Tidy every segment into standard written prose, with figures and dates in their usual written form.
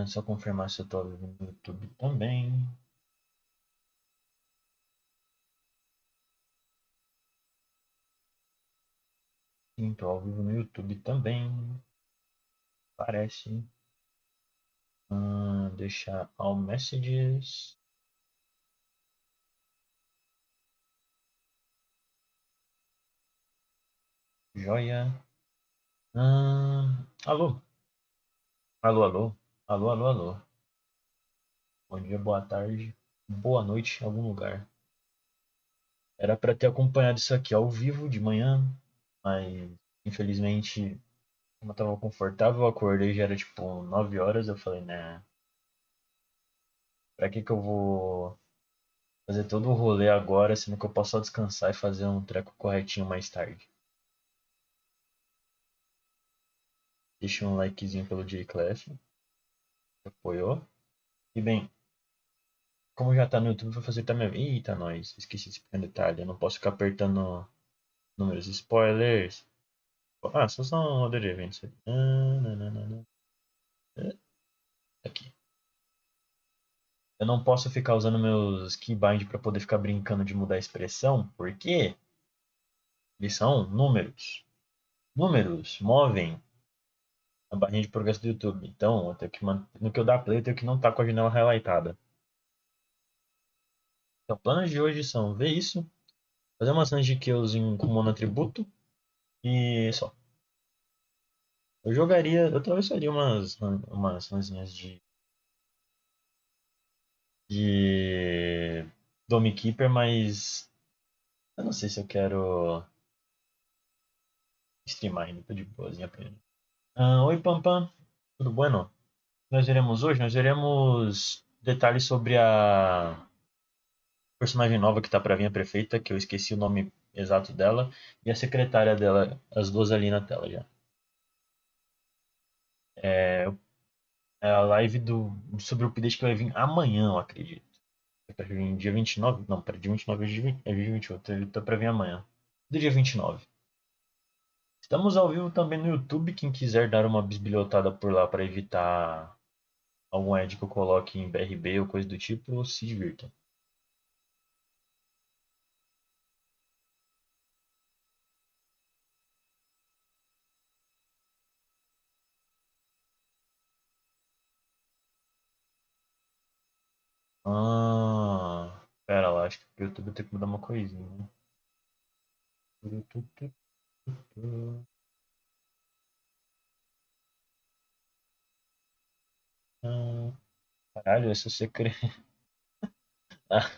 Só confirmar se eu tô ao vivo no YouTube também. Sim, tô ao vivo no YouTube também. Parece. Deixar all messages. Joia. Alô? Alô, alô? Alô, alô, alô? Bom dia, boa tarde, boa noite em algum lugar. Era para ter acompanhado isso aqui ao vivo de manhã, mas infelizmente, como eu tava confortável, eu acordei já era tipo 9 horas. Eu falei, né, pra que que eu vou fazer todo o rolê agora, sendo que eu posso só descansar e fazer um treco corretinho mais tarde? Deixa um likezinho pelo Gclef, apoiou. E bem, como já tá no YouTube, vou fazer também. Eita, nós, esqueci esse pequeno detalhe. Eu não posso ficar apertando números spoilers. Só são other events. Aqui. Eu não posso ficar usando meus keybind para poder ficar brincando de mudar a expressão, porque eles são números. Números movem a barrinha de progresso do YouTube. Então, eu tenho que no que eu dar play, eu tenho que não estar com a janela highlightada. Então, planos de hoje são ver isso, fazer umas runs de kills com mono atributo e só. Eu talvez faria umas runzinhas de Dome Keeper, mas eu não sei se eu quero streamar ainda, tô de boazinha apenas. Oi, Pampam, tudo bueno? Nós veremos hoje, nós veremos detalhes sobre a personagem nova que tá pra vir, a prefeita, que eu esqueci o nome exato dela, e a secretária dela, as duas ali na tela já. É, é a live sobre o update que vai vir amanhã, eu acredito. É pra vir dia 29? Não, para dia 29 é dia 28, ele tá pra vir amanhã. Do dia 29. Estamos ao vivo também no YouTube, quem quiser dar uma bisbilhotada por lá para evitar algum ad que eu coloque em BRB ou coisa do tipo, se divirta. Pera lá, acho que o YouTube tem que mudar uma coisinha, né? Ah, caralho, esse é secreto. Ah,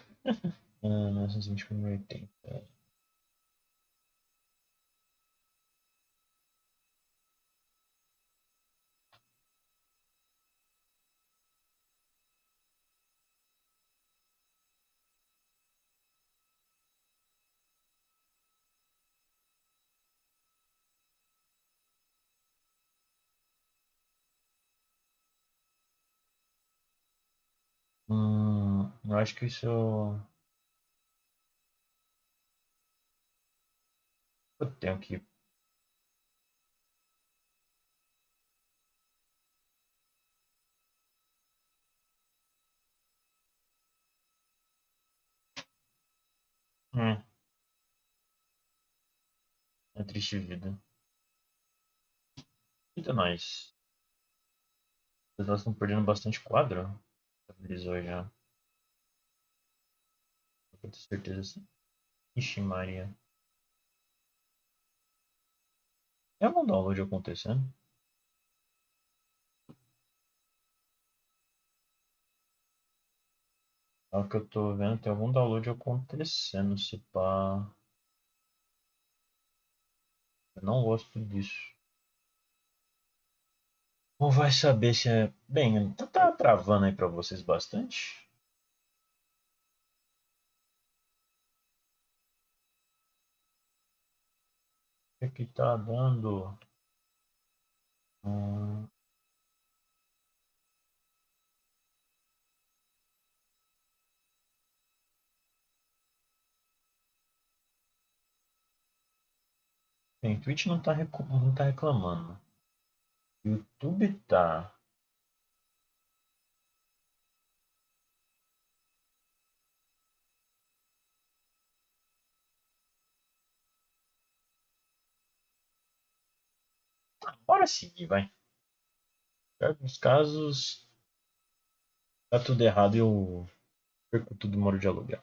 1980. Eu acho que isso eu tenho que. Hum, é triste vida. Eita, nós. Elas estão perdendo bastante quadro. Estabilizou já. Com certeza sim. Ixi, Maria. É algum download acontecendo? É o que eu tô vendo, tem algum download acontecendo, se pá. Eu não gosto disso. Ou vai saber se é. Bem, tá travando aí pra vocês bastante? O que é que tá dando? Hum, Bem, Twitch não tá reclamando. YouTube tá. Bora seguir, vai. Em alguns casos, tá tudo errado e eu perco tudo e moro de aluguel.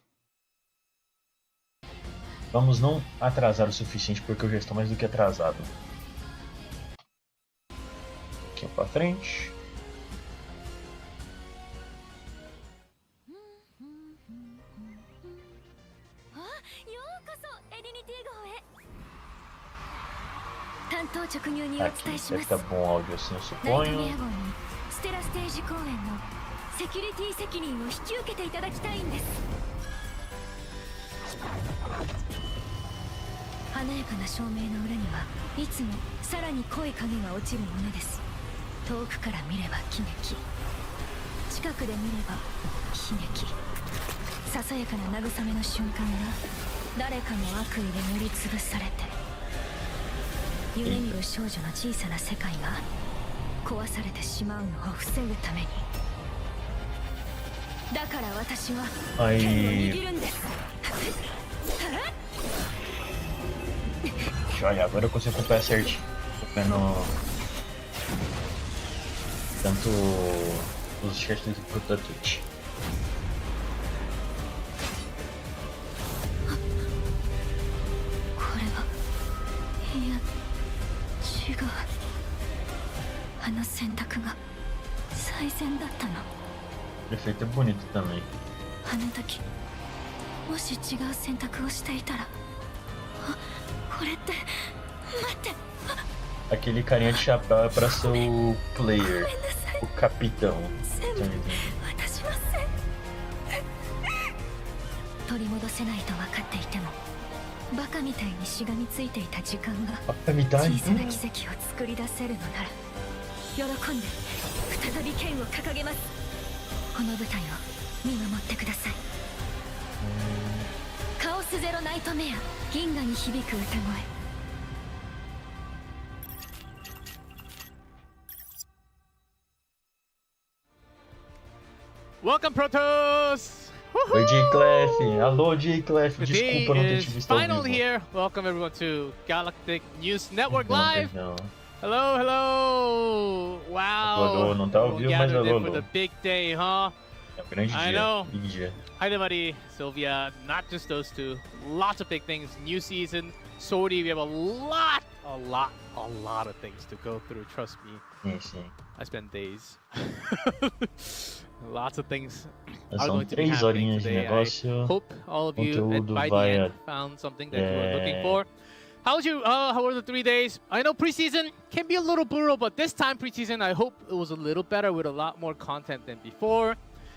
Vamos não atrasar o suficiente porque eu já estou mais do que atrasado. Aqui pra frente. Aqui deve estar bom áudio assim, eu suponho. ステラステージ公演のセキュリティ責任を引き受けていただきたいんです。華やかな照明の裏にはいつもさらに濃い影が落ちるものです。遠くから見れば喜劇、近くで見れば悲劇。ささやかな慰めの瞬間が誰かの悪意で塗りつぶされて、夢見る少女の小さな世界が壊されてしまうのを防ぐために。だから私は剣を握るんです。Olha, agora eu consigo acompanhar certinho. Acompanhando tanto os chats quanto da Twitch. O efeito é bonito também. Aquele carinha de chapéu é pra ser o player, o capitão. Welcome, Protos! Oi, Gclef! Alô, Gclef! Desculpa não ter te visto ao Final vivo. here. Welcome everyone to Galactic News Network Live. Hello, hello! Wow! Alô, não tá ao vivo, mas alô, for the big day, huh? É um grande dia. I know. Big dia. Hi, Mari, Sylvia. Not just those two. Lots of big things. New season. Sorry, we have a lot of things to go through. Trust me. Sim. I spent days. Lots of things are São going to be 3 happening horinhas de today. negócio. I hope all of you Conteúdo by the vai end found something that you were looking for. How were the 3 days? I know preseason can be a little brutal, but this time preseason I hope it was a little better with a lot more content than before.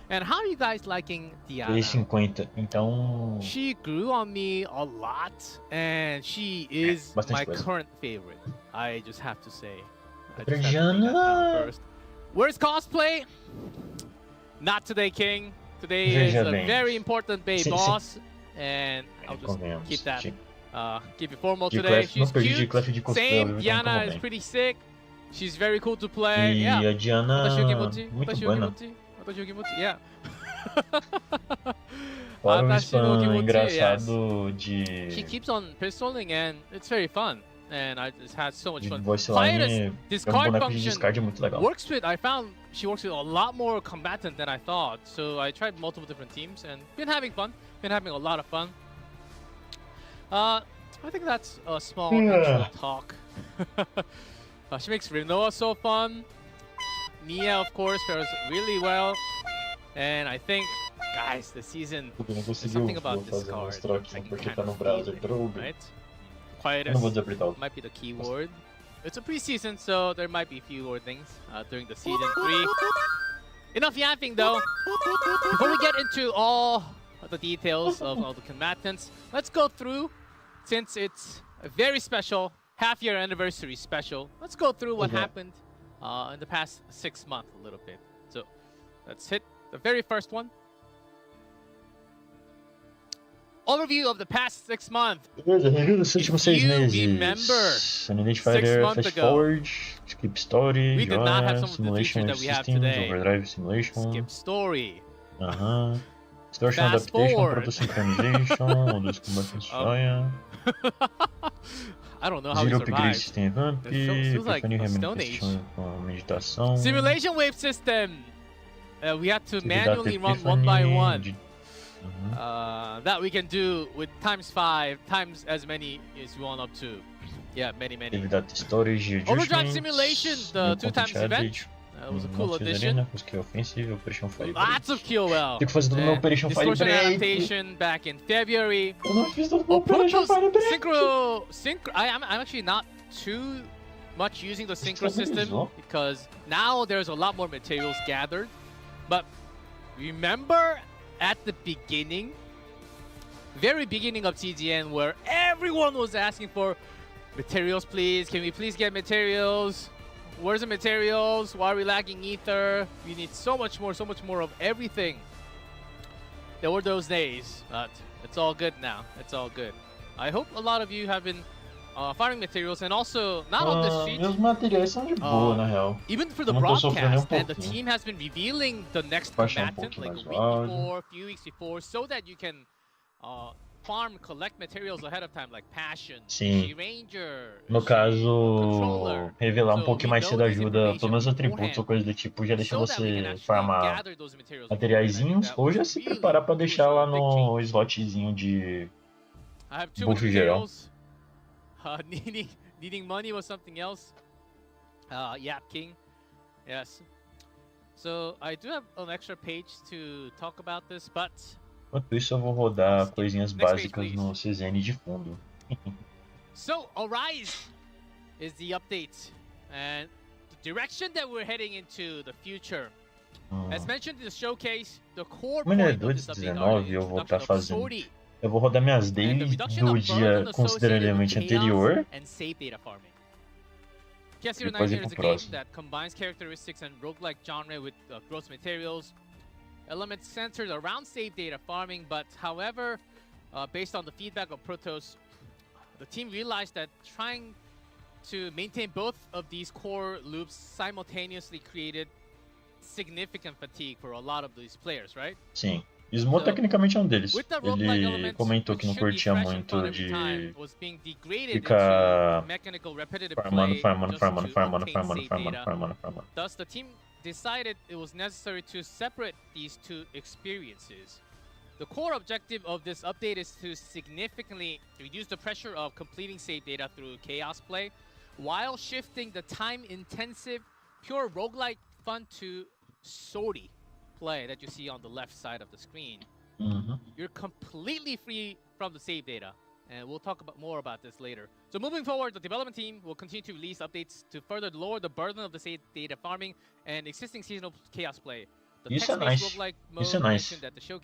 And how are you guys liking Diana? 3,50. Então, She grew on me a lot, and she is my current favorite. I just have to say. I just have to bring that down first. Where's cosplay? Not today, King. Today is a very important day, boss. And I'll just keep that. Keep it formal today. She's cute. Same. Diana is pretty sick. She's very cool to play. Yeah. E a Diana, muito boa. Yeah. Fora o spam engraçado de... She keeps on pistoling and it's very fun. And I just had so much fun. Line, discard function é muito legal. works with, I found she works with a lot more combatant than I thought. So I tried multiple different teams and been having fun. Been having a lot of fun. I think that's a small intro talk. She makes Rinoa so fun. Nia, of course, fares really well. And I think, guys, the season, there's something about this card I can kind of feel it, right? Quietest might be the keyword. It's a preseason, so there might be fewer things during the season 3. Enough yapping, though. Before we get into all the details of all the combatants, let's go through, since it's a very special half-year anniversary special, let's go through what happened in the past 6 months a little bit. So let's hit the very first one. Overview of the past 6 months. Dos últimos 6 remember, Identifier, Fast Forward, Skip Story, we did not have some of the Simulation features that we have Systems, today. Overdrive Simulation. Skip Story. Distortion Fast Adaptation, forward. Proto Synchronization, dos combatentes joia. I don't know how he Zero upgrade survived. system ramp. feels like Prefere a Stone Age. com meditação. Simulation wave system. We had to Atividade manually run one by Epiphany, one. That we can do with ×5, times as many as you want up to. Yeah, many. Atividade storage Overdrive adjustments. Simulation, the 2x event. That was a cool addition. Skill offensive, Operation Fire. Lots of QOL. Tem que fazer tudo no Operation Fire Distortion Break. adaptation back in February. Eu não fiz tudo no Operation Fire Break. I'm actually not too much using the synchro system because now there's a lot more materials gathered. But remember at the beginning, very beginning of TGN, where everyone was asking for materials, please. Can we please get materials? Where's the materials? Why are we lacking ether? We need so much more of everything. There were those days, but it's all good now. It's all good. I hope a lot of you have been finding materials, and also not on this sheet. Meus materiais são de boa, na real. Even for the Eu não tô sofrendo broadcast, and the pouquinho. team has been revealing the next Baixar combatant like a mais week áudio. before, a few weeks before, so that you can collect materials ahead of time, like Passion, Sim. Ranger. No caso, Controller. revelar um So pouquinho we mais know cedo this ajuda, information pelo menos atributos ou beforehand, coisa do tipo, já deixa so that we can você actually farmar gather those materials materiaizinhos, beforehand. ou já That se was really preparar pra deixar lá a big no change. slotzinho de I have two buff geral. materials. Needing money was something else. Yap King. Yes. So I do have an extra page to talk about this, but Enquanto isso, eu vou rodar coisinhas Next básicas page, no CZN de fundo. so Arise is the update and the direction that we're heading into the future. As mentioned in the showcase, the core Como ele é point of this update 2/19, eu vou estar fazendo. Eu vou rodar minhas dailies do dia consideravelmente anterior. Depois ir pro próximo. That combines characteristics and roguelike genre with gross materials. Elements centered around save data farming, but however, based on the feedback of Protoss, the team realized that trying to maintain both of these core loops simultaneously created significant fatigue for a lot of these players, right? Sim. Smo tecnicamente é um deles. With the roguelike Ele elements, comentou which que não should be curtia fresh and muito fun every de time, was being degraded ficar into mechanical repetitive farmando, play farmando, just farmando, to farmando, obtain farmando, save farmando, data. farmando, farmando. Thus, the team decided it was necessary to separate these two experiences. The core objective of this update is to significantly reduce the pressure of completing save data through chaos play, while shifting the time-intensive, pure roguelike fun to sortie play that you see on the left side of the screen. You're completely free from the save data, and we'll talk more about this later. So moving forward, the development team will continue to release updates to further lower the burden of the save data farming and existing seasonal chaos play. Isso é nice. Isso é nice.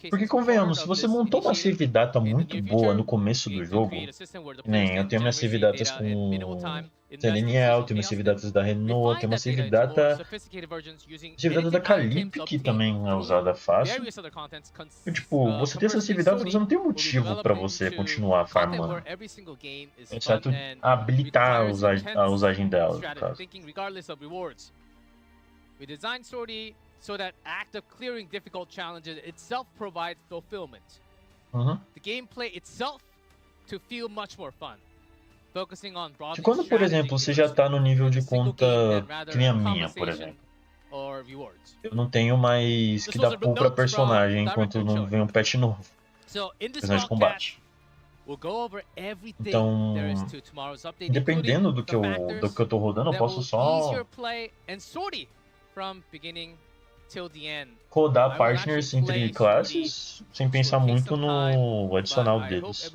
Porque convenhamos, se você montou uma save data muito boa no começo do jogo, nem eu tenho minhas save datas com Seleniel, eu tenho minhas save datas da Renault, eu tenho uma save data da Calip, que também é usada fácil. E, tipo, você tem essa save data, você não tem motivo pra você continuar farmando. Exceto habilitar a usagem dela, no caso. We designed sortie so that act of clearing difficult challenges itself provides fulfillment. The gameplay itself to feel much more fun. Focusing on broad Quando, por exemplo, você já tá no nível de conta que nem a minha, por exemplo. Eu não tenho mais que dar pull pra personagem enquanto não vem um patch novo. Personagem de combate. Então, dependendo do que eu tô rodando, eu posso só rodar partners entre classes sem pensar muito no adicional deles.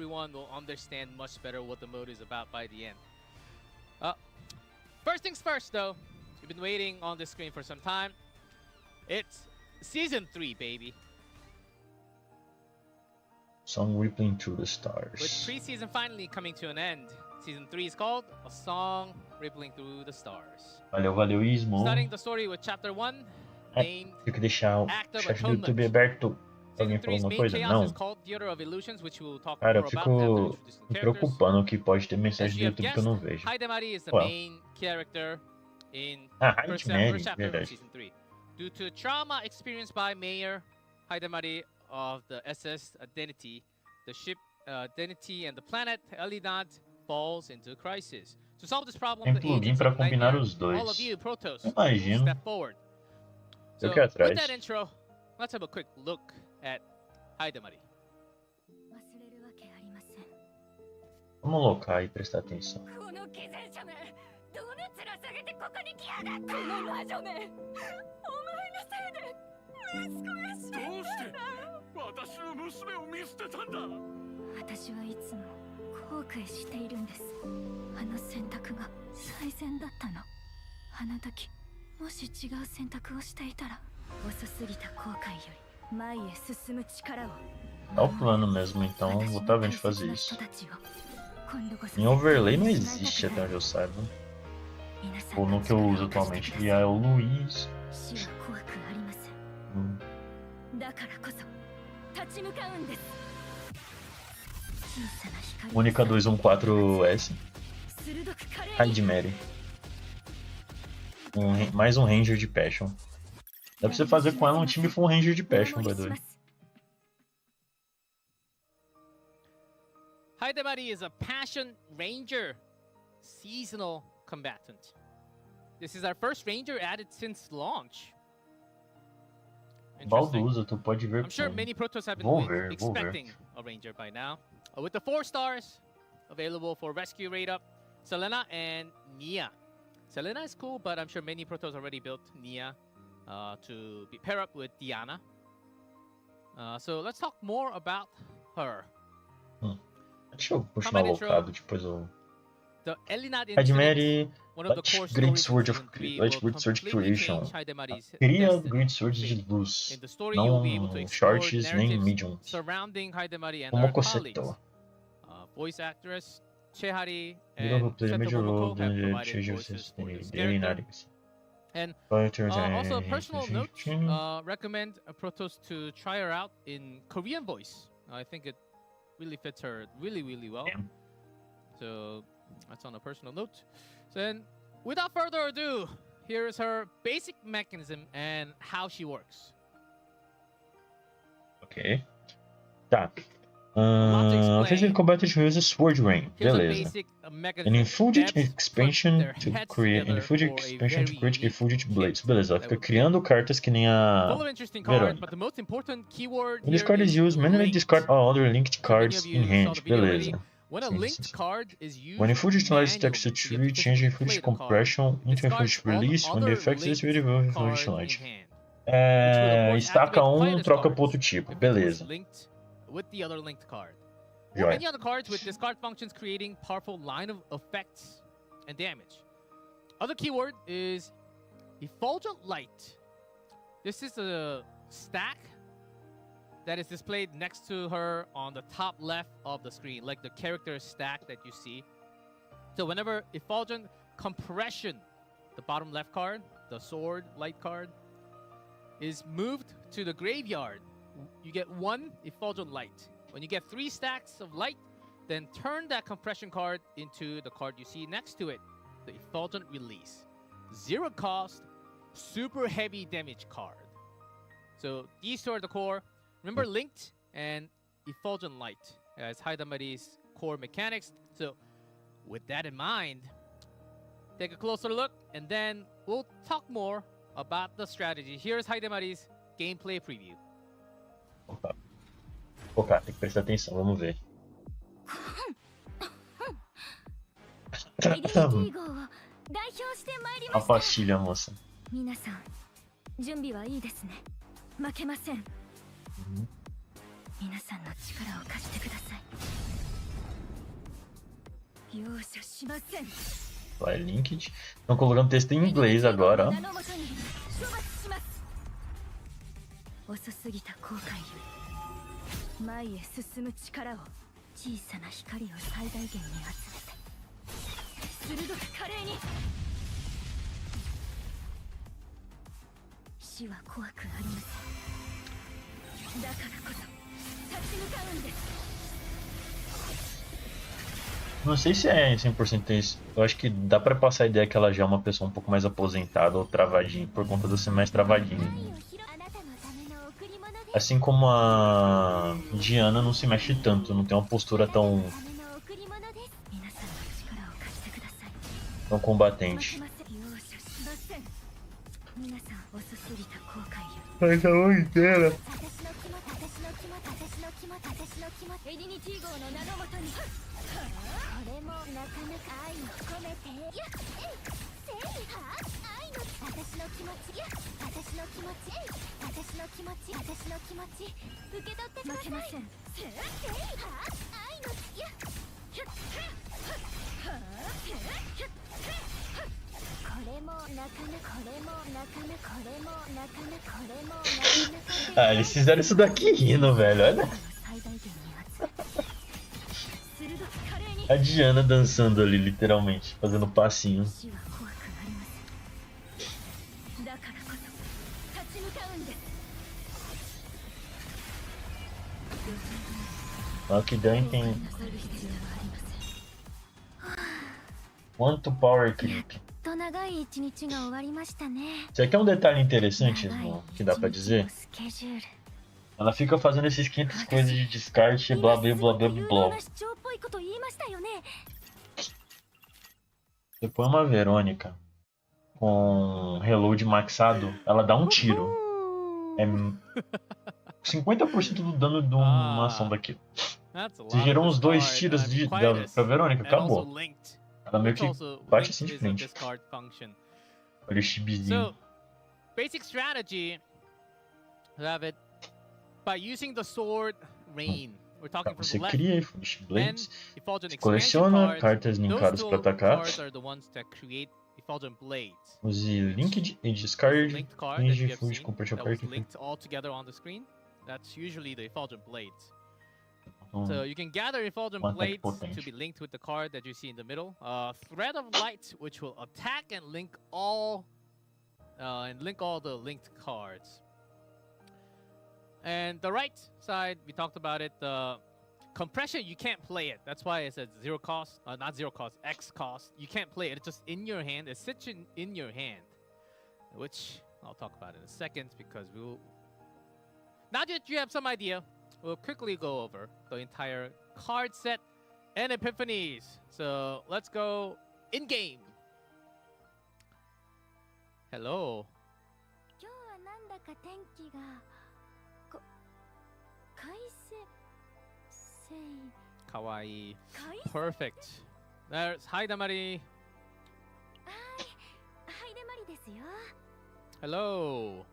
First things first, though, you've been waiting on this screen for some time. It's Season 3, baby. Song Rippling Through the Stars. With pre-season finally coming to an end, Season 3 is called A Song Rippling Through the Stars. Valeu, Ismo. Starting the story with Chapter 1, named Tem que deixar o chat do YouTube aberto. Alguém falou uma coisa? Não. Cara, eu fico me preocupando que pode ter mensagem do YouTube que eu não vejo. Haidemari is the main character in first chapter of Season 3. Due to trauma experienced by Mayor Haidemari of the SS Identity, the ship Identity and the planet Elidad falls into crisis. To solve this problem, Tem the plugin agents para of combinar Nightmare, os dois. all of you Protoss, Imagino. step forward. Eu So, que atrás. with that intro, let's have a quick look at Haidamari. 忘れるわけありません。 Vamos locar e prestar atenção. この偽善者め、どの面下げてここに来やがった。この魔女め、お前のせいで息子が死んだ。どうして私の娘を見捨てたんだ。私はいつも後悔しているんです。あの選択が最善だったの。あの時もし違う選択をしていたら、遅すぎた後悔より前へ進む力を。 É o plano mesmo, então vou estar vendo de fazer isso. Em overlay não existe até onde eu saiba. Ou no que eu uso atualmente. E é o Luiz. Única 214S. Haidamari. Mais um Ranger de Passion. Dá pra você fazer com ela um time full Ranger de Passion, by the way. Haidamari is a Passion Ranger seasonal combatant. This is our first Ranger added since launch. Balduza, tu pode ver. I'm sure many Protoss have Vou been ver. expecting a Ranger by now. With the 4 stars available for rescue rate up, Selena and Nia. Selena is cool, but I'm sure many Protoss already built Nia to be paired up with Diana. So let's talk more about her. Deixa eu puxar uma locado, depois eu... The Elinat Haidamari, one of the core Great stories Sword of of Season 3 Light will Great Sword completely Creation. change Haidamari's Cria destiny. Great Sword de luz, In the story, you'll be able to não explore shorts nem narratives mediums. surrounding Haidamari and Como her colleagues. Coseto. Voice actress Chehari Virou and roteiro Seto Major Momoko Road, have onde provided seja voices for this ele character. And also a personal note, recommend Protoss to try her out in Korean voice. I think it really fits her really well. Damn. So that's on a personal note. So then, without further ado, here is her basic mechanism and how she works. Ok. Tá. lot to explain. Physical combatant uses Sword Rain. Here's a Beleza. basic An mechanism. infuged Devs expansion put their to heads create an together infuged for a expansion to very create unique infuged kit blades. Beleza, ela that fica will criando cartas que nem full a of interesting cards, Verônica. but the most important keyword When this here card is used, manually linked. discard all other linked So many cards of in you saw hand. the video already. Beleza. When a Sim, linked sim, sim. card is used When infuged lights manually text to to get tree, change to infuged play the card, compression into discards infuged all the release. When the other effect is linked available infuged cards in light. hand, which will of course Estaca activate play troca pro discards outro tipo. if it was Beleza. linked with the other linked card. Or Joia. any other cards with discard functions creating powerful line of effects and damage. Other keyword is Effulgent Light. This is a stack that is displayed next to her on the top left of the screen, like the character stack that you see. So whenever Effulgent Compression, the bottom left card, the sword light card, is moved to the graveyard, you get 1 Effulgent Light. When you get 3 stacks of light, then turn that compression card into the card you see next to it, the Effulgent Release. 0 cost, super heavy damage card. So these two are the core. Remember linked and Effulgent Light as Haidamari's core mechanics. So with that in mind, take a closer look and then we'll talk more about the strategy. Here's Haidamari's gameplay preview. Opa. Focar, tem que prestar atenção, vamos ver. A pastilha, moça. 皆さん、準備はいいですね。負けません。皆さんの力を貸してください。容赦しません。Vai, linked. Estão colocando texto em inglês agora, ó. 遅すぎた後悔より前へ進む力を、小さな光を最大限に集めて鋭く華麗に。死は怖くありません。だからこそ立ち向かうんです。 Não sei se é 100% isso. Eu acho que dá pra passar a ideia que ela já é uma pessoa um pouco mais aposentada ou travadinha, por conta de ser mais travadinha. Assim como a Diana não se mexe tanto, não tem uma postura tão É um combatente. Mas a mãe inteira. Ah, eles fizeram isso daqui rindo, velho. Olha. A Diana dançando ali, literalmente, fazendo passinho. Olha que Dan tem quanto power creep. Isso aqui é um detalhe interessante, que dá pra dizer. Ela fica fazendo esses 500 coisas de descarte, blá blá blá blá blá. Você põe uma Verônica com reload maxado, ela dá um tiro. É 50% do dano de uma ação daquilo. Você gerou uns 2 tiros pra Verônica, acabou. Ela meio que bate assim de frente. Olha o chibizinho. So, basic strategy, have it by using the sword rain. We're talking from Você the left. cria Foolish Blades, Effulgent você expansion coleciona cards. cartas linkadas Those para atacar. cards are the ones that create Effulgent Blades. Use Linked e This Discard, linked card that range you have Foolish seen, Compression that was Card. linked all together on the screen. That's usually the Effulgent Blades. Então, So you can gather Effulgent um ataque Blades potente. to be linked with the card that you see in the middle. Thread of Light, which will attack and link all the linked cards. And the right side, we talked about it. Compression, you can't play it. That's why it says zero cost, not zero cost, X cost. You can't play it. It's just in your hand. It sits in your hand, which I'll talk about in a second because we'll. Now that you have some idea, we'll quickly go over the entire card set and epiphanies. So let's go in game. Hello. Kawaii. Perfect. There's Haidamari. Hello.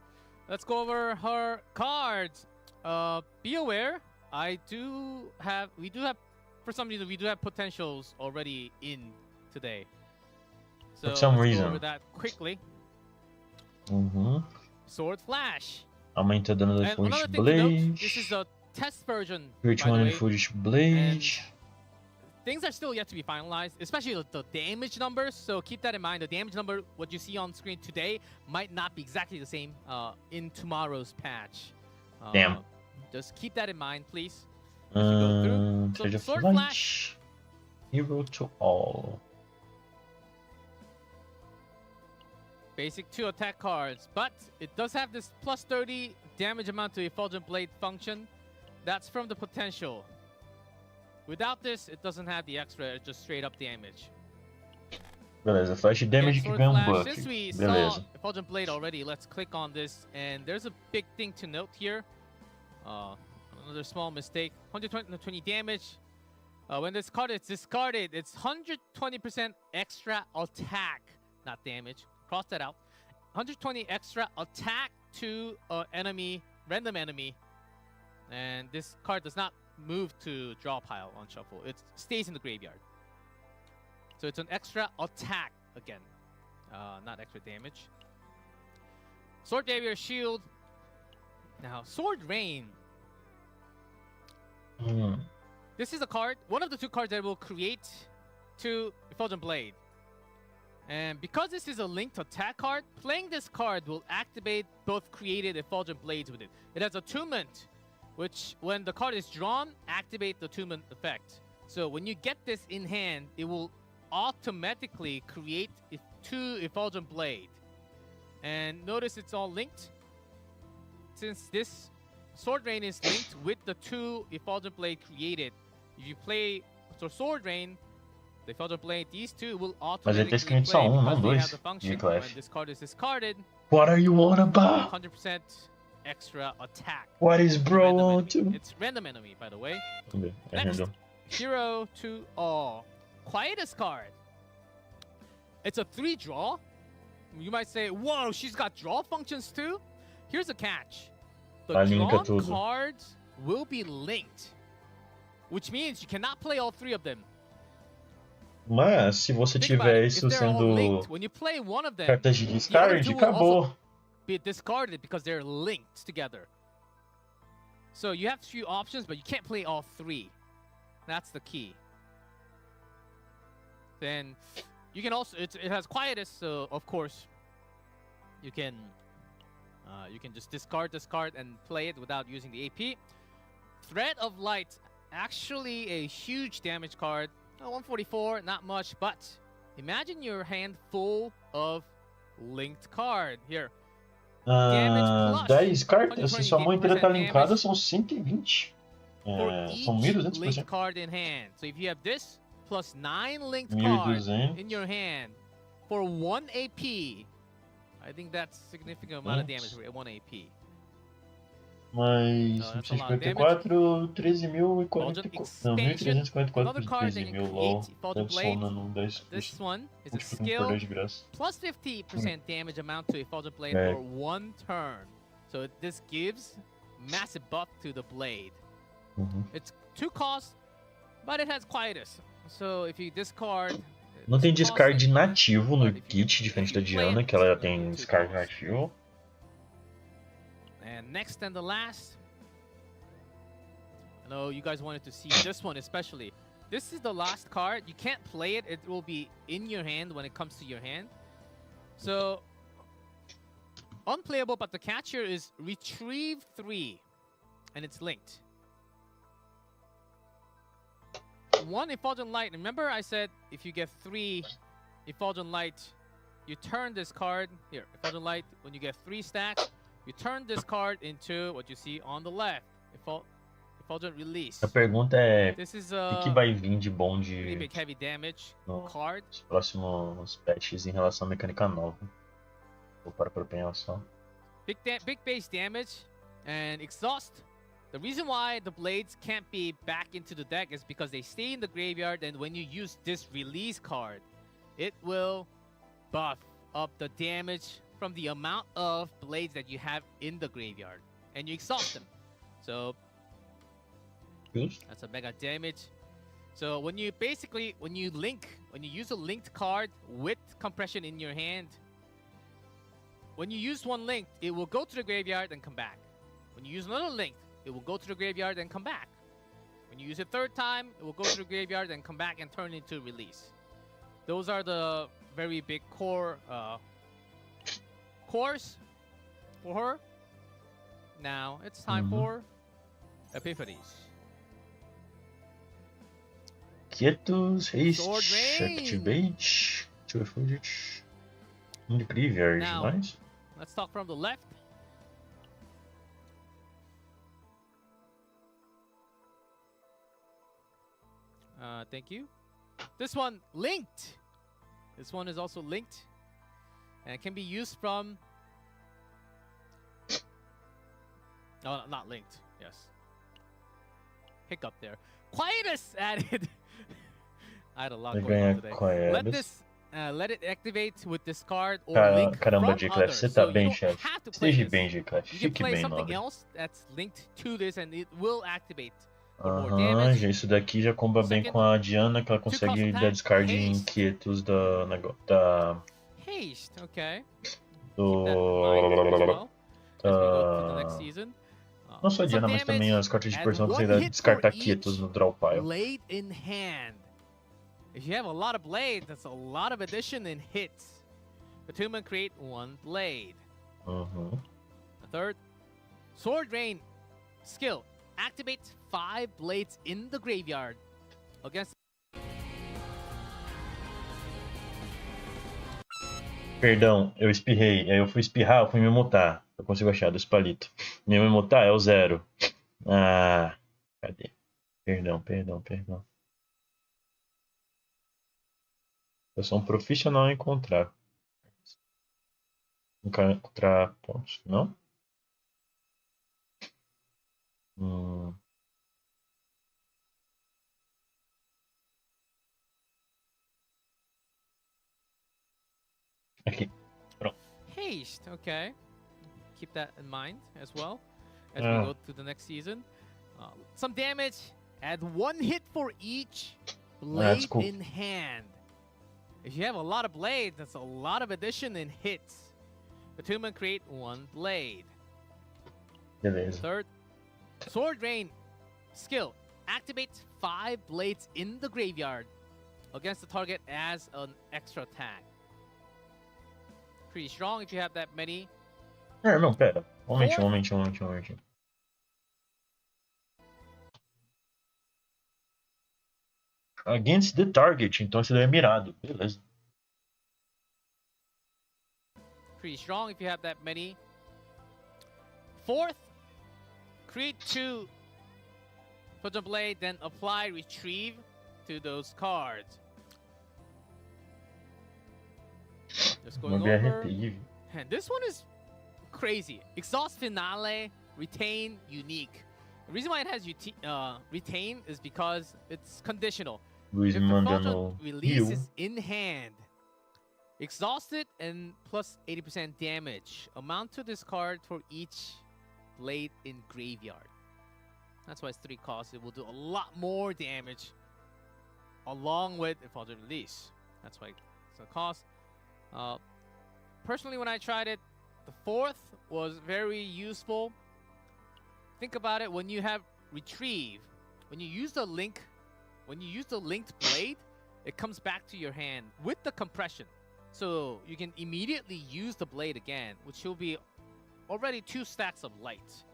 Let's go over her cards. Be aware, we do have, for some reason, we do have potentials already in today. So For some let's reason. go over that quickly. Sword Flash. Aumenta o dano da And Foolish another thing to note, Blade. this is the test version, Create by the one way. Foolish Blade. Things are still yet to be finalized, especially the damage numbers. So keep that in mind. The damage number, what you see on screen today, might not be exactly the same in tomorrow's patch. Damn. Just keep that in mind, please. As you go through. So Seja Sword Flash. Flash. Hero to all. Basic 2 attack cards, but it does have this plus 30 damage amount to Effulgent Blade function. That's from the potential. Without this, it doesn't have the extra, it's just straight up damage. Beleza, Flash Damage que Sword ganha Flash, buff. since we saw Beleza. Effulgent Blade already, let's click on this. And there's a big thing to note here. Another small mistake. 120 damage. When this card is discarded, it's 120% extra attack, not damage. Cross that out. 120 extra attack to an enemy, random enemy. And this card does not move to draw pile on shuffle. It stays in the graveyard. So it's an extra attack again, not extra damage. Sword Barrier Shield. Now, Sword Rain. This is a card, one of the 2 cards that will create 2 Effulgent Blade. And because this is a linked attack card, playing this card will activate both created Effulgent Blades with it. It has attunement, which when the card is drawn, activate the attunement effect. So when you get this in hand, it will automatically create 2 Effulgent Blade. And notice it's all linked. Since this Sword Rain is linked with the 2 Effulgent Blade created, if you play Sword Rain, The Felder Blade, these two will Mas ele tá automatically escrito play só um, não because they have dois. the function Gclef. when this card is discarded, What are you on about? 100% extra attack. What is bro Random on enemy. to? It's random enemy, by the way. É Next, random. Hero to All. Quietest card. It's a 3-draw. You might say, whoa, she's got draw functions too? Here's a catch. The Linka drawn tudo. cards will be linked, which means you cannot play all 3 of them. Mas se você Think about tiver it. isso If they're all sendo linked, when you play one of them, cartas de the other discard, two will also acabou. be discarded because they're linked together. So you have few options, but you can't play all 3. That's the key. Then you can also it has quietest, so of course you can just discard this card and play it without using the AP. Thread of Light, actually a huge damage card. 144, not much, but imagine your hand full of linked card. Here. Damage plus 10 cartas, se sua mão inteira tá 120% linkada, damage são 120. for São each 1200%. linked card in hand. So if you have this plus 9 linked cards 1200. in your hand for 1 AP, I think that's a significant amount of damage for 1 AP. Mas that's a lot of 154, 13.044. Não, Expansion. 1.344 Another por card that 13.000, you lol. create, Felder Adiciona Blade. num 10 This one is a múltiplo com skill poder de graça. plus 50% damage amount to a Felder Blade Right. for 1 turn. So this gives massive buff to the blade. Uhum. It's 2 costs, but it has quietest. So if you discard... Não tem this discard cost, nativo no but if you- kit, diferente if da you play Diana, it, que ela já you tem get 2 discard costs. nativo. And next and the last, I know you guys wanted to see this one especially. This is the last card. You can't play it. It will be in your hand when it comes to your hand. So, unplayable, but the catch here is Retrieve 3. And it's linked. 1 Effulgent Light. Remember I said if you get 3 Effulgent Light, you turn this card. Here, Effulgent Light, when you get 3 stacks, you turn this card into what you see on the left. Effulgent Release. A pergunta é: This is o que a vai vir de bom pretty de big heavy damage No. card. nos próximos patches em relação à mecânica nova? Vou parar pra pensar. Big base damage and exhaust. The reason why the blades can't be back into the deck is because they stay in the graveyard, and when you use this release card, it will buff up the damage from the amount of blades that you have in the graveyard, and you exhaust them. So Justo? that's a mega damage. So when you use a linked card with compression in your hand, when you use one linked, it will go to the graveyard and come back. When you use another linked, it will go to the graveyard and come back. When you use it 3rd time, it will go to the graveyard and come back and turn into release. Those are the very big cores for her. Now it's time for Epiphanies. Quietos, haste, Sword Rain. activate, to refuge, in the graveyard, Now. mais? Let's talk from the left. Thank you. This one linked. This one is also linked, and it can be used from. No, not linked. Yes. Hiccup there. Quietus added. I had a lot going on today. Let it activate with this card or link Caramba, from Gclef, others. você tá So you bem, don't chefe. have to play Esteja this. bem, Gclef. You can Fique play bem, something nobre. else that's linked to this, and it will activate. For more Aham, damage. já isso daqui já comba bem Second, com a Diana, que ela consegue cost dar attack, discard em haste. quietos da Haste, okay. do Keep that in mind as well as we go to the next season. não só a Some Diana, mas também damage as cartas de and personagem one conseguem hit descartar for quietos each no draw pile. Blade in hand. If you have a lot of blades, that's a lot of addition in hits. The two men create 1 blade. Uhum. The third, Sword Rain skill. Activate 5 blades in the graveyard against. Perdão, eu espirrei. Aí eu fui espirrar, eu fui me mutar. Eu consigo achar dos palitos. Meu me mutar é o 0. Ah, cadê? Perdão. Eu sou um profissional em encontrar pontos, não? Aqui. Pronto. Haste, okay. Keep that in mind as well as we Ah. go to the next season. Some damage. Add 1 hit for each blade cool. in hand. If you have a lot of blades, that's a lot of addition in hits. Attunement create 1 blade. Beleza. Third, Sword Rain skill. Activates 5 blades in the graveyard against the target as an extra attack. Pretty strong if you have that many. Não, pera. Um momentinho. Against the target, então esse daí é mirado. Beleza. Pretty strong if you have that many. Fourth, create 2 put a blade, then apply retrieve to those cards. Just going Uma BR over. terrível. And this one is crazy. Exhaust Finale, retain, unique. The reason why it has retain is because it's conditional. Luiz If me the mandando Fulton release heal. is in hand, exhausted and plus 80% damage. Amount to discard for each blade in graveyard. That's why it's 3 costs. It will do a lot more damage along with if Fulton release. That's why it's a cost. Personally, when I tried it, the 4th was very useful. Think about it, when you have retrieve, when you use the linked blade, it comes back to your hand with the compression. So you can immediately use the blade again, which will be already 2 stacks of light.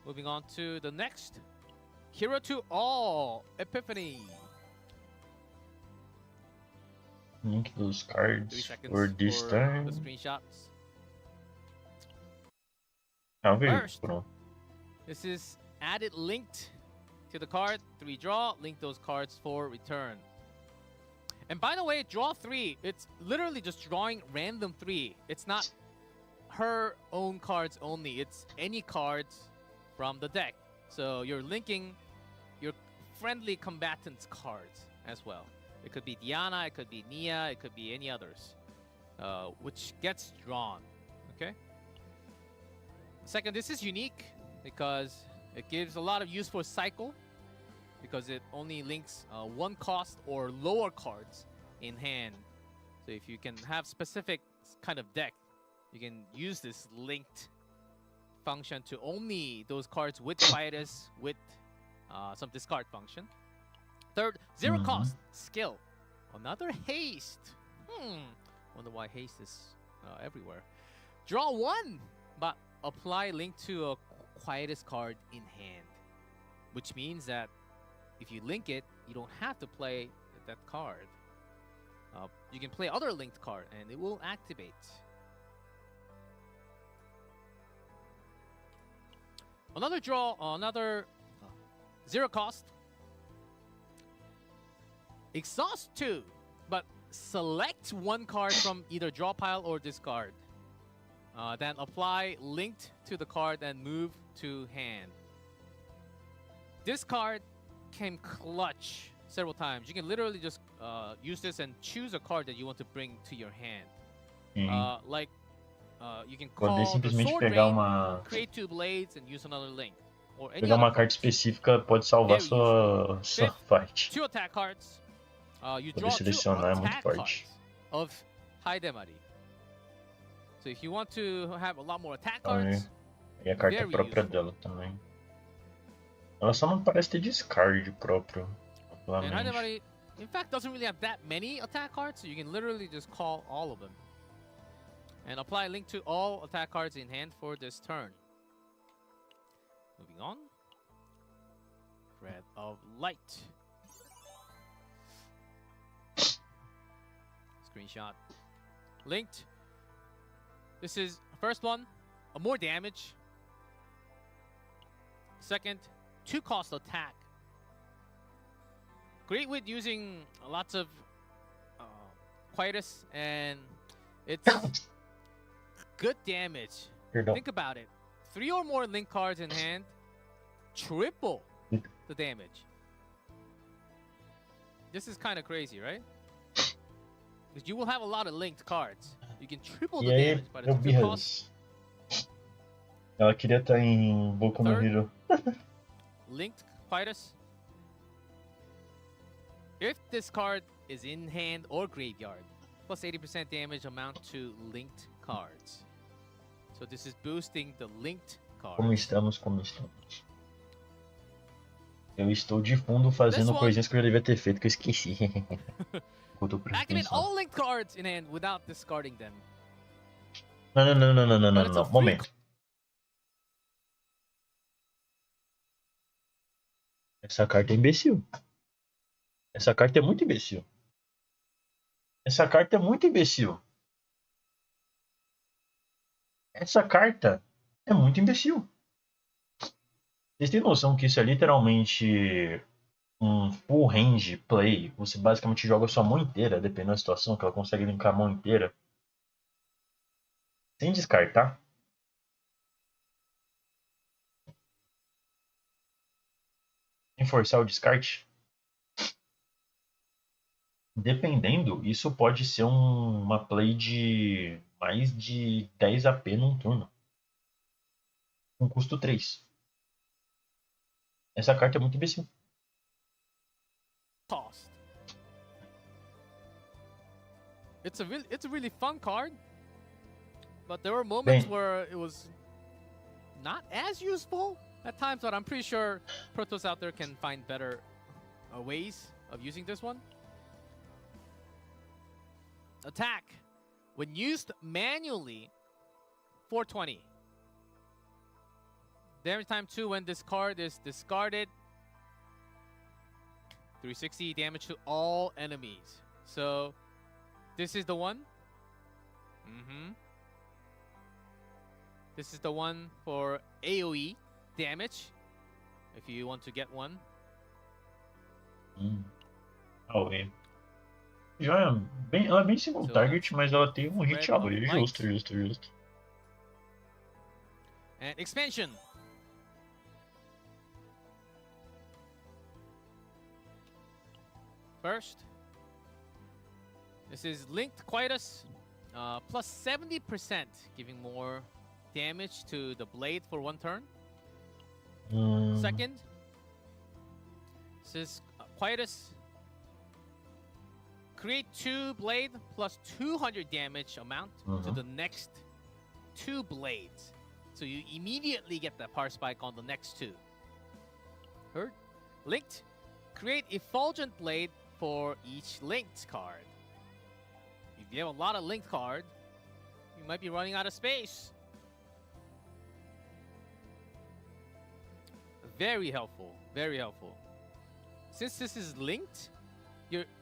Moving on to the next. Hero to all, Epiphany. Link those 3 cards seconds for this for turn. the screenshots. Veio. First. Pronto. This is added linked to the card. 3 draw, link those cards for return. And by the way, draw 3, it's literally just drawing random 3. It's not her own cards only. It's any cards from the deck. So you're linking your friendly combatant's cards as well. It could be Diana, it could be Nia, it could be any others, which gets drawn. Okay. Second, this is unique because it gives a lot of use for cycle, because it only links 1 cost or lower cards in hand. So if you can have specific kind of deck, you can use this linked function to only those cards with quietus with some discard function. Third, 0 cost skill. Another haste. Wonder why haste is everywhere. Draw 1, but apply link to a quietus card in hand, which means that if you link it, you don't have to play that card. You can play other linked card and it will activate. Another draw, another 0 cost. Exhaust 2, but select 1 card from either draw pile or discard. Then apply linked to the card and move to hand. This card can clutch several times. You can literally just use this and choose a card that you want to bring to your hand. You can call Poder the simplesmente Sword pegar Rain, create 2 blades and use another link. Or any pegar other uma card. carta específica pode salvar Very sua Fifth, fight. 2 attack cards. You Poder draw 2 selecionar é muito attack forte. cards of high demari. So if you want to have a lot more attack Também. cards, E a carta very própria useful. dela também. Ela só não parece ter discard próprio. And high Obviamente. demari, in fact, doesn't really have that many attack cards, so you can literally just call all of them. And apply link to all attack cards in hand for this turn. Moving on. Thread of Light. Screenshot. Linked. This is first one, more damage. Second, 2 cost attack. great with using lots of quietus, and it's good damage. Perdão. Think about it. 3 or more link cards in hand, triple the damage. This is kind of crazy, right? Because you will have a lot of linked cards. You can triple the E aí, damage, but eu it's vi too cost. Ela queria estar em Boku no Third. Hero. Linked quietus. If this card is in hand or graveyard, plus 80% damage amount to linked cards. So this is boosting the linked cards. Como estamos, como estamos. Eu estou de fundo fazendo one- coisinhas que eu já devia ter feito, que eu esqueci. Eu tô prestando Activate atenção. all linked cards in hand without discarding them. Não, não, não, não, não, não, But it's a não. free Momento. Essa carta é imbecil. Essa carta é muito imbecil. Essa carta é muito imbecil. Essa carta é muito imbecil. Vocês têm noção que isso é literalmente um full range play? Você basicamente joga sua mão inteira, dependendo da situação, que ela consegue linkar a mão inteira. Sem descartar. Sem forçar o descarte. Dependendo, isso pode ser uma play de mais de 10 AP num turno. Com custo 3. Essa carta é muito imbecil. Cost. It's a really fun card, but there were moments Bem, where it was not as useful at times. But I'm pretty sure Protoss out there can find better ways of using this one. Attack. When used manually, 420. Damage time 2 when this card is discarded. 360 damage to all enemies. So, this is the one. This is the one for AoE damage, if you want to get one. Talvez. Já é bem, ela é bem single So target, that's mas ela tem um hit red alto. on Justo, light. justo, justo. And expansion. First, this is linked quietus, plus 70%, giving more damage to the blade for 1 turn. Second, this is quietus. Create 2 blade plus 200 damage amount to the next 2 blades. So you immediately get the power spike on the next 2. Third, linked. Create effulgent blade for each linked card. If you have a lot of linked card, you might be running out of space. Very helpful, very helpful. Since this is linked,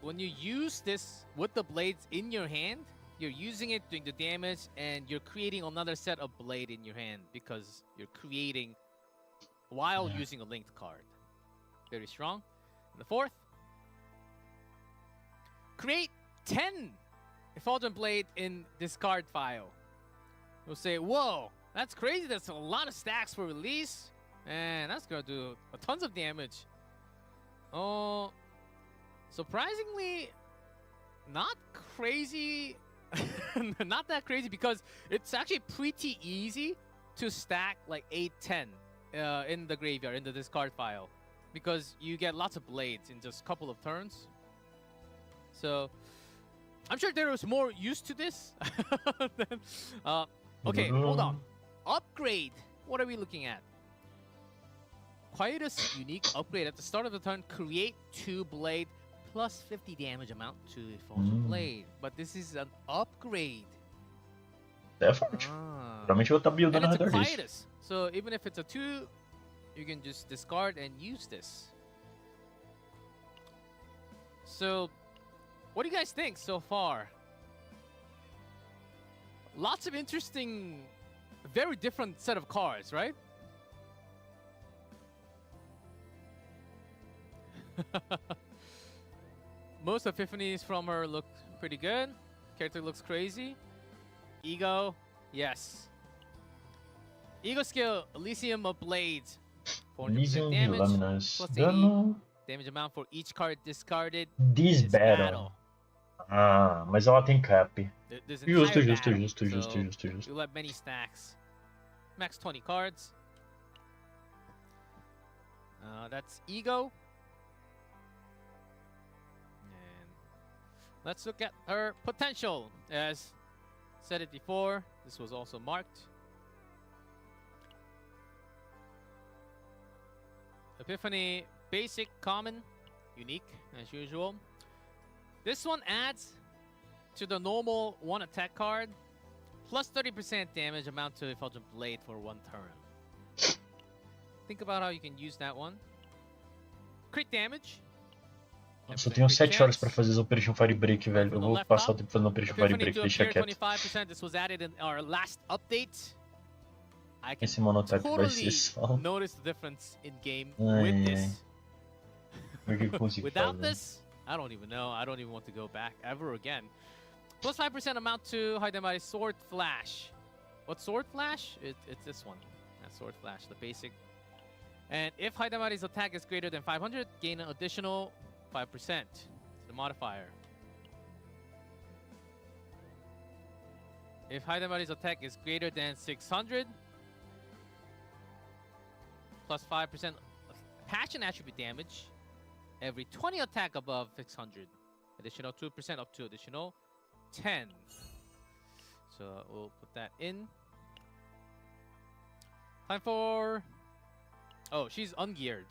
when you use this with the blades in your hand, you're using it doing the damage, and you're creating another set of blade in your hand because you're creating while using a linked card. Very strong. And the fourth, create 10 effulgent blade in discard file. You'll say, whoa, that's crazy. That's a lot of stacks for release, and that's gonna do tons of damage. Oh, surprisingly, not crazy. Not that crazy, because it's actually pretty easy to stack like 8, 10 in the graveyard, in the discard file, because you get lots of blades in just a couple of turns. So I'm sure there was more use to this. Okay, hold on. Upgrade. What are we looking at? Quietus unique upgrade. At the start of the turn, create 2 blade plus 50 damage amount to effulgent blade. But this is an upgrade. É forte. Provavelmente eu vou estar And buildando ao it's a redor disso. quietus. So even if it's a 2, you can just discard and use this. So what do you guys think so far? Lots of interesting, very different set of cards, right? Most epiphanies from her look pretty good. Character looks crazy. Ego, yes. Ego skill, Elysium of Blades. 400% Elysium de damage, Lâminas. plus 80 Dano. damage amount for each card discarded This this battle. Ah, mas ela tem cap. This Justo, entire justo, battle. justo, justo, So justo, justo. you'll have many stacks. Max 20 cards. That's Ego. And let's look at her potential. As said it before, this was also marked. Epiphany, basic, common, unique, as usual. This one adds to the normal 1 attack card, plus 30% damage amount to Effulgent Blade for 1 turn. Think about how you can use that one. Crit damage. Nossa, eu tenho 7 horas pra fazer as Operation Firebreak, velho. Eu vou passar o tempo fazendo Operation Epiphany Firebreak, to deixa appear quieto. 25%. This was added in our last update. I can Esse monotype vai totally ser só. notice the difference in game Ai, with ai. this. Por que eu consigo Without fazer? this, I don't even know. I don't even want to go back ever again. Plus 5% amount to Haidamari's Sword Flash. What Sword Flash? It's this one. That's Sword Flash, the basic. And if Haidamari's attack is greater than 500, gain an additional 5%. It's the modifier. If Haidamari's attack is greater than 600, plus 5% passion attribute damage. Every 20 attack above 600. Additional 2% up to additional 10. So we'll put that in. Time for... Oh, she's ungeared.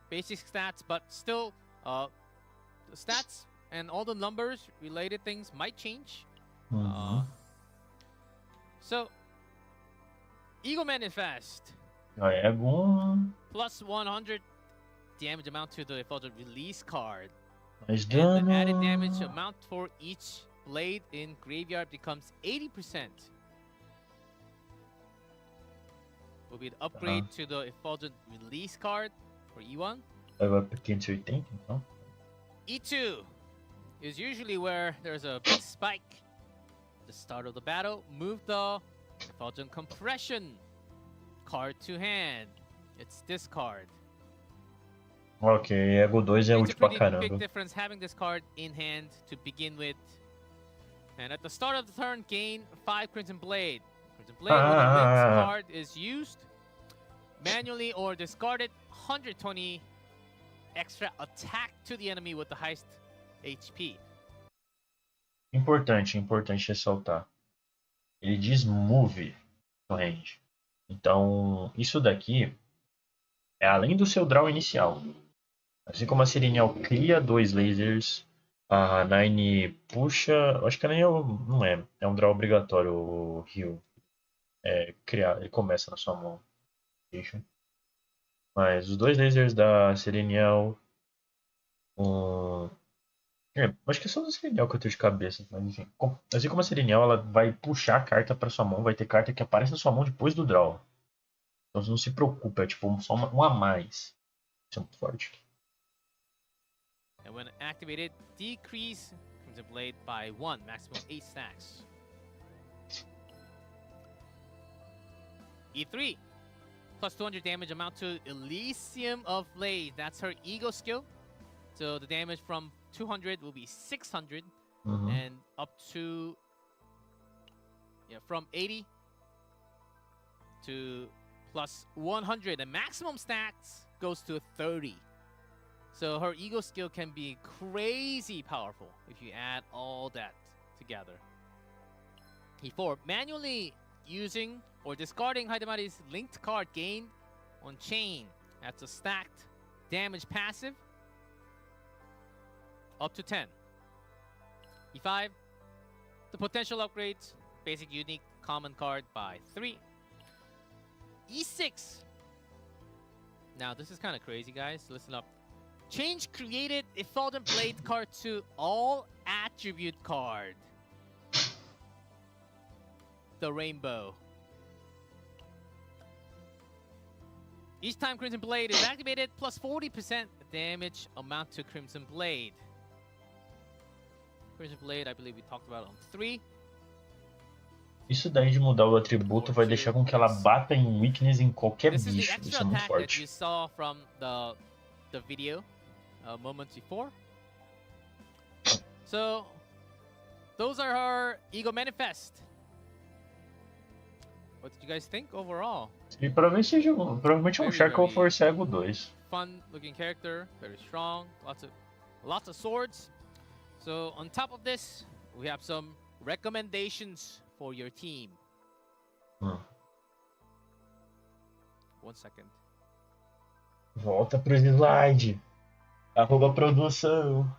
Basic stats, but still, the stats and all the numbers, related things might change. So, Ego Manifest. Ego. Plus 100 damage amount to the Effulgent Release card. Mais And the dano. added damage amount for each blade in graveyard becomes 80%. Will be the upgrade to the Effulgent Release card for E1. Vai pra 580, então. E2 is usually where there's a big spike. At the start of the battle, move the Effulgent Compression card to hand. It's this card. Ok, Ego 2 é It's a útil pra pretty big caramba. difference having this card in hand to begin with. And at the start of the turn, gain 5 Crimson Blade. Crimson Blade, when the linked card is used, manually or discarded, 120 extra attack to the enemy with the highest HP. Importante ressaltar. Ele diz move no range. Então, isso daqui é além do seu draw inicial. Assim como a Serenial cria 2 lasers, a Nine puxa. Acho que a Nine não é. É um draw obrigatório o Heal. Criar, ele começa na sua mão. Mas os 2 lasers da Serenial. Acho que é só do Serenial que eu tenho de cabeça. Mas enfim. Assim como a Serenial, ela vai puxar a carta para sua mão. Vai ter carta que aparece na sua mão depois do draw. Então não se preocupe, é tipo só um a mais. Isso é muito forte. And when activated, decrease Crimson Blade by 1, maximum 8 stacks. E3, plus 200 damage amount to Elysium of Blade. That's her Ego skill. So the damage from 200 will be 600, and up to from 80 to plus 100. The maximum stacks goes to 30. So her Ego skill can be crazy powerful if you add all that together. E4, manually using or discarding Haidamari's linked card gained on chain. That's a stacked damage passive. Up to 10. E5, the potential upgrades, basic, unique, common card by 3. E6. Now this is kind of crazy, guys. Listen up. Change created Effulgent Blade card to all attribute card. The Rainbow. Each time Crimson Blade is activated, plus 40% damage amount to Crimson Blade. Crimson Blade, I believe we talked about on 3. Isso daí de mudar o atributo vai deixar com que ela bata em weakness em qualquer This is the bicho. extra Isso é muito attack that forte. you saw from the video moments before. So those are her ego manifest. What did you guys think overall? E provavelmente é um Char ou For Cego 2. Fun looking character, very strong, lots of swords. So on top of this, we have some recommendations for your team. 1 second. Volta pro slide. @produção.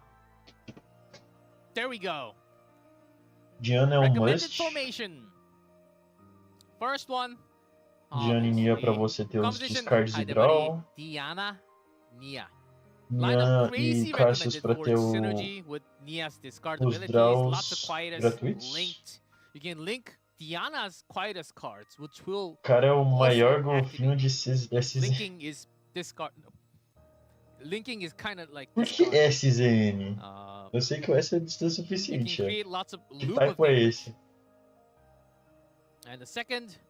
There we go. Diana é um Recommended must. formation. First one. Diana e Nia pra você ter os discards e draw. Diana, Nia. Nia e Cassius pra ter os draws gratuitos. You can link Diana's Quietus cards, which will. O cara é o maior golfinho de SZ. Linking is kind of like. Por que SZN? Eu sei que o S é distância suficiente. Que type é esse? And the second,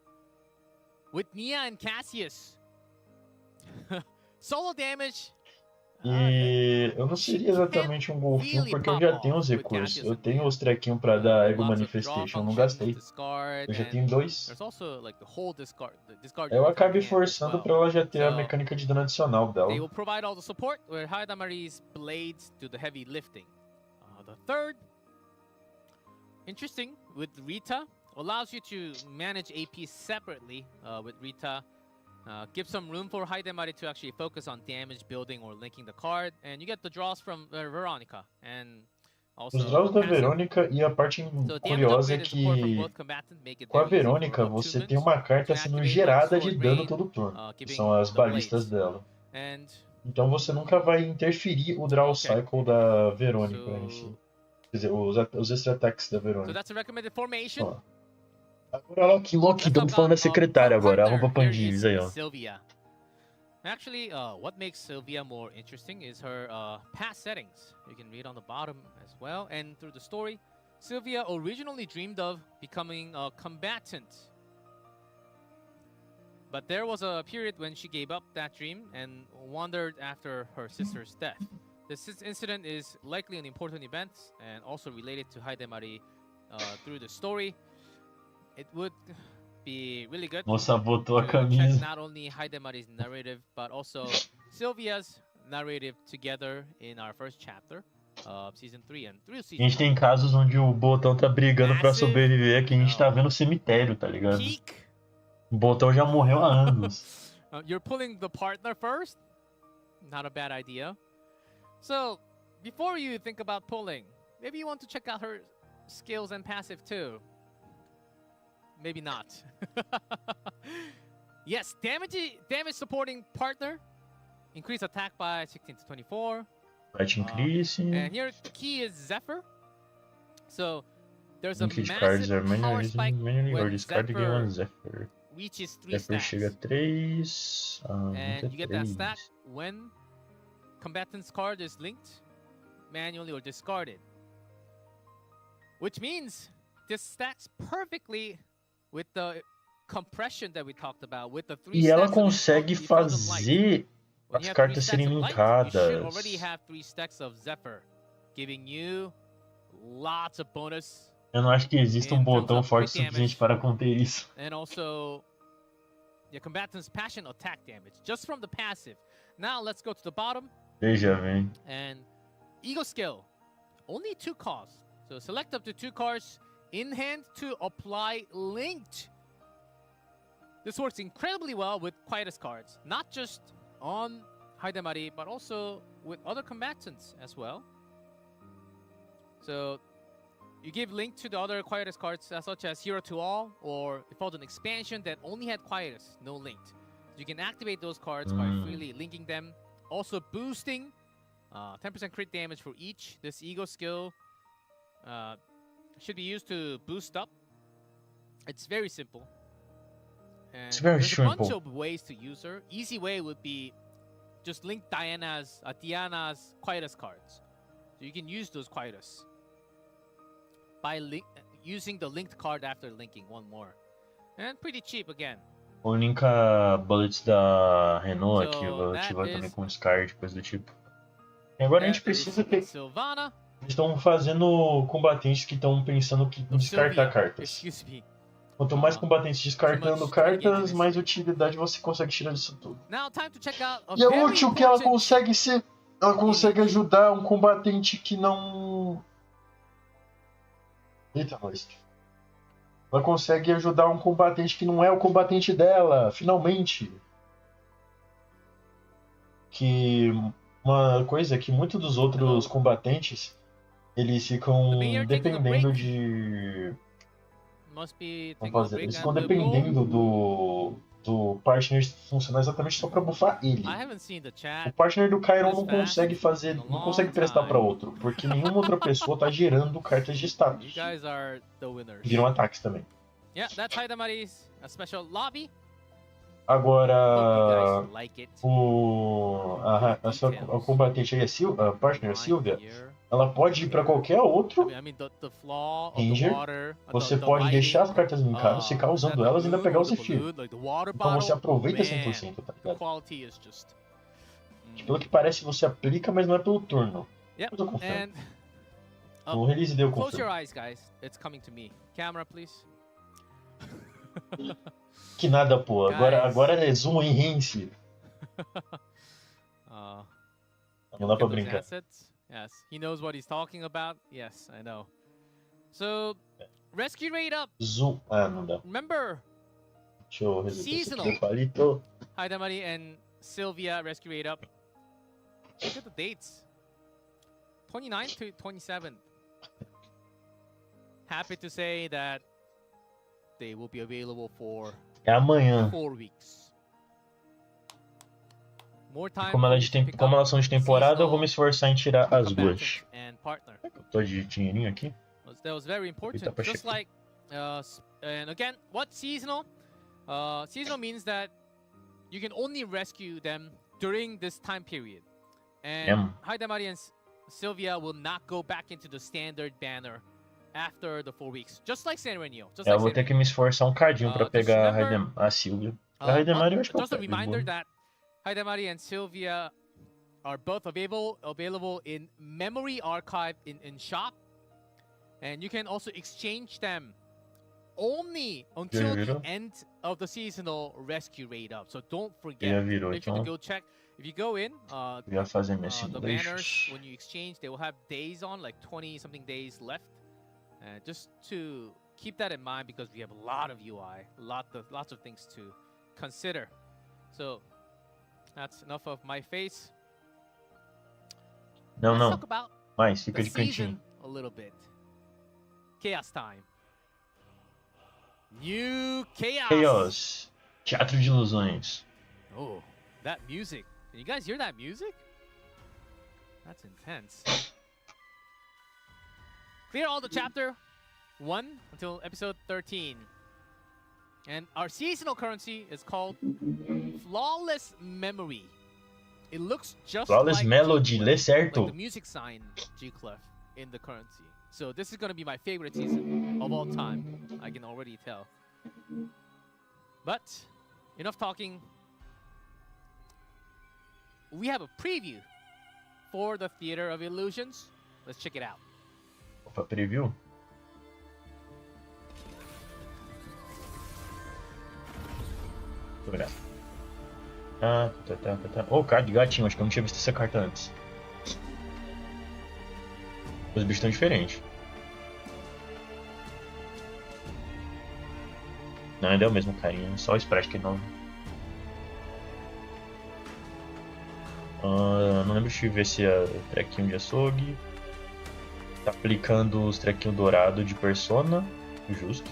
with Nia and Cassius, solo damage. E eu não seria exatamente um golfinho porque eu já tenho os recursos. Eu tenho os trequinhos pra dar Ego Manifestation, eu não gastei. Eu já tenho 2. Eu acabei forçando pra ela já ter a mecânica de dano adicional dela. They will provide all the support where Haidamari's blades do the heavy lifting. The third, interesting, with Rita, allows you to manage AP separately with Rita. Give some room for Haidamari to actually focus on damage building or linking the card, and you get the draws from Veronica. And also os draws da Verônica e a parte curiosa é que com a Verônica você tem uma carta sendo gerada de dano todo turno, que são as balistas dela. Então você nunca vai interferir o draw cycle da Verônica em si. Quer dizer, os extra attacks da Verônica. Ó. Agora Loki, estamos falando da secretária agora, @Pandis aí, ó. Sylvia. Actually, what makes Sylvia more interesting is her past settings. You can read on the bottom as well. And through the story, Sylvia originally dreamed of becoming a combatant. But there was a period when she gave up that dream and wandered after her sister's death. This incident is likely an important event and also related to Haidamari through the story. It would be really good Moça botou a to camisa. check not only Haidamari's narrative but also Sylvia's narrative together in our first chapter of season 3 and through season A gente tem casos onde o Botão tá brigando pra sobreviver, que a gente tá vendo o cemitério, tá ligado? O Botão já morreu há anos. You're pulling the partner first? Not a bad idea. So, before you think about pulling, maybe you want to check out her skills and passive too. Maybe not. Yes, damage supporting partner. Increase attack by 16 to 24. Right increase. And here key is Zephyr. So there's a Linkage massive cards are power spike manually or when discard again Zephyr on Zephyr. reaches 3 Zephyr stats. chega a 3. And you get that stat when combatant's card is linked manually or discarded. Which means this stacks perfectly with the compression that we talked about, with the 3 E ela stacks of consegue Zephyr before the light. fazer When as you have 3 cartas stacks serem of light, you should linkadas. already have 3 stacks of Zephyr, giving you lots of bonus. Eu não acho que exista um botão forte suficiente para conter isso. And also, the combatant's passion attack damage, just from the passive. Now let's go to the bottom. Veja, vem. And ego skill, only 2 costs. So select up to 2 cards in hand to apply linked. This works incredibly well with Quietus cards, not just on Haidamari, but also with other combatants as well. So you give link to the other Quietus cards, such as Hero to All, or if it's an expansion that only had Quietus, no linked. So you can activate those cards by freely linking them. Also boosting 10% crit damage for each. This ego skill should be used to boost up. It's very simple. And It's very there's a bunch simple. of ways to use her. Easy way would be just link Diana's Quietus cards. So you can use those Quietus. using the linked card after linking one more. And pretty cheap again. A única bullets da Renault So, aqui eu vou that ativar também is- com discard, coisa do tipo. E agora a gente That is precisa ter. Sylvana. Eles estão fazendo combatentes que estão pensando em No, descartar Sylvia. cartas. Excuse me. Quanto mais combatentes descartando much cartas, into mais this. utilidade você consegue tirar disso tudo. Now, time to check out a E é very útil que ela important- consegue ser. Ela consegue ajudar um combatente que não. Eita, nós. Ela consegue ajudar um combatente que não é o combatente dela, finalmente. Que uma coisa que muitos dos outros combatentes eles ficam dependendo de. Must be Vamos taking a fazer. break Eles ficam after the goal. dependendo do partner funcionar exatamente só pra buffar ele. I haven't seen the O chat. partner do Kyron não consegue fazer, não consegue prestar pra outro, porque nenhuma outra pessoa tá gerando cartas de You status. guys are the winners. Viram ataques também. Yeah, that's Haidamari's a special lobby. Hope Agora, you guys like it. a combatente aí, a partner Sylvia, Here. ela pode ir pra qualquer outro I mean, the flaw of Ranger, the water, você the pode lighting, deixar as cartas linkadas, ficar usando that elas e ainda balloon pegar o or the Zephyr. balloon, like the water Então você bottle, aproveita man, 100%, tá the ligado? quality is just... Pelo que parece, você aplica, mas não é pelo turno. Yep, Mas eu confirmo. and No release deu close your confirmo. eyes, guys. It's coming to me. Camera, please. Que nada, pô. Guys. Agora é zoom em rinse. Uh, Não dá pra Look at those brincar. assets. Yes, he knows what he's talking about. Yes, I know. So, rescue rate up. Zoom. Ah, não dá. Remember, Deixa eu resolver isso Seasonal. aqui. Palito. Haidamari and Sylvia rescue rate up. Look at the dates. 29 to 27. Happy to say that they will be available for É amanhã. 4 weeks. More time Como, for you to pick como up elas são de temporada, eu vou me esforçar em tirar as combatant duas. and partner. Eu tô de dinheirinho aqui. That was very important. pra Just checar. like, and again, what's seasonal? Seasonal means that you can only rescue them during this time period. And Haidamari and Sylvia will not go back into the standard banner after the 4 weeks. Just like San Renio. Just Eu like vou San ter que me esforçar um cadinho pra just pegar remember, a Sylvia. A Haidamari eu acho que eu just a pego. reminder that Haidamari and Sylvia are both available in memory archive in shop, and you can also exchange them only until the end of the seasonal rescue rate up. So don't Já forget. virou, Make sure to então. go check. If you go in, Já fazer minhas the banners simulations. when you exchange, they will have days on, like 20 something days left. Just to keep that in mind because we have a lot of UI, lots of things to consider. So that's enough of my face. Não, Let's não. talk about Mais, fica the de cantinho. season a little bit. Chaos time. New chaos. Chaos. Teatro de ilusões. Oh, that music. Can you guys hear that music? That's intense. Clear all the chapter 1 until episode 13. And our seasonal currency is called Flawless Memory. It looks just Flawless like Melody, Gclef, lê certo. like the music sign Gclef in the currency. So this is going to be my favorite season of all time. I can already tell. But enough talking. We have a preview for the Theater of Illusions. Let's check it out. Opa, preview? Deixa eu olhar. Tá. Ô, cara de gatinho, acho que eu não tinha visto essa carta antes. Os bichos estão diferentes. Não, ainda é o mesmo carinha, só o sprite que é novo. Não lembro de ver se é trequinho de açougue. Tá aplicando os trequinhos dourados de persona. Justo.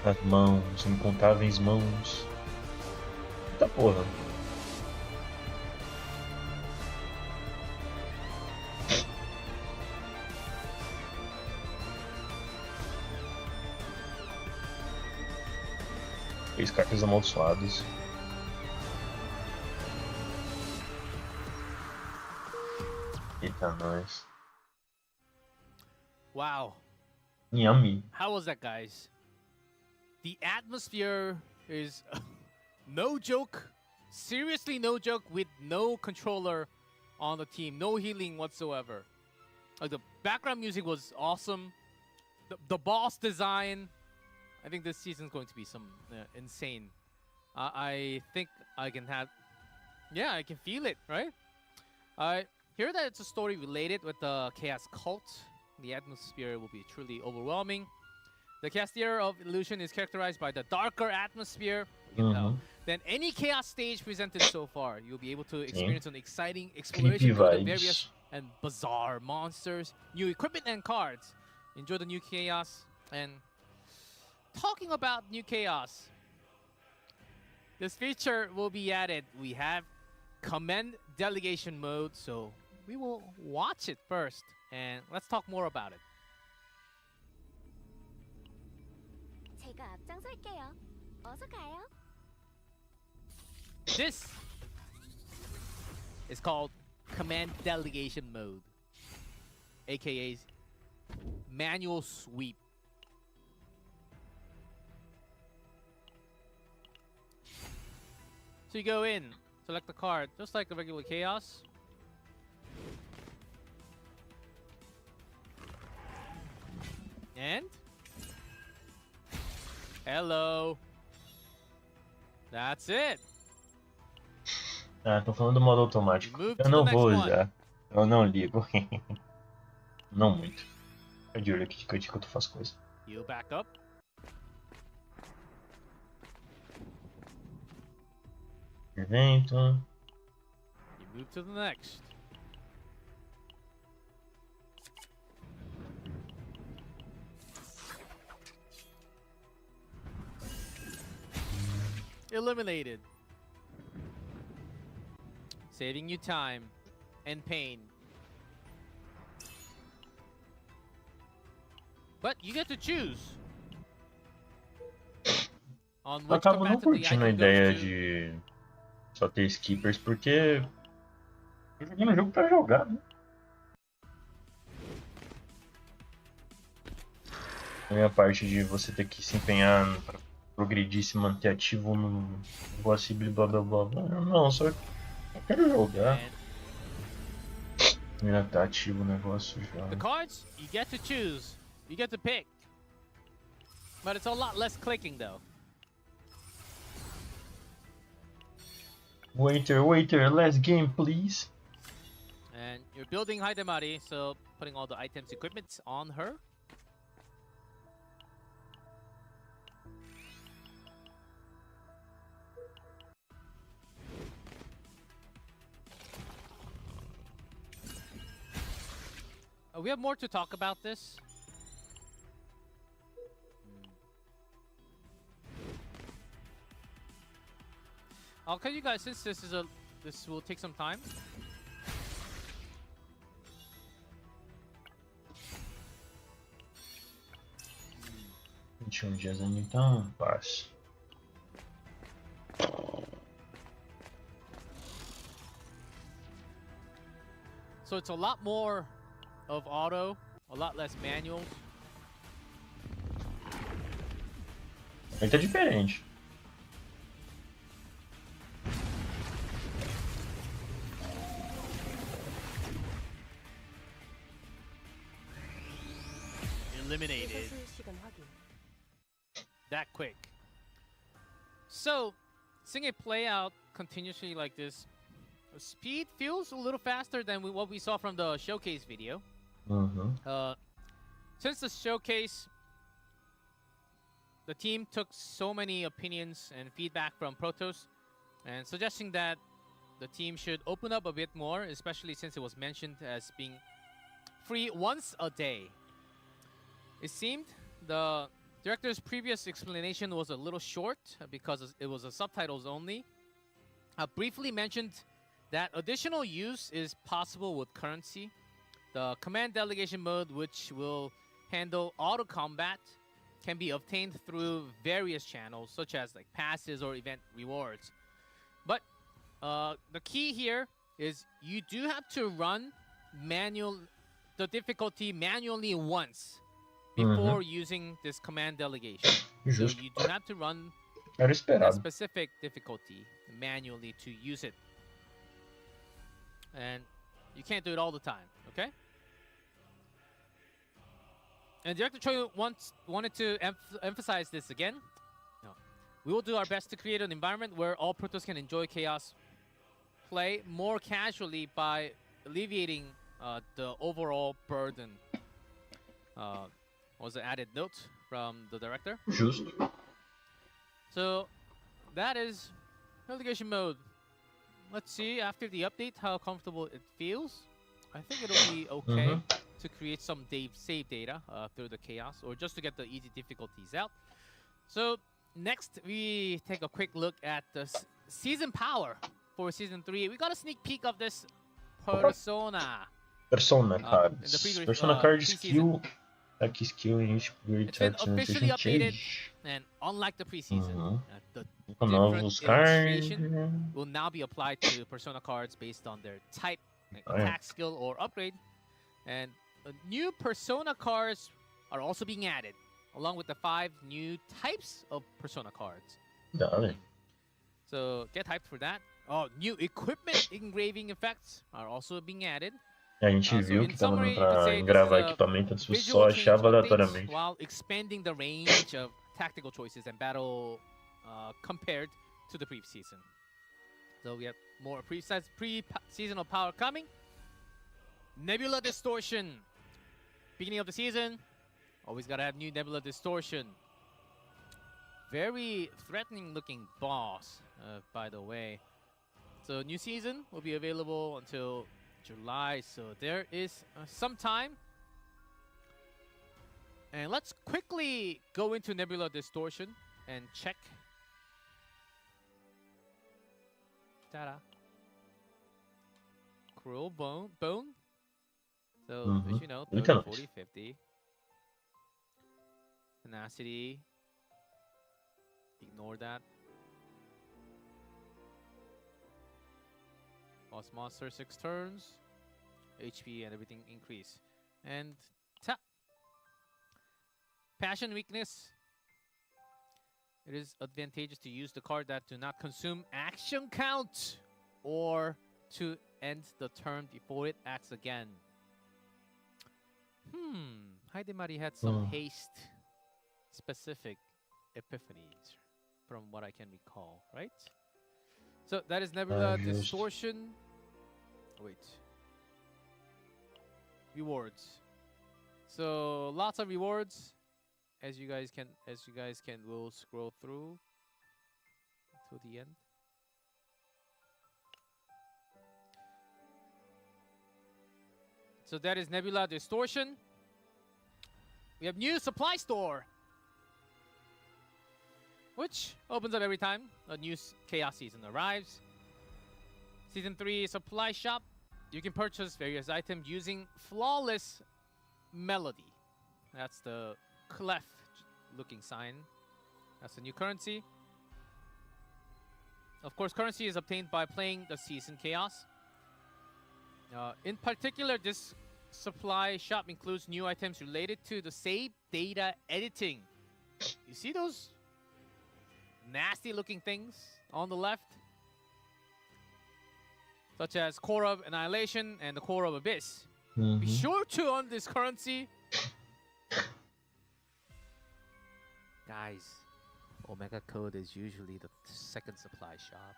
As mãos, incontáveis mãos. Eita porra. 3 cartas amaldiçoadas. Eita, nós. Wow. Yummy. How was that, guys? The atmosphere is no joke. Seriously, no joke, with no controller on the team. No healing whatsoever. Like, the background music was awesome. The boss design. I think this season's going to be some insane. I think I can have... Yeah, I can feel it, right? I hear that it's a story related with the Chaos Cult. The atmosphere will be truly overwhelming. The Castier of Illusion is characterized by the darker atmosphere, you can tell, than any Chaos stage presented so far. You'll be able to experience an exciting exploration through the various and bizarre monsters, new equipment and cards. Enjoy the new Chaos. And talking about new Chaos, this feature will be added. We have command delegation mode, so we will watch it first and let's talk more about it. 제가 앞장설게요. 어서 가요. This is called command delegation mode, aka manual sweep. So you go in, select the card, just like the regular Chaos. And hello. That's it. Ah, tô falando do modo automático. Move Eu to não the vou next one. usar. Eu não ligo. Não muito. Fica de olho aqui que eu faço coisa. You back up. Evento. You move to the next. Eliminated. Saving you time and pain. But you get to choose on Eu which acabo não combatant the curtindo a item ideia goes to. de só ter skippers, porque eu joguei no jogo pra jogar, né? A parte de você ter que se empenhar pra progredir, se manter ativo no negócio e blá blá blá blá. Não, só eu quero jogar. Ainda tá ativo o negócio já. The cards, you get to choose. You get to pick. But it's a lot less clicking though. Waiter, last game please. And you're building Haidemari, so putting all the items, equipment on her. We have more to talk about this. I'll tell you guys, since this will take some time. Dias então, paz. So it's a lot more of auto, a lot less manual. Ele tá diferente. Eliminated. That quick. So, seeing it play out continuously like this, speed feels a little faster than what we saw from the showcase video. Since the showcase, the team took so many opinions and feedback from Protoss, and suggesting that the team should open up a bit more, especially since it was mentioned as being free once a day. It seemed the director's previous explanation was a little short because it was a subtitles only. Briefly mentioned that additional use is possible with currency, the command delegation mode, which will handle auto combat, can be obtained through various channels, such as like passes or event rewards. But the key here is you do have to run the difficulty manually once before using this command delegation. Justo. So you do have to run Era that esperado. specific difficulty manually to use it. And you can't do it all the time, okay? And Director Choi wanted to emphasize this again. No. We will do our best to create an environment where all Protoss can enjoy chaos play more casually by alleviating the overall burden. Was an added note from the director. Justo. So that is relegation mode. Let's see after the update how comfortable it feels. I think it'll be okay to create some save data through the chaos, or just to get the easy difficulties out. So next we take a quick look at the season power for season 3. We got a sneak peek of this persona. Persona cards. in the previous, Persona card pre-season. skill. Like skill in each grid It's been type officially updated, change. and unlike the preseason, the Com different novos cards. illustration will now be applied to persona cards based on their type, like attack skill, or upgrade. And new persona cards are also being added, along with the 5 new types of persona cards. Dale. So get hyped for that. Oh, new equipment engraving effects are also being added. A gente So viu in que tava summary, dando you could pra say this engravar is a equipamento antes você visual só change achava updates aleatoriamente. while expanding the range of tactical choices and battle compared to the previous season. So we have more pre-seasonal power coming. Nebula Distortion. Beginning of the season, always gotta have new Nebula Distortion. Very threatening looking boss, by the way. So new season will be available until July, so there is some time. And let's quickly go into Nebula Distortion and check. Ta-da. Cruel Bone. So, as you know, 30, 40, 50. Tenacity. Ignore that. Boss monster 6 turns. HP and everything increase. And tap. Passion weakness. It is advantageous to use the card that do not consume action count or to end the turn before it acts again. Haidemari had some haste specific epiphanies from what I can recall, right? So that is Nebula Distortion. Wait. Rewards. So lots of rewards. As you guys can, we'll scroll through to the end. So that is Nebula Distortion. We have new supply store, which opens up every time a new Chaos season arrives. Season 3 supply shop. You can purchase various items using flawless melody. That's the Gclef looking sign. That's the new currency. Of course, currency is obtained by playing the season Chaos. In particular, this supply shop includes new items related to the save data editing. You see those nasty looking things on the left? Such as Core of Annihilation and the Core of Abyss. Be sure to own this currency. Guys, Omega Code is usually the second supply shop.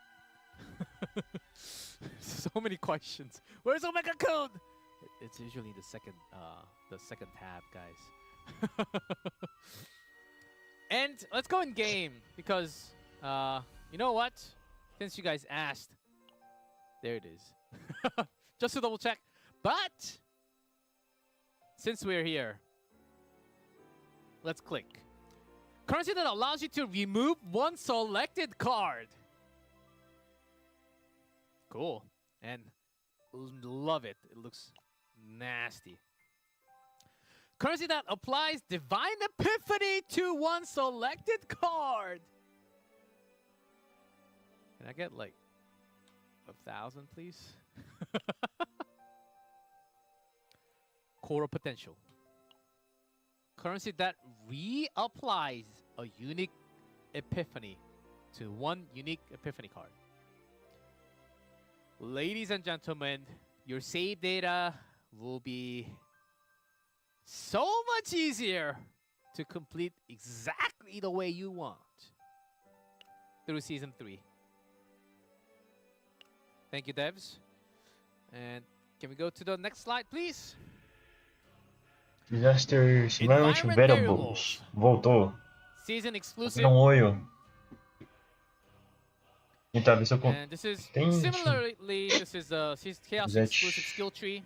So many questions. Where's Omega Code? It's usually the second tab, guys. And let's go in game because you know what? Since you guys asked, there it is. Just to double check. But since we're here, let's click. Currency that allows you to remove one selected card. Cool. And love it. It looks nasty. Currency that applies Divine Epiphany to one selected card. Can I get like 1,000, please? Core potential. Currency that reapplies a unique epiphany to one unique epiphany card. Ladies and gentlemen, your save data will be so much easier to complete exactly the way you want through Season 3. Thank you, devs. And can we go to the next slide, please? Disasters, environment variables. Voltou. Season exclusive. Dá olho. Tentar ver se eu And this is similarly, this is a Chaos exclusive skill tree.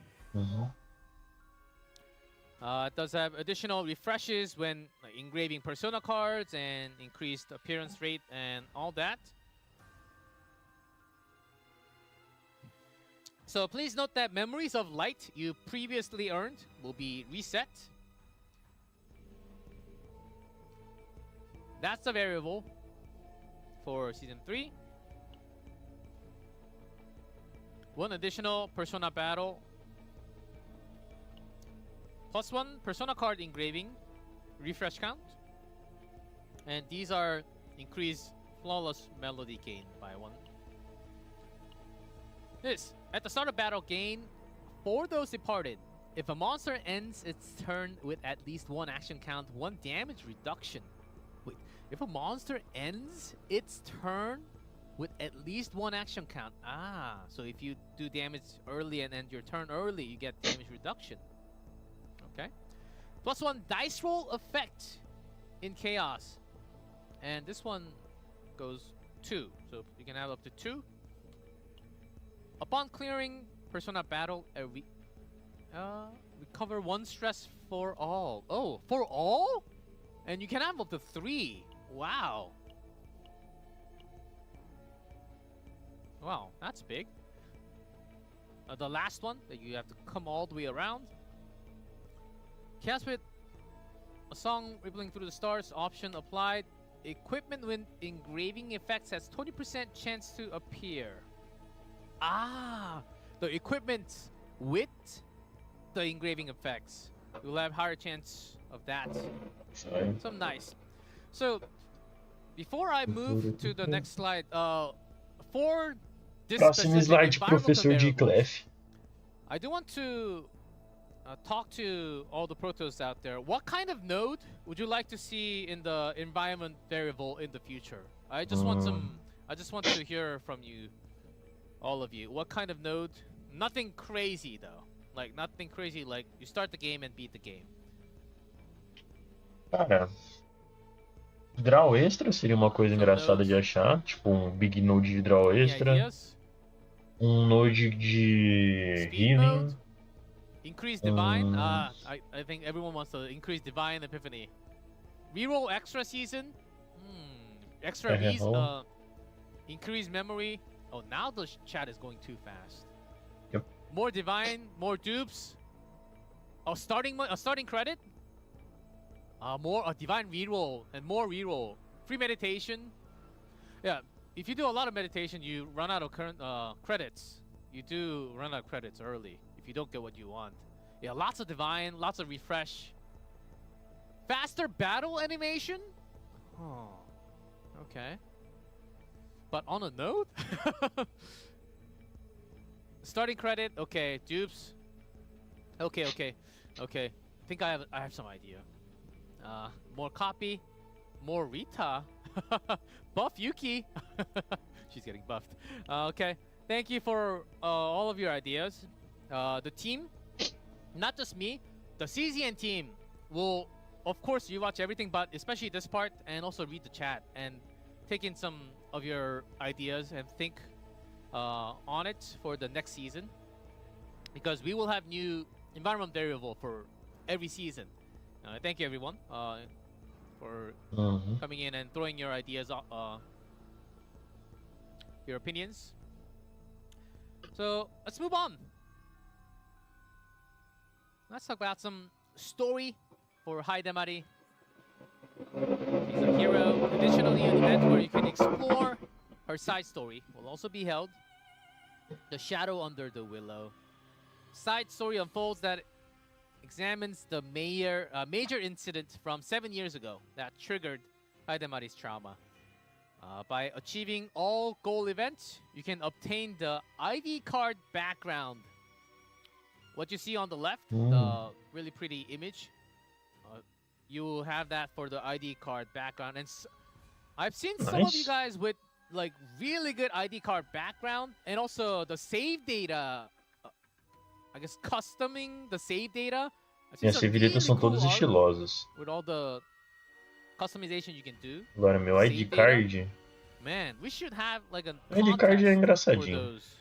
It does have additional refreshes when engraving persona cards and increased appearance rate and all that. So please note that memories of light you previously earned will be reset. That's the variable for Season 3. One additional persona battle. +1 persona card engraving. Refresh count. And these are increased flawless melody gain by 1. This, at the start of battle, gain for those departed. If a monster ends its turn with at least 1 action count, 1 damage reduction. Wait, if a monster ends its turn with at least 1 action count. So if you do damage early and end your turn early, you get damage reduction. Okay. +1 dice roll effect in Chaos. And this one goes 2. So you can have up to 2. Upon clearing Persona battle, recover 1 stress for all. Oh, for all? And you can have up to 3. Wow. Wow, that's big. The last one that you have to come all the way around. Cast with a song rippling through the stars option applied. Equipment with engraving effects has 20% chance to appear. The equipment with the engraving effects. You'll have higher chance of that. So nice. So before I move to the next slide, for this Próximo slide, Professor Gclef. I do want to talk to all the protos out there. What kind of node would you like to see in the environment variable in the future? I just want to hear from you, all of you. What kind of node? Nothing crazy though. Like nothing crazy. Like you start the game and beat the game. Cara, draw extra seria uma coisa engraçada de achar, tipo big node de draw extra, node de healing. Node. Increase divine. I think everyone wants to increase divine epiphany. Reroll extra season. Extra increase memory. Oh, now the chat is going too fast. Yep. More divine, more dupes. Oh, starting credit. More divine reroll and more reroll. Free meditation. Yeah, if you do a lot of meditation, you run out of current credits. You do run out of credits early if you don't get what you want. Yeah, lots of divine, lots of refresh. Faster battle animation? Oh, okay. But on a note? Starting credit, okay. Dupes. Okay. I think I have some idea. More copy, more Rita. Buff Yuki. She's getting buffed. Okay. Thank you for all of your ideas. The team, not just me, the CZN team will, of course, rewatch everything, but especially this part, and also read the chat and take in some of your ideas and think on it for the next season, because we will have new environment variable for every season. Thank you, everyone, for coming in and throwing your ideas, your opinions. So let's move on. Let's talk about some story for Haidamari. She's a hero. Additionally, an event where you can explore her side story will also be held. The Shadow Under the Willow. Side story unfolds that examines the major incident from 7 years ago that triggered Haidamari's trauma. By achieving all goal events, you can obtain the ID card background. What you see on the left, the really pretty image, you will have that for the ID card background. And I've seen some of you guys with like really good ID card background, and also the save data. I guess customing the save data. Minhas save datas são todas estilosas. With all the customization you can do. Agora, meu ID card... Man, we should have like a O ID card é engraçadinho. those.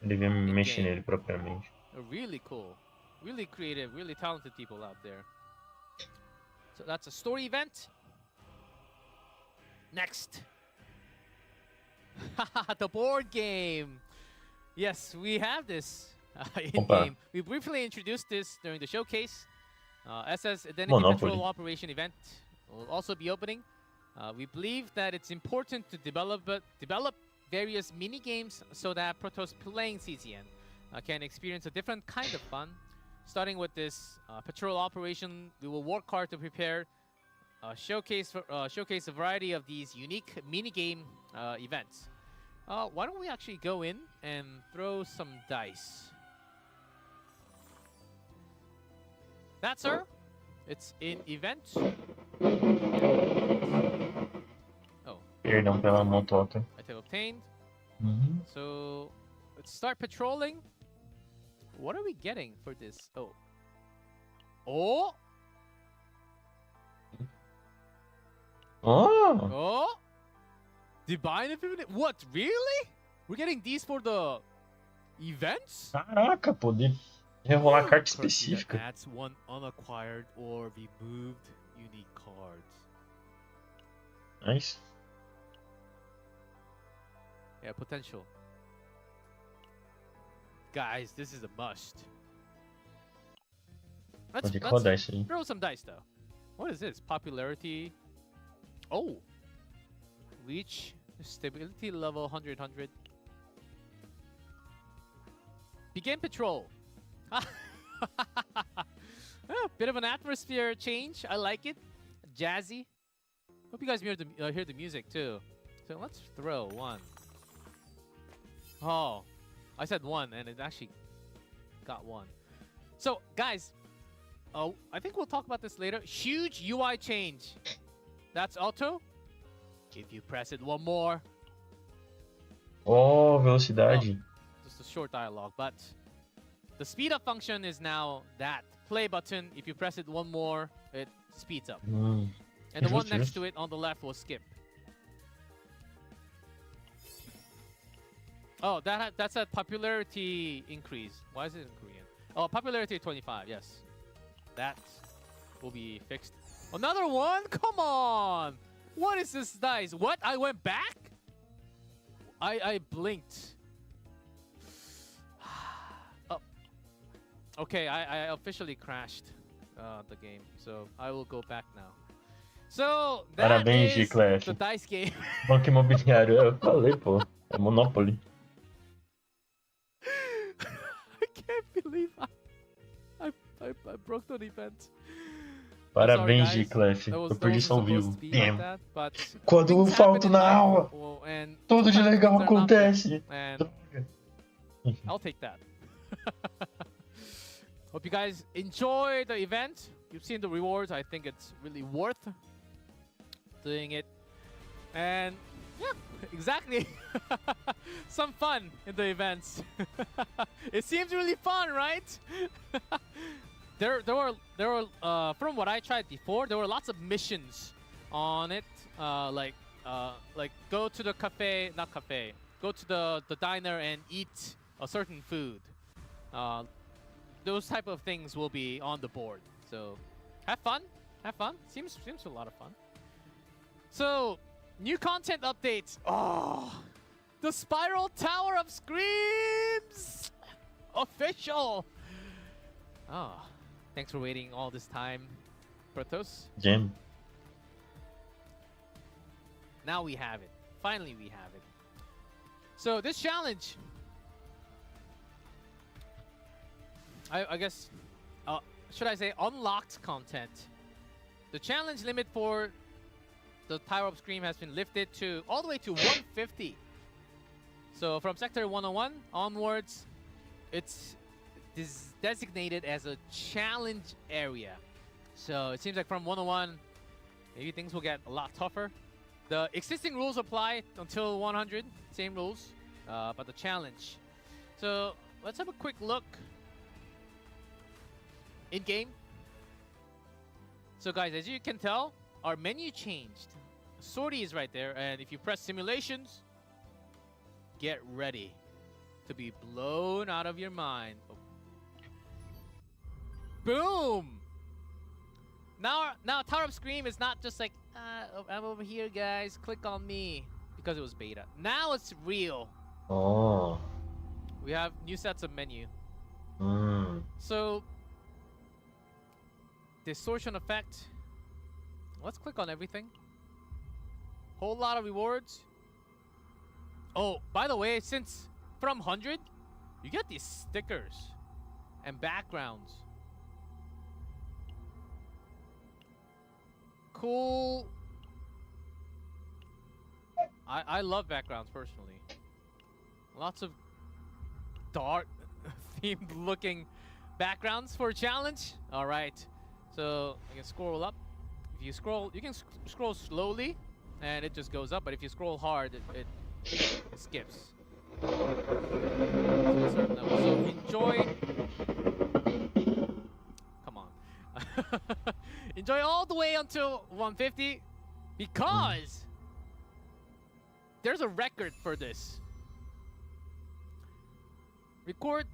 Eu devia mexer nele propriamente. Really cool. Really creative, really talented people out there. So that's a story event. Next. The board game. Yes, we have this in-game. We briefly introduced this during the showcase. SS Identity Control Operation event will also be opening. We believe that it's important to develop various mini games so that Protoss playing CCN can experience a different kind of fun. Starting with this patrol operation, we will work hard to prepare showcase a variety of these unique mini game events. Why don't we actually go in and throw some dice? That, sir, it's in event. Oh. Perdão pela motoca. Item obtained. So let's start patrolling. What are we getting for this? Oh. Oh. Oh. Oh. Divine Infinity. What? Really? We're getting these for the events? Caraca, poder rerolar carta específica. That's one unacquired or removed unique cards. Nice. Yeah, potential. Guys, this is a must. Let's throw some dice though. What is this? Popularity. Oh. Reach stability level 100. Begin patrol. Bit of an atmosphere change. I like it. Jazzy. Hope you guys hear the music too. So let's throw one. Oh, I said one and it actually got one. So guys, I think we'll talk about this later. Huge UI change. That's auto. If you press it one more. Oh, velocidade. Well, just a short dialogue, but the speed up function is now that play button. If you press it one more, it speeds up. And the one next to it on the left will skip. Oh, that's a popularity increase. Why is it in Korean? Oh, popularity 25, yes. That will be fixed. Another one? Come on! What is this dice? What? I went back? I blinked. Oh. Okay, I officially crashed the game, so I will go back now. So, that Parabéns, is Gclef. the dice game. Banco imobiliário, eu falei, pô. É Monopoly. I can't believe I broke the event. Parabéns, Gclef. Eu perdi ao vivo. Damn. Quando eu falto na aula, tudo de legal acontece. I'll take that. Hope you guys enjoy the event. You've seen the rewards. I think it's really worth doing it. And yeah, exactly. Some fun in the events. It seems really fun, right? There were from what I tried before, there were lots of missions on it. Like go to the cafe, not cafe. Go to the diner and eat a certain food. Those type of things will be on the board. So have fun. Have fun. Seems a lot of fun. So new content updates. Oh, the Spiral Tower of Screams official. Oh. Thanks for waiting all this time, Protos. Jam. Now we have it. Finally, we have it. So this challenge, I guess, should I say unlocked content? The challenge limit for the power-up scream has been lifted to all the way to 150. So from sector 101 onwards, it's designated as a challenge area. So it seems like from 101, maybe things will get a lot tougher. The existing rules apply until 100, same rules, but the challenge. So let's have a quick look in game. So guys, as you can tell, our menu changed. Sortie is right there, and if you press simulations, get ready to be blown out of your mind. Oh. Boom! Now Tower of Scream is not just like, I'm over here, guys, click on me, because it was beta. Now it's real. Oh. We have new sets of menu. So, distortion effect. Let's click on everything. Whole lot of rewards. Oh, by the way, since from 100, you get these stickers and backgrounds. Cool. I love backgrounds personally. Lots of dark themed looking backgrounds for a challenge. All right, so I can scroll up. If you scroll, you can scroll slowly and it just goes up, but if you scroll hard, it skips. So enjoy. Come on. Enjoy all the way until 150 because there's a record for this. Record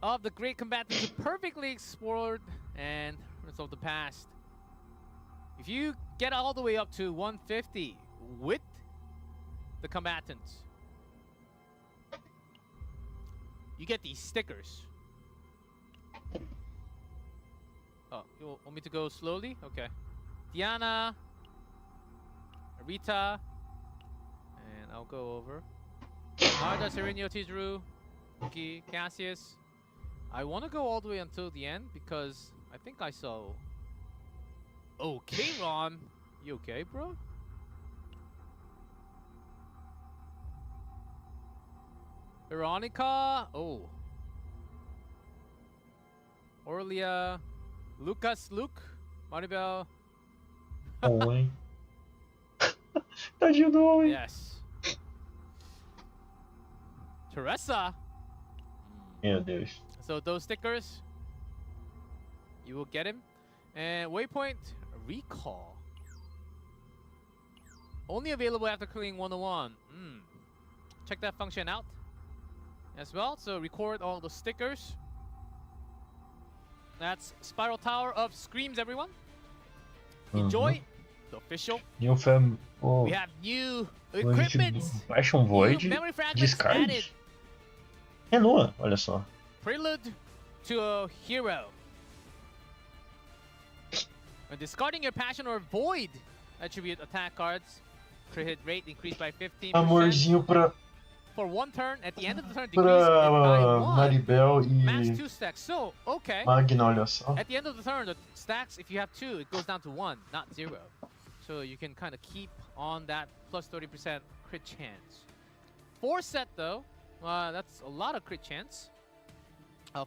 of the great combatants who perfectly explored and of the past. If you get all the way up to 150 with the combatants, you get these stickers. Oh, you want me to go slowly? Okay. Diana, Rita, and I'll go over. Narda, Serenio, Tizuru, Yuki, Cassius. I want to go all the way until the end because I think I saw... Okay, Ron. You okay, bro? Veronica. Oh. Orlia. Lucas, Luke. Maribel. Oi. Tadinho do homem. Yes. Teresa. Meu Deus. So those stickers, you will get him. And waypoint recall. Only available after clearing 101. Check that function out as well. So record all the stickers. That's Spiral Tower of Screams, everyone. Enjoy the official. New fam. Oh. We have new equipment. Fashion New Void. memory fragments Discard. added. Renua, olha só. Prelude to a Hero. When discarding your Passion or Void attribute attack cards, crit hit rate increased by 15%. Amorzinho pra For one turn, at the end of the turn, decrease it by one. Maribel Max e 2 stacks. So, okay. Magna, olha só. At the end of the turn, the stacks, if you have 2, it goes down to 1, not 0. So you can kind of keep on that plus 30% crit chance. 4 set though, that's a lot of crit chance.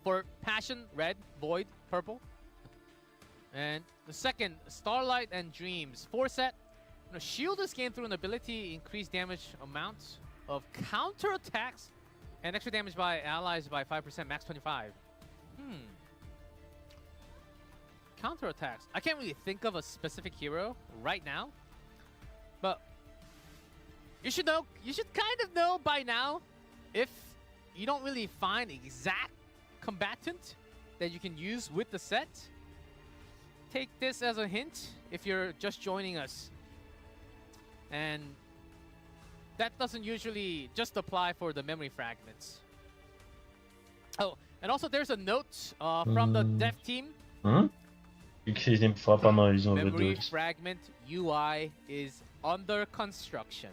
For Passion, red, Void, purple. And the second, Starlight and Dreams. 4 set. Shield is gained through an ability, increase damage amounts of counter attacks and extra damage by allies by 5%, max 25. Counter attacks. I can't really think of a specific hero right now, but you should know. You should kind of know by now if you don't really find exact combatant that you can use with the set. Take this as a hint if you're just joining us. And that doesn't usually just apply for the memory fragments. Oh, and also there's a note from the dev team O que vocês têm pra falar pra nós, Memory desenvolvedores? fragment UI is under construction.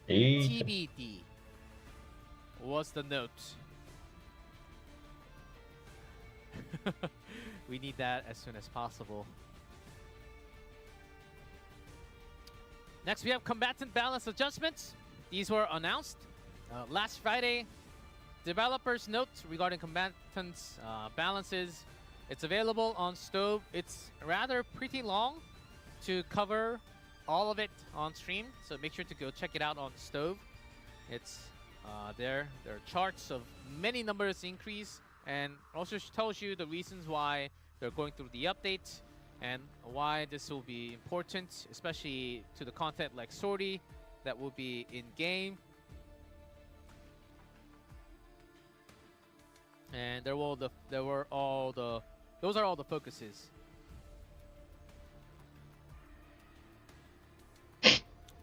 Eita. TBD. What's the note? We need that as soon as possible. Next, we have combatant balance adjustments. These were announced last Friday. Developers note regarding combatants balances. It's available on Stove. It's rather pretty long to cover all of it on stream, so make sure to go check it out on Stove. It's there. There are charts of many numbers increase, and also tells you the reasons why they're going through the update and why this will be important, especially to the content like sortie that will be in game. And those are all the focuses.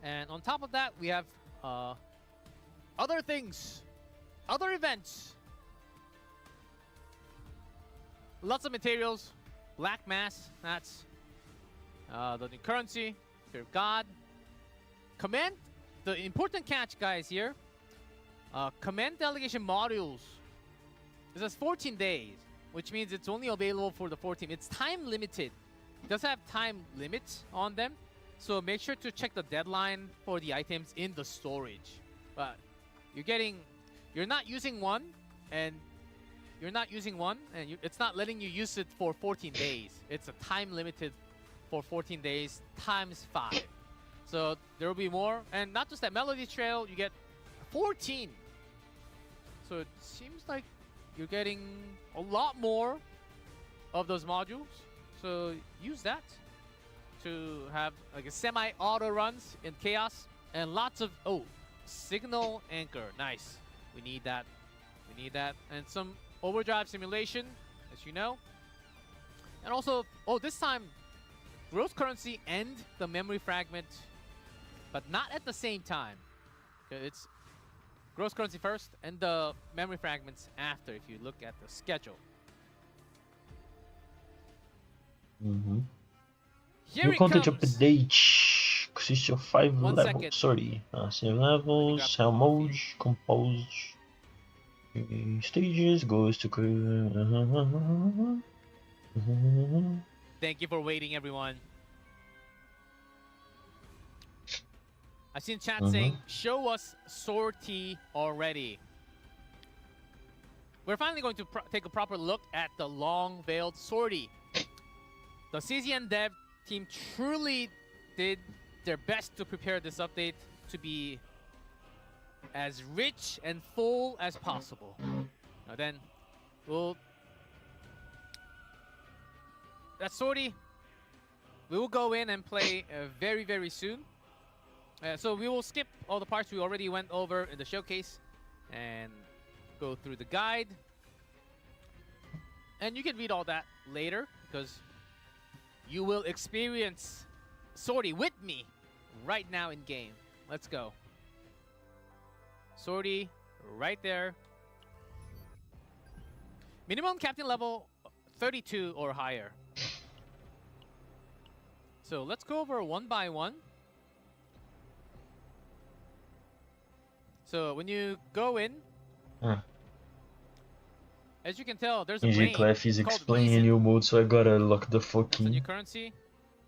And on top of that, we have other things, other events. Lots of materials. Black Mass, that's the new currency, Fear of God. Command, the important catch, guys, here. Command delegation modules. It says 14 days, which means it's only available for the 14. It's time limited. It does have time limits on them, so make sure to check the deadline for the items in the storage. But you're not using one, and it's not letting you use it for 14 days. It's a time limited for 14 days times 5. So there will be more, and not just that Melody Trail, you get 14. So it seems like you're getting a lot more of those modules. So use that to have like a semi-auto runs in Chaos, and lots of signal anchor. Nice. We need that. We need that, and some overdrive simulation, as you know. And also, this time, gross currency and the memory fragment, but not at the same time. Okay, it's gross currency first and the memory fragments after, if you look at the schedule. Here New it content comes. update. Consists of 5 1 levels. second. Sorry. 7 levels, hell mode, compose, stages, goes to... Thank you for waiting, everyone. I've seen chat saying, show us sortie already. We're finally going to take a proper look at the long-veiled sortie. The CZN dev team truly did their best to prepare this update to be as rich and full as possible. Now then, that sortie, we will go in and play very, very soon. So we will skip all the parts we already went over in the showcase and go through the guide. And you can read all that later, because you will experience sortie with me right now in game. Let's go. Sortie right there. Minimum captain level 32 or higher. So let's go over one by one. So when you go in, as you can tell, there's a Gclef is called explaining a reason. new mode, so I gotta lock the It's a fucking new currency.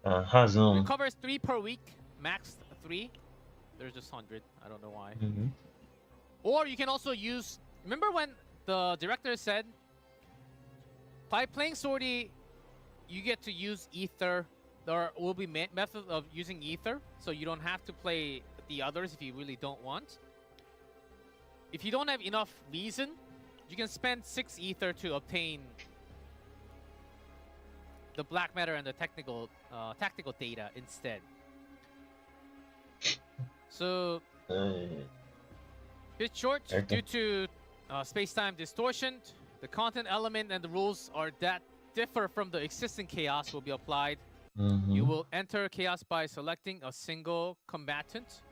razão. It covers 3 per week, max 3. There's just 100. I don't know why. Or you can also use. Remember when the director said, by playing sortie, you get to use ether. There will be method of using ether, so you don't have to play the others if you really don't want. If you don't have enough reason, you can spend 6 ether to obtain the black matter and the tactical data instead. So, bit short due to space-time distortion. The content element and the rules are that differ from the existing chaos will be applied. You will enter chaos by selecting a single combatant.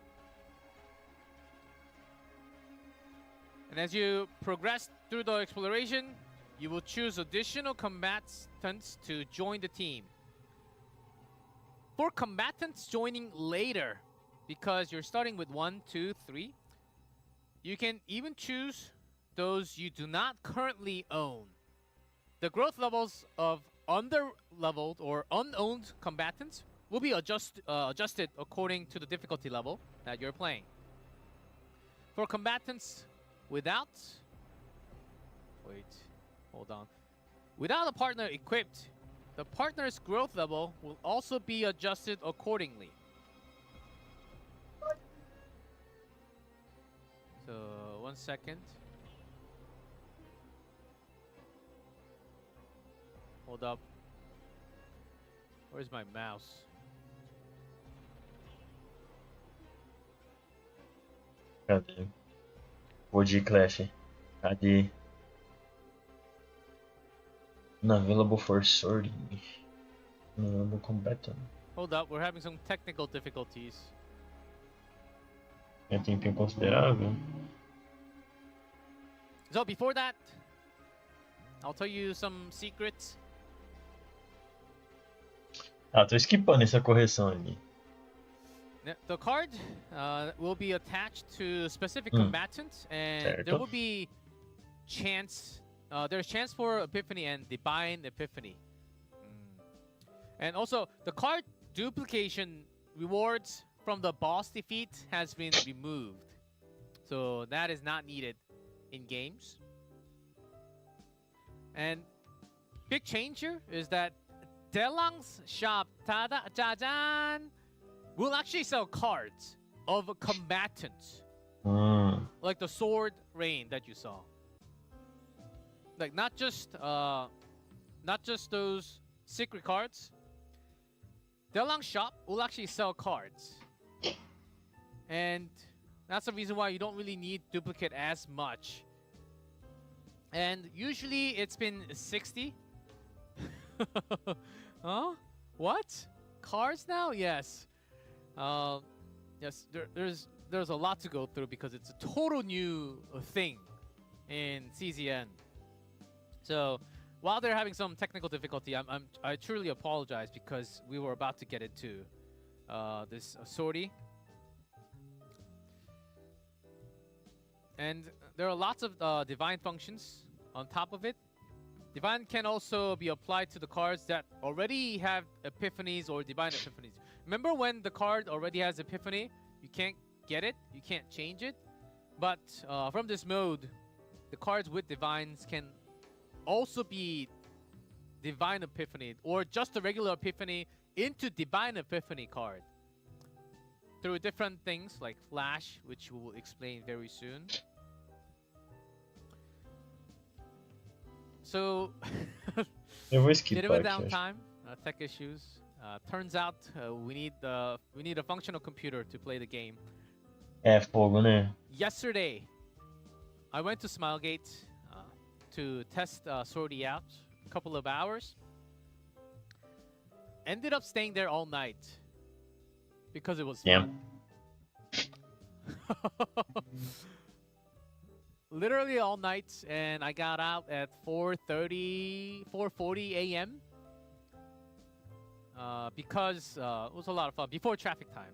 And as you progress through the exploration, you will choose additional combatants to join the team. For combatants joining later, because you're starting with 1, 2, 3, you can even choose those you do not currently own. The growth levels of under-leveled or unowned combatants will be adjusted according to the difficulty level that you're playing. For combatants without... Wait, hold on. Without a partner equipped, the partner's growth level will also be adjusted accordingly. So, 1 second. Hold up. Where's my mouse? Cadê? O Gclef. Cadê? Unavailable for sorting. Unavailable combatant. Hold up, we're having some technical difficulties. É tempinho considerável. So before that, I'll tell you some secrets. Ah, tô skipando essa correção ali. The card will be attached to specific combatants, and Certo. there will be chance. There's chance for Epiphany and Divine Epiphany. And also, the card duplication rewards from the boss defeat has been removed. So that is not needed in games. And big change here is that Delang's shop, tada, jajan, will actually sell cards of combatants. Like the sword rain that you saw. Like not just those secret cards. Delang's shop will actually sell cards. And that's the reason why you don't really need duplicate as much. And usually it's been 60. Huh? What? Cards now? Yes. Yes, there's a lot to go through because it's a total new thing in CZN. So while they're having some technical difficulty, I truly apologize because we were about to get into this sortie. And there are lots of divine functions on top of it. Divine can also be applied to the cards that already have epiphanies or divine epiphanies. Remember when the card already has epiphany, you can't get it, you can't change it. But from this mode, the cards with divines can also be divine epiphany or just a regular epiphany into divine epiphany card through different things like flash, which we will explain very soon. So Eu vou did skipar it with aqui. Acho. downtime, tech issues. Turns out we need a functional computer to play the game. É fogo, né? Yesterday, I went to Smilegate to test Sortie out a couple of hours. Ended up staying there all night because it was fun. Literally all night, and I got out at 4:40 a.m. Because it was a lot of fun before traffic time.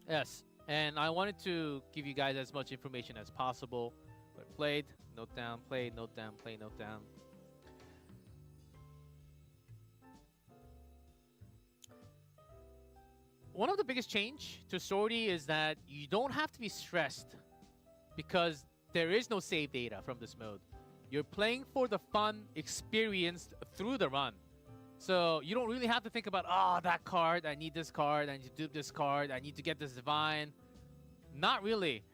Yes, and I wanted to give you guys as much information as possible. But played, note down, played, note down, play, note down. One of the biggest change to Sortie is that you don't have to be stressed because there is no save data from this mode. You're playing for the fun experienced through the run. So you don't really have to think about, oh, that card, I need this card, I need to do this card, I need to get this divine. Not really.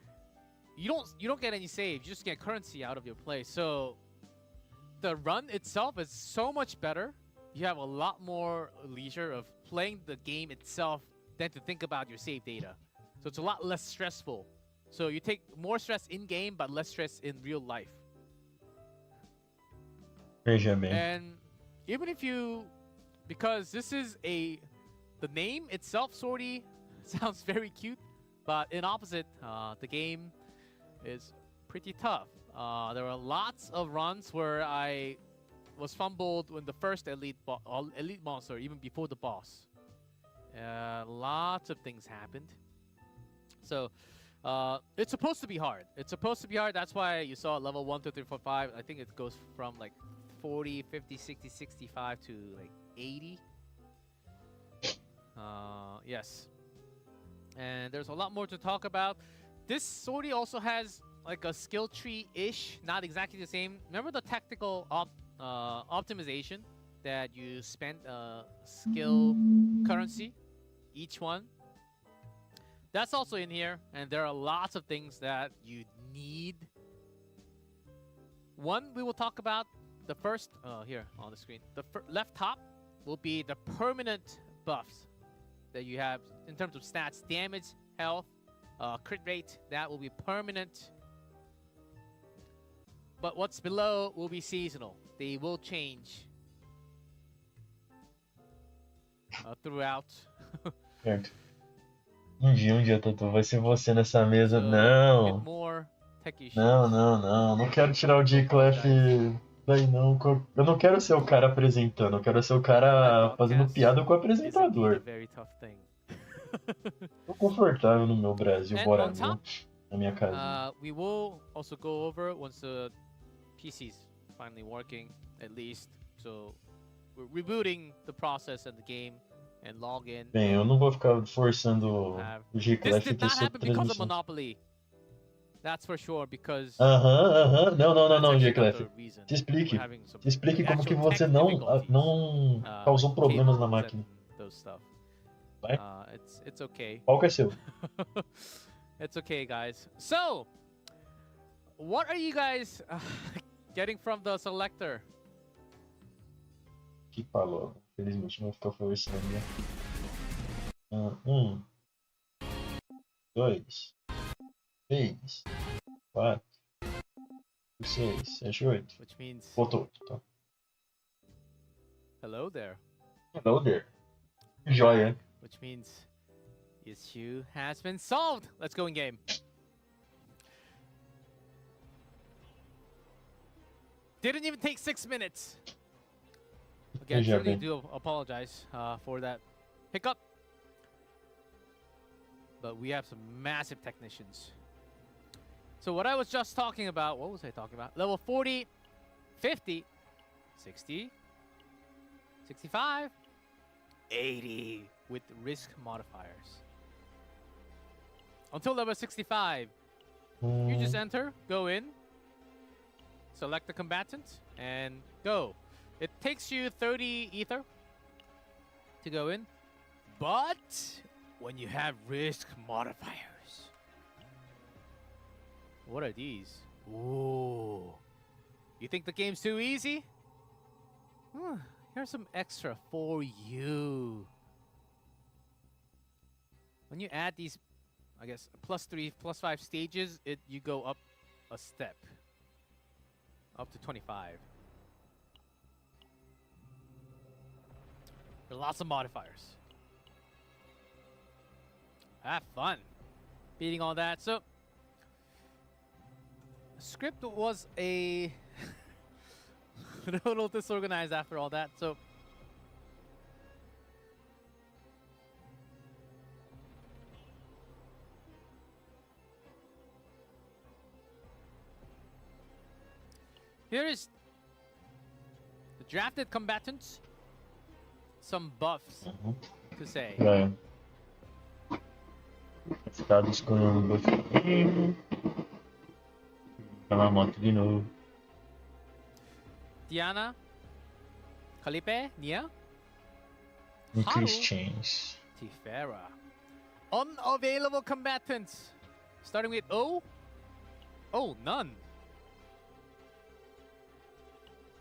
You don't get any saves, you just get currency out of your play. So the run itself is so much better. You have a lot more leisure of playing the game itself than to think about your save data. So it's a lot less stressful. So you take more stress in game, but less stress in real life. Veja bem. And even if you, because this is the name itself, Sortie, sounds very cute, but in opposite, the game is pretty tough. There were lots of runs where I was fumbled when the first elite monster, even before the boss. Lots of things happened. So it's supposed to be hard. It's supposed to be hard. That's why you saw level 1, 2, 3, 4, 5. I think it goes from like 40, 50, 60, 65 to like 80. Yes. And there's a lot more to talk about. This sortie also has like a skill tree-ish, not exactly the same. Remember the tactical optimization that you spent skill currency, each one? That's also in here, and there are lots of things that you need. One we will talk about, the first, here on the screen. The left top will be the permanent buffs that you have in terms of stats, damage, health, crit rate, that will be permanent. But what's below will be seasonal. They will change throughout. Certo. Um dia, Tatu, vai ser você nessa mesa. So, a bit Não! more tech issues. Não. Não quero tirar o Gclef daí, não. Eu não quero ser o cara apresentando, eu quero ser o cara fazendo piada com o apresentador. Tô confortável no meu Brasil, bora meu, na minha casa. We will also go over once the PC's finally working, at least. So we're rebooting the process and the game and log in. Bem, eu não vou ficar forçando o This Gclef did aqui not sua happen because of transmissão. Monopoly. That's for sure, because Não, that's actually Gclef. not the reason. Te explique. We're having some Te explique como que actual você tech não difficulties, causou problemas na cables máquina. and those stuff. Vai? It's okay. Qual que é seu? It's okay, guys. So, what are you guys getting from the selector? Que falou. Infelizmente não vou ficar forçando, né? 2, 3, 4, 6, 7, 8. Which means Botou. Tá. hello there. Hello there. Joia. Which means issue has been solved. Let's go in game. Didn't even take 6 minutes. Again, Veja truly bem. do apologize for that hiccup. But we have some massive technicians. So what I was just talking about, what was I talking about? Level 40, 50, 60, 65, 80 with risk modifiers. Until level 65, you just enter, go in, select the combatant, and go. It takes you 30 ether to go in, but when you have risk modifiers, what are these? Ooh. You think the game's too easy? Here's some extra for you. When you add these, I guess, +3, +5 stages, you go up a step. Up to 25. There are lots of modifiers. Have fun beating all that. So, script was a little disorganized after all that. So, here is the drafted combatants. Some buffs to say. Vai. Estado escolhendo o buff. Tá na moto de novo. Diana, Calipe, Nia, Increase chains. Tifera. Unavailable combatants. Starting with O. Oh, none.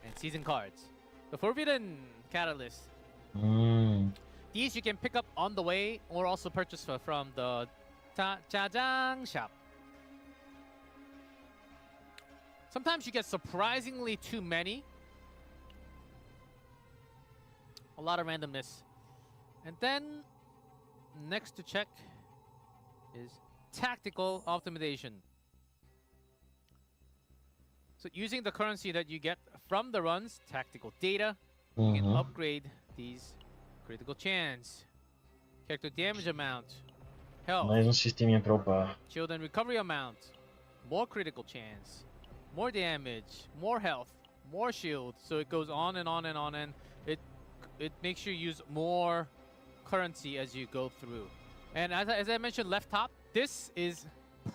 And season cards. The Forbidden Catalyst. These you can pick up on the way or also purchase from the Jajang shop. Sometimes you get surprisingly too many. A lot of randomness. And then next to check is tactical optimization. So using the currency that you get from the runs, tactical data, you can upgrade these critical chance, character damage amount, health, Mais sisteminha pra upar. shield and recovery amount, more critical chance, more damage, more health, more shield. So it goes on and on and on, and it makes you use more currency as you go through. And as I mentioned, left top, this is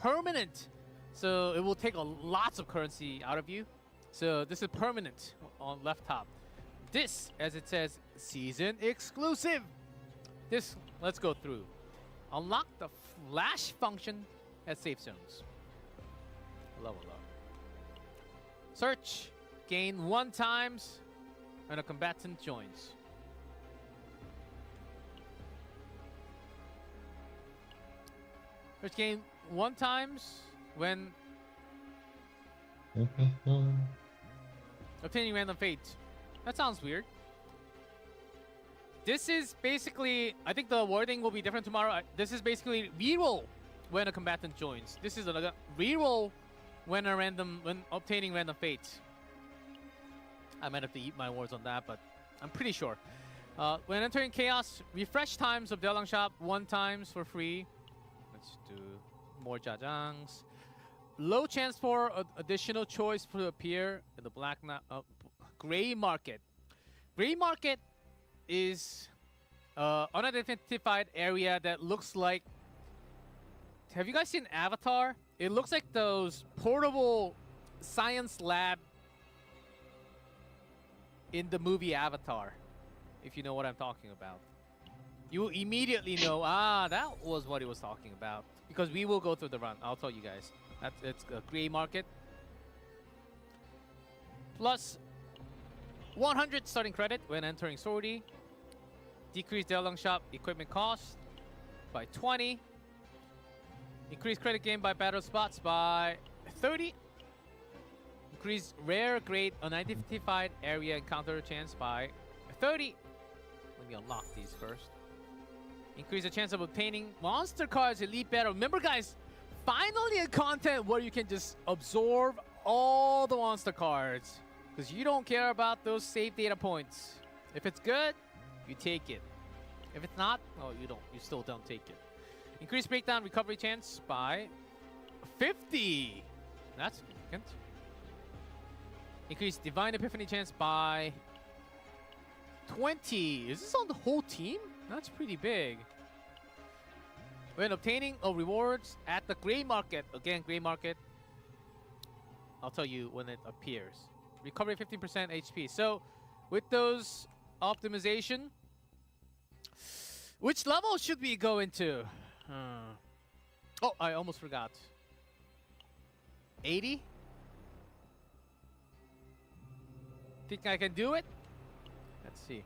permanent. So it will take lots of currency out of you. So this is permanent on left top. This, as it says, season exclusive. This, let's go through. Unlock the flash function at safe zones. Level up. Search. Gain 1 times when a combatant joins. Search gain 1 times when obtaining random fate. That sounds weird. This is basically, I think the wording will be different tomorrow. This is basically reroll when a combatant joins. This is a reroll when obtaining random fate. I might have to eat my words on that, but I'm pretty sure. When entering chaos, refresh times of Delang Shop 1 times for free. Let's do more jajangs. Low chance for additional choice to appear in the gray market. Gray market is unidentified area that looks like. Have you guys seen Avatar? It looks like those portable science lab in the movie Avatar, if you know what I'm talking about. You will immediately know, that was what he was talking about. Because we will go through the run. I'll tell you guys. It's a gray market. Plus 100 starting credit when entering sortie. Decrease Delang Shop equipment cost by 20. Increase credit gain by battle spots by 30. Increase rare grade unidentified area encounter chance by 30. Let me unlock these first. Increase the chance of obtaining monster cards elite battle. Remember guys, finally a content where you can just absorb all the monster cards. Because you don't care about those save data points. If it's good, you take it. If it's not, you don't. You still don't take it. Increase breakdown recovery chance by 50. That's significant. Increase divine epiphany chance by 20. Is this on the whole team? That's pretty big. When obtaining rewards at the gray market, again gray market, I'll tell you when it appears. Recovery 15% HP. So with those optimization, which level should we go into? Oh, I almost forgot. 80? Think I can do it? Let's see.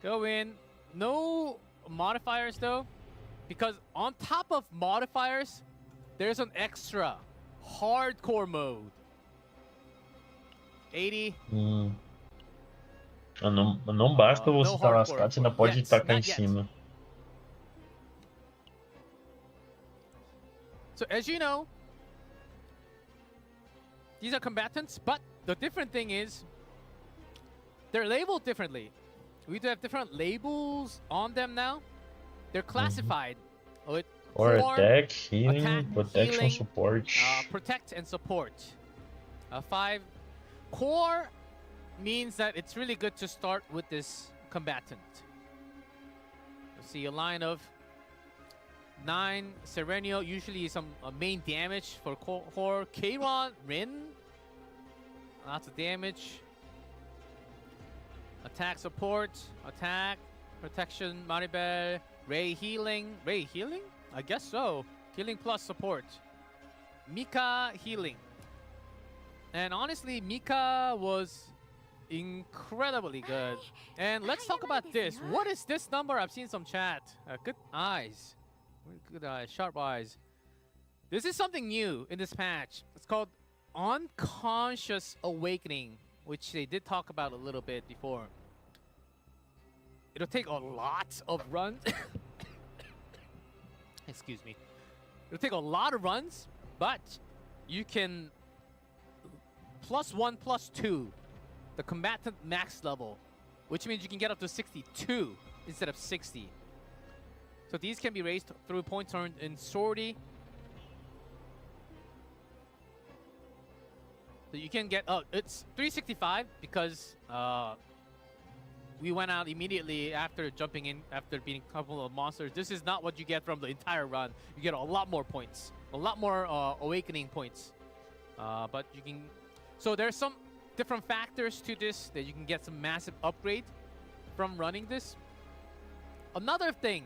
Go in. No modifiers though, because on top of modifiers, there's an extra hardcore mode. 80. Não basta você no estar hardcore, lascado, você ainda pode yet, tacar em not yet. cima. So as you know, these are combatants, but the different thing is they're labeled differently. We do have different labels on them now. They're classified with Or core, attack, healing, attack, protection, healing, support. protect and support. 5 core means that it's really good to start with this combatant. You'll see a line of 9 Serenio, usually some main damage for core. Keiron, Rin, lots of damage. Attack support, attack, protection, Maribel, Ray healing. Ray healing? I guess so. Healing plus support. Mika healing. And honestly, Mika was incredibly good. And let's talk about this. What is this number? I've seen some chat. Good eyes. Good eyes, sharp eyes. This is something new in this patch. It's called Unconscious Awakening, which they did talk about a little bit before. It'll take a lot of runs. Excuse me. It'll take a lot of runs, but you can +1/+2, the combatant max level, which means you can get up to 62 instead of 60. So these can be raised through points earned in sortie. So you can get, it's 365 because we went out immediately after jumping in, after beating a couple of monsters. This is not what you get from the entire run. You get a lot more points, a lot more awakening points. But you can, so there's some different factors to this that you can get some massive upgrade from running this. Another thing,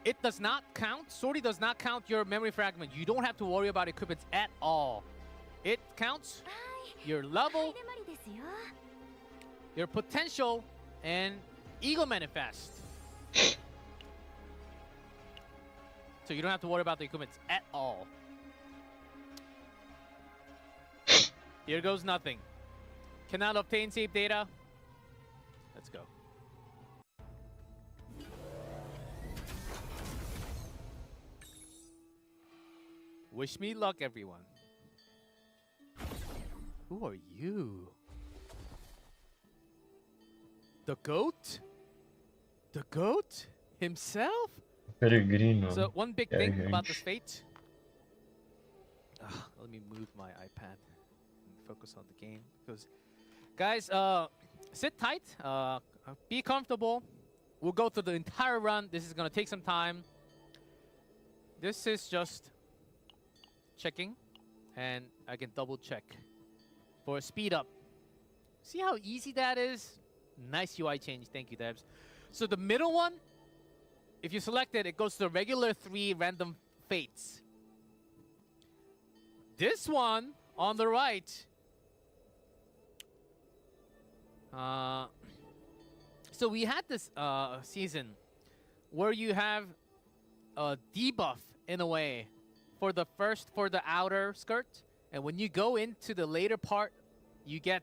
it does not count, sortie does not count your memory fragment. You don't have to worry about equipment at all. It counts your level, your potential, and ego manifest. So you don't have to worry about the equipment at all. Here goes nothing. Cannot obtain save data. Let's go. Wish me luck, everyone. Who are you? The goat? The goat himself? Peregrino. So one big thing about this fate. Let me move my iPad and focus on the game. Because, guys, sit tight. Be comfortable. We'll go through the entire run. This is gonna take some time. This is just checking, and I can double check for a speed up. See how easy that is? Nice UI change. Thank you, Debs. So the middle one, if you select it, it goes to the regular 3 random fates. This one on the right, so we had this season where you have a debuff in a way for the outer skirt, and when you go into the later part, you get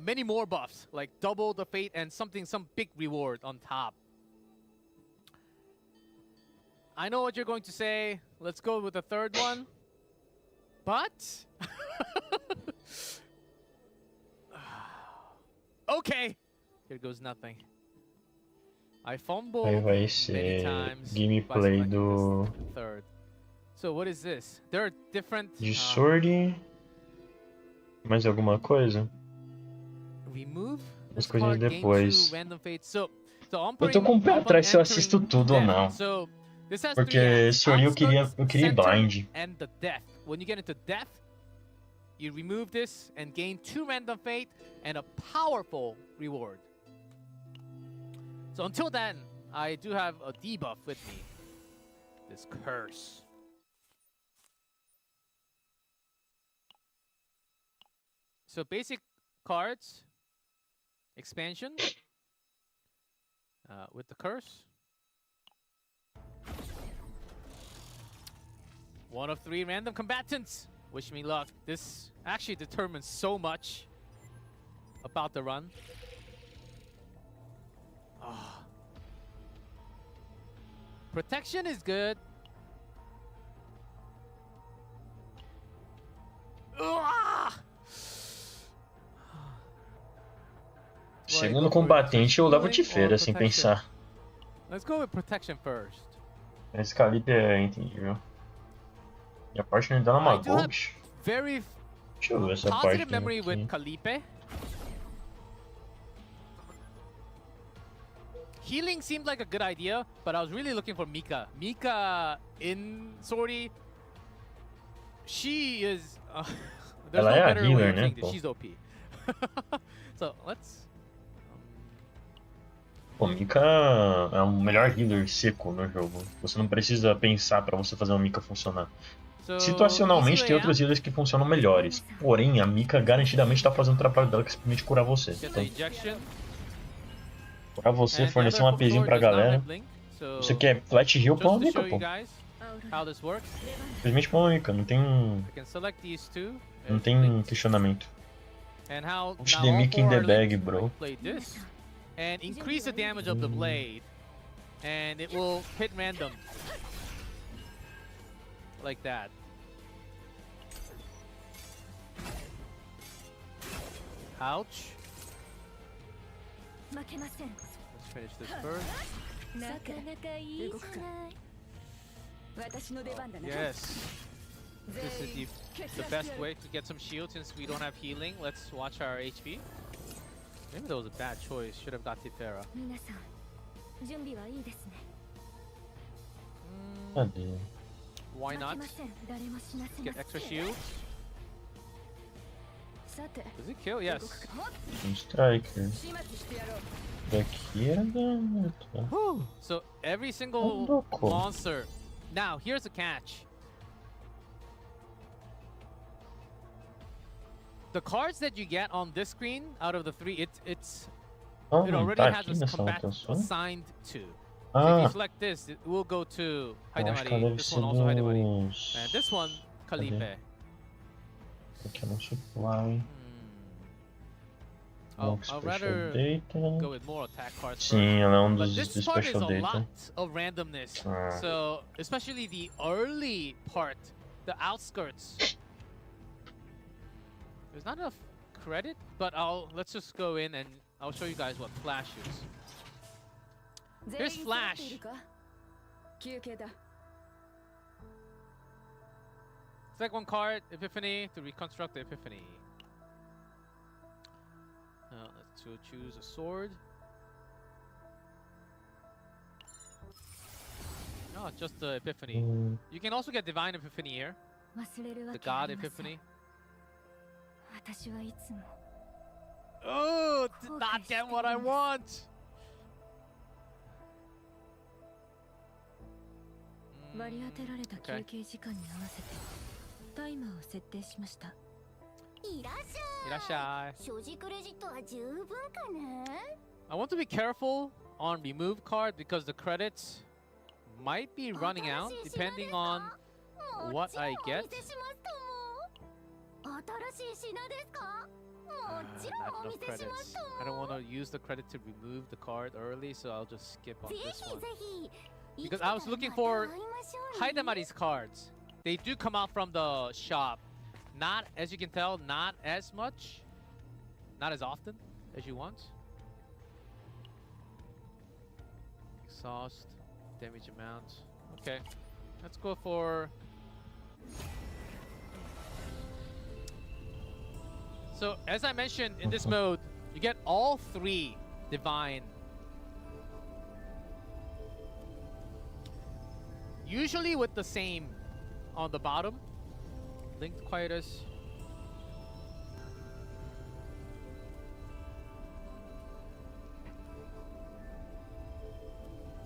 many more buffs, like double the fate and some big reward on top. I know what you're going to say. Let's go with the third one. But okay, here goes nothing. I fumbled Aí vai many ser times by gameplay selecting do this third. So what is this? There are different de sortie. Mais alguma coisa? remove As this coisas card, gain 2 depois. random fates. So Eu tô com o pé atrás se eu assisto tudo ou não. So this has Porque three acts: sortie eu queria outskirts, ir center, blind. and the death. When you get into death, you remove this and gain 2 random fate and a powerful reward. So until then, I do have a debuff with me. This curse. So basic cards, expansion, with the curse. 1 of 3 random combatants. Wish me luck. This actually determines so much about the run. Protection is good. Segundo combatente eu levo de feira sem pensar. Let's go with protection first. Esse calibre é entendível. E a parte que ele dá uma gold. Very Deixa eu ver essa parte. positive memory aqui. with Calipe. Healing seemed like a good idea, but I was really looking for Mika. Mika in sortie, she is. There's Ela no é a better way healer, of né, saying pô? this. She's OP. So let's. Pô, Mika é o melhor healer seco no jogo. Você não precisa pensar pra você fazer uma Mika funcionar. So Situacionalmente easy tem way outros out. healers que funcionam melhores. Porém, a Mika garantidamente tá fazendo o trabalho dela que é simplesmente curar você. Get the Então, ejection. pra você And the fornecer other um APzinho sword pra does not galera, have blink, so você quer flat heal, põe uma just to Mika, show pô. you guys how this works, Simplesmente põe uma Mika, não tem, I can select these two. não as tem blinks. questionamento. And how Push now the all Mickey in 4 the are bag, linked. bro. I play this and increase the damage of the blade, and it will hit random like that. Ouch. 負けません。 Let's finish this first. なかなかいいじゃない。私の出番だな。 Yes. This is the best way to get some shield since we don't have healing. Let's watch our HP. Maybe that was a bad choice. Should have got Tifera. 皆さん、準備はいいですね。 Cadê? Why 負 not? けません。誰も死なせま Get せん。 extra shield. さて、 Does it kill? Yes. Um striker. 始末してやろう。 Daqui era muito. Whew. So every single Louco. monster. Now here's the catch. The cards that you get on this screen out of the three, it already Tá has aqui a nessa combat anotação? assigned to. So if Ah, you select this, it will go to eu acho que ela Haidamari. deve This ser one also Haidamari. dos... And this one, Kalipe. Aqui é no supply. Oh, Max I'd Special rather Data. go with more attack cards first. Sim, ela é um But dos this do part is Special a Data. lot of randomness. Ah. So, especially the early part, the outskirts. There's not enough credit, but let's just go in and I'll show you guys what Flash is. Here's Flash. 休憩だ。 Select one card, Epiphany, to reconstruct the Epiphany. Let's go choose a sword. No, just the Epiphany. You can also get Divine Epiphany here. 忘れるわ The けあ God りません。 Epiphany. 私はいつも Oh, did not get what I want! 割り当てられた Okay. 休憩時間に合わせてタイマーを設定しました。いらっしゃい。 Irashai. 所持クレジットは十分かね。 I want to be careful on remove card because the credits might be running out depending on what I get. 新しい品ですか？もちろ Not んお enough 見せしま credits. すとも。 I don't want to use the credit to remove the card early, so I'll just skip on ぜ this ひ one. ぜひ。 Because I was looking for Haidamari's cards. They do come out from the shop. Not, as you can tell, not as much. Not as often as you want. Exhaust, damage amount. Okay, let's go for... So, as I mentioned, in this mode, you get all three divine. Usually with the same on the bottom. Linked quietus.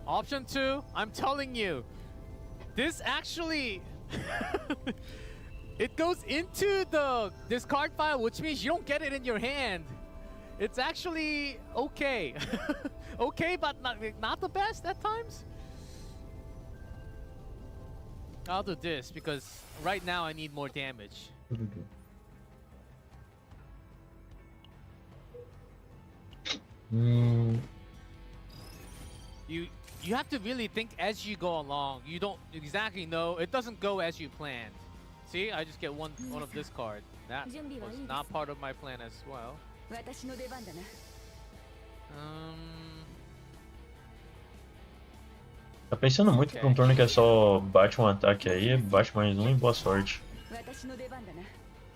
Option 2, I'm telling you, this actually it goes into the discard file, which means you don't get it in your hand. It's actually okay. Okay, but not the best at times. I'll do this because right now I need more damage. You have to really think as you go along. You don't exactly know. It doesn't go as you planned. See, I just get one of this card. That was not part of my plan as well. 私の出番だな。Tá pensando muito pra um turno que é só bate um ataque aí, bate mais um e boa sorte. 私の出番だな。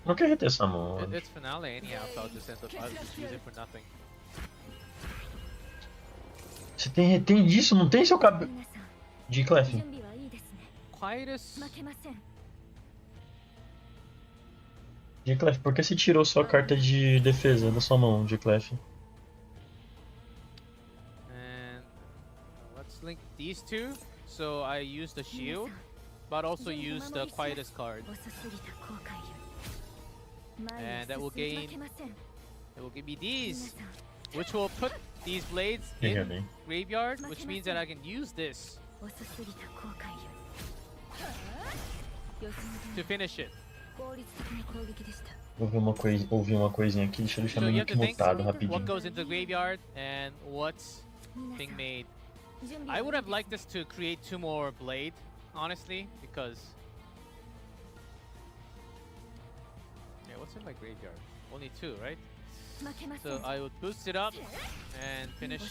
Não quer reter essa mão. It's finale anyhow, so I'll just use it for nothing. Você tem retém disso? Não tem seu cabelo. 皆さん、 Gclef. 準備はいいですね。 Quietus. 負けません。 Gclef, por que você tirou sua carta de defesa da sua mão, Gclef? And let's link these two. So I use the shield, but also use the quietest card. 遅すぎた後悔よ。 And that will 前へ進み gain- 負けません。 It will give me 皆 these, さん、 which will put these blades Fica in bem. graveyard, which means that I can use this 遅すぎた後悔よ。予想 to 通り finish it. 効率的な攻撃でした。 Ouvi uma coisinha aqui, deixa eu deixar So meu you have nick to think mutado what rapidinho. goes into graveyard and what's 皆さ being ん、 made. 準備 I は would いい have です liked this to create 2 more blade, honestly, because yeah, what's in my graveyard? Only 2, right? So I would boost it up and finish.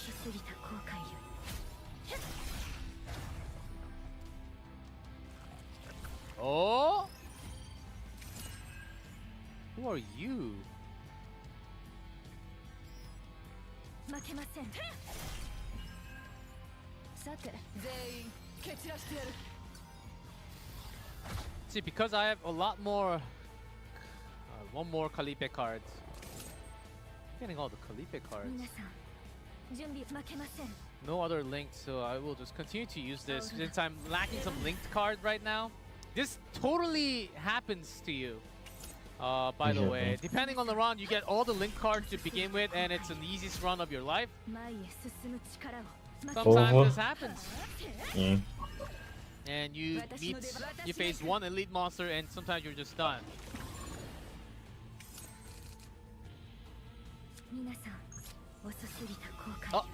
Oh! Who are you? See, because I have a lot more, one more Calipe card. Getting all the Calipe cards. No other linked, so I will just continue to use this since I'm lacking some linked card right now. This totally happens to you. By the way, depending on the run, you get all the linked cards to begin with, and it's an easiest run of your life. Sometimes this happens. And you face one elite monster, and sometimes you're just done. Oh.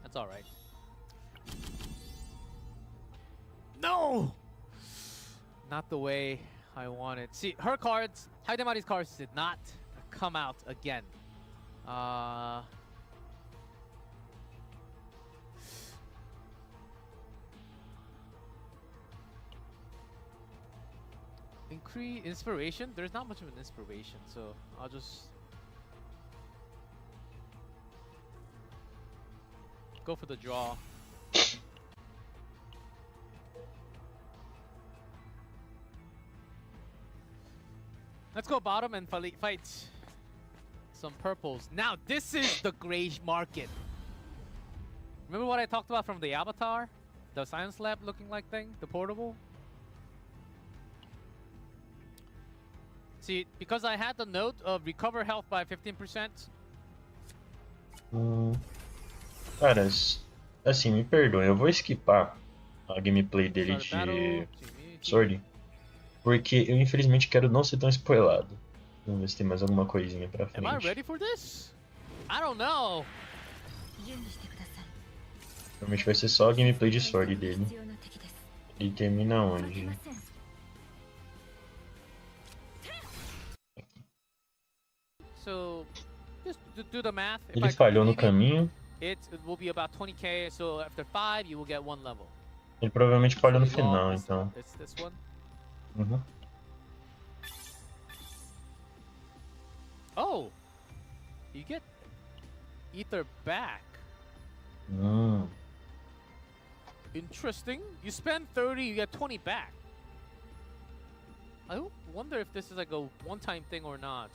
That's alright. No! Not the way I wanted. See, her cards, Haidemari's cards did not come out again. Increase inspiration? There's not much of an inspiration, so I'll just go for the draw. Let's go bottom and fight some purples. Now this is the gray market. Remember what I talked about from the avatar? The science lab looking like thing? The portable? See, because I had the note of recover health by 15%. Cara, assim, me perdoem, eu vou skipar a gameplay dele de Sword, porque eu infelizmente quero não ser tão spoilado. Vamos ver se tem mais alguma coisinha pra frente. Am I ready for this? I don't know. Provavelmente vai ser só a gameplay de Sword dele. Ele termina onde? So, just do the math. Ele falhou no caminho. It will be about 20k, so after 5 you will get 1 level. Ele provavelmente falhou no final, então. It's this one. Oh! You get ether back. Interesting. You spend 30, you get 20 back. I wonder if this is like a one-time thing or not.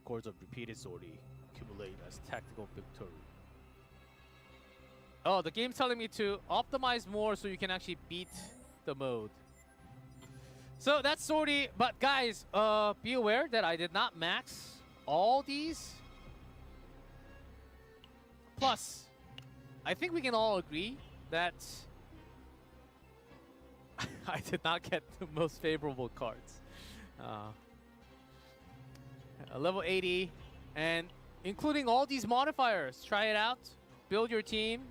Scores of repeated sortie accumulate as tactical victory. Oh, the game's telling me to optimize more so you can actually beat the mode. So that's sortie, but guys, be aware that I did not max all these. Plus, I think we can all agree that I did not get the most favorable cards. Level 80, and including all these modifiers. Try it out, build your team,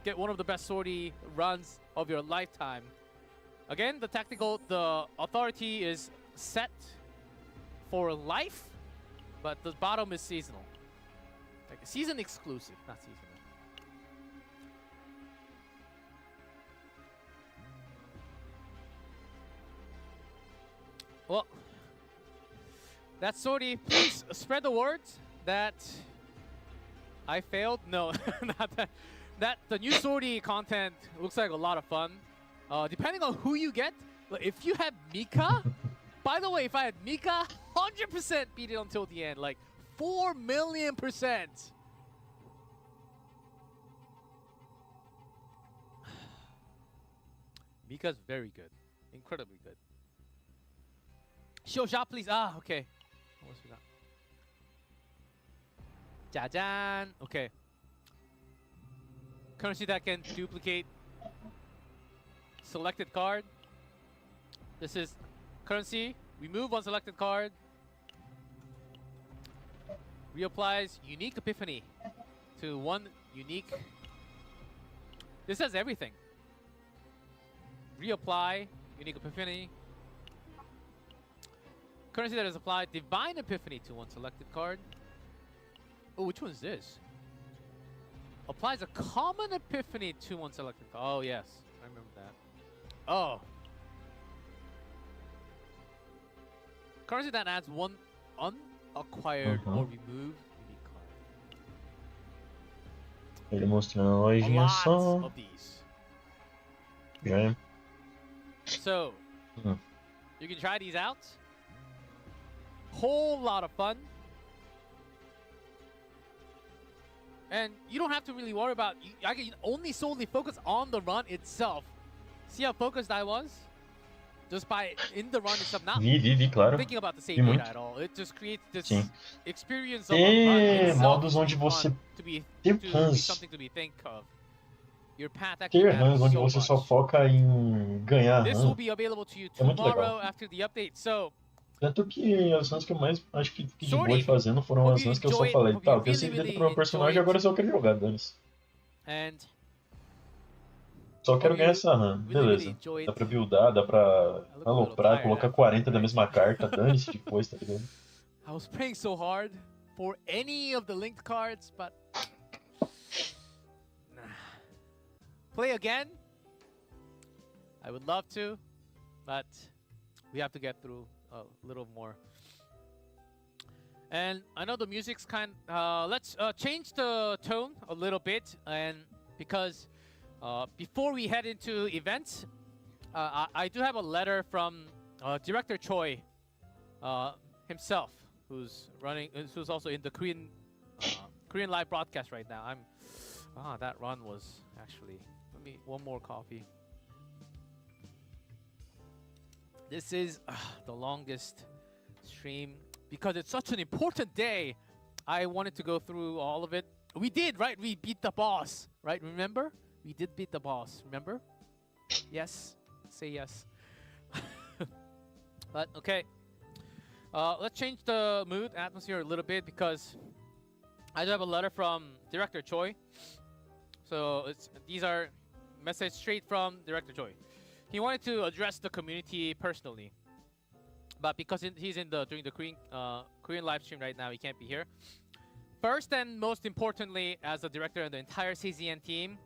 get one of the best sortie runs of your lifetime. Again, the authority is set for life, but the bottom is seasonal. Like a season exclusive, not seasonal. Well, that's sortie. Please spread the word that I failed. No, not that. That the new sortie content looks like a lot of fun. Depending on who you get, if you had Mika, by the way, if I had Mika, 100% beat it until the end, like 4 million %. Mika's very good, incredibly good. Show shot, please. Ah, okay. What else we got? Jajan. Okay. Currency that can duplicate selected card. This is currency. Remove one selected card. Reapplies unique epiphany to one unique. This has everything. reapply unique epiphany. Currency that is applied divine epiphany to one selected card. Oh, which one is this? Applies a common epiphany to one selected card. Oh yes, I remember that. Oh. Currency that adds one unacquired or removed unique card. Ele mostrando a A lojinha lot só. of these. Já é. So, you can try these out. Whole lot of fun. And you don't have to really worry about, I can only solely focus on the run itself. See how focused I was? Just by in the run itself, not Vi, claro. thinking about the save Vi data muito. at all. It just creates this Sim. experience of a run Tem itself modos being onde você fun, to be ter runs. something to be think of. Your path actually Ter runs matters onde so você só much. foca em ganhar This will run. be available to you É muito tomorrow legal. after the update. So, Tanto que as runs que eu mais acho que fiquei de boa Sorry. de fazendo foram Hope as you runs que eu só enjoy it. falei, Hope tá, you eu tenho really, seguida really pro meu personagem, enjoy agora it. eu só quero jogar, dane-se. and Só quero Hope ganhar you essa run, really, really beleza. enjoy Dá it. pra buildar, dá pra I look a little aloprar, tired colocar after 40 da that, mesma right? carta, dane-se depois, tá ligado? I was praying so hard for any of the linked cards, but nah. Play again? I would love to, but we have to get through a little more. And I know the music's let's change the tone a little bit, and because before we head into events, I do have a letter from Director Choi himself, who's also in the Korean live broadcast right now. That run was actually, one more coffee. This is the longest stream because it's such an important day. I wanted to go through all of it. We did, right? We beat the boss, right? Remember? We did beat the boss, remember? Yes? Say yes. But, okay. Let's change the mood, atmosphere a little bit because I do have a letter from Director Choi. So these are messages straight from Director Choi. He wanted to address the community personally, but because he's during the Korean live stream right now, he can't be here. First and most importantly, as a director and the entire CZN team,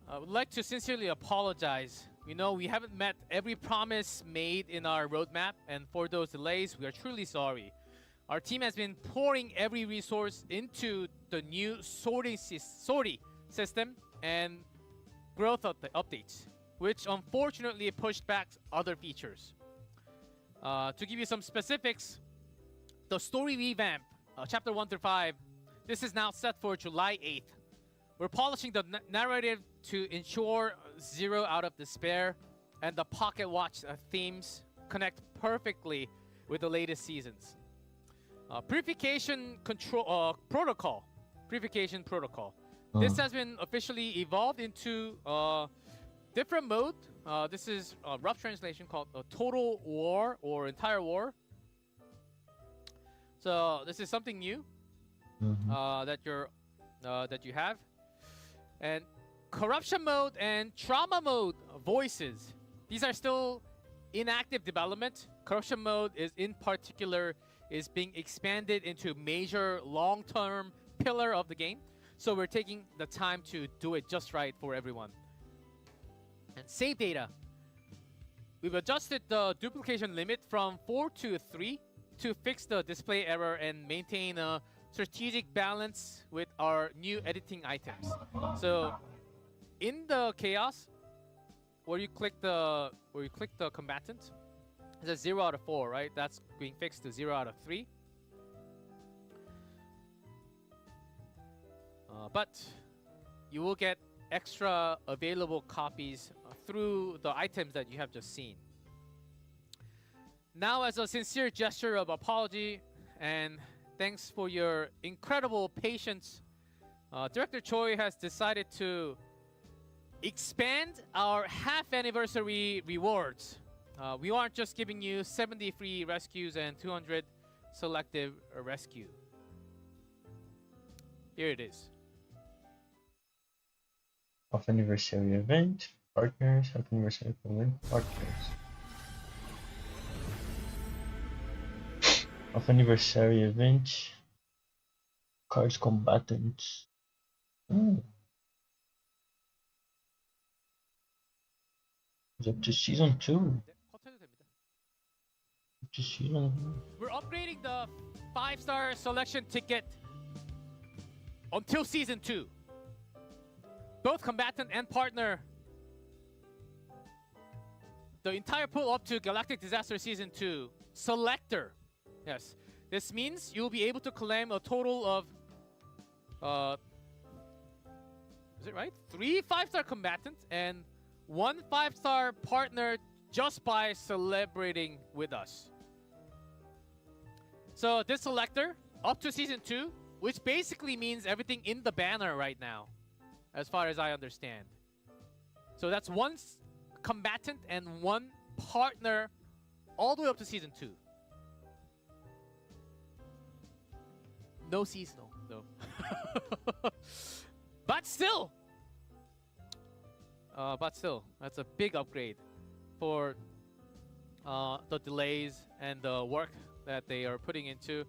I would like to sincerely apologize. We know we haven't met every promise made in our roadmap, and for those delays, we are truly sorry. Our team has been pouring every resource into the new sorting system and growth updates, which unfortunately pushed back other features. To give you some specifics, the story revamp, chapter 1 through 5, this is now set for July 8th. We're polishing the narrative to ensure Zero Out of Despair and the Pocket Watch themes connect perfectly with the latest seasons. Purification protocol. This has been officially evolved into different mode. This is a rough translation called a total war or entire war. So this is something new that you have. And corruption mode and trauma mode voices. These are still in active development. Corruption mode is being expanded into major long-term pillar of the game. So we're taking the time to do it just right for everyone. And save data. We've adjusted the duplication limit from 4 to 3 to fix the display error and maintain a strategic balance with our new editing items. So in the chaos, where you click the combatant, it says 0 out of 4, right? That's being fixed to 0 out of 3. But you will get extra available copies through the items that you have just seen. Now, as a sincere gesture of apology and thanks for your incredible patience, Director Choi has decided to expand our half anniversary rewards. We aren't just giving you 70 free rescues and 200 selective rescue. Here it is. Off anniversary event. Partners, happy anniversary with partners. Of anniversary event. Cards combatants. Ooh. It's up to season 2. Up to season. We're upgrading the 5-star selection ticket until season 2. Both combatant and partner. The entire pool up to Galactic Disaster Season 2. Selector. Yes. This means you'll be able to claim a total of is it right? 3 5-star combatants and 1 5-star partner just by celebrating with us. So this selector up to season 2, which basically means everything in the banner right now, as far as I understand. So that's 1 combatant and 1 partner all the way up to season 2. No seasonal, no. But still, that's a big upgrade for the delays and the work that they are putting into.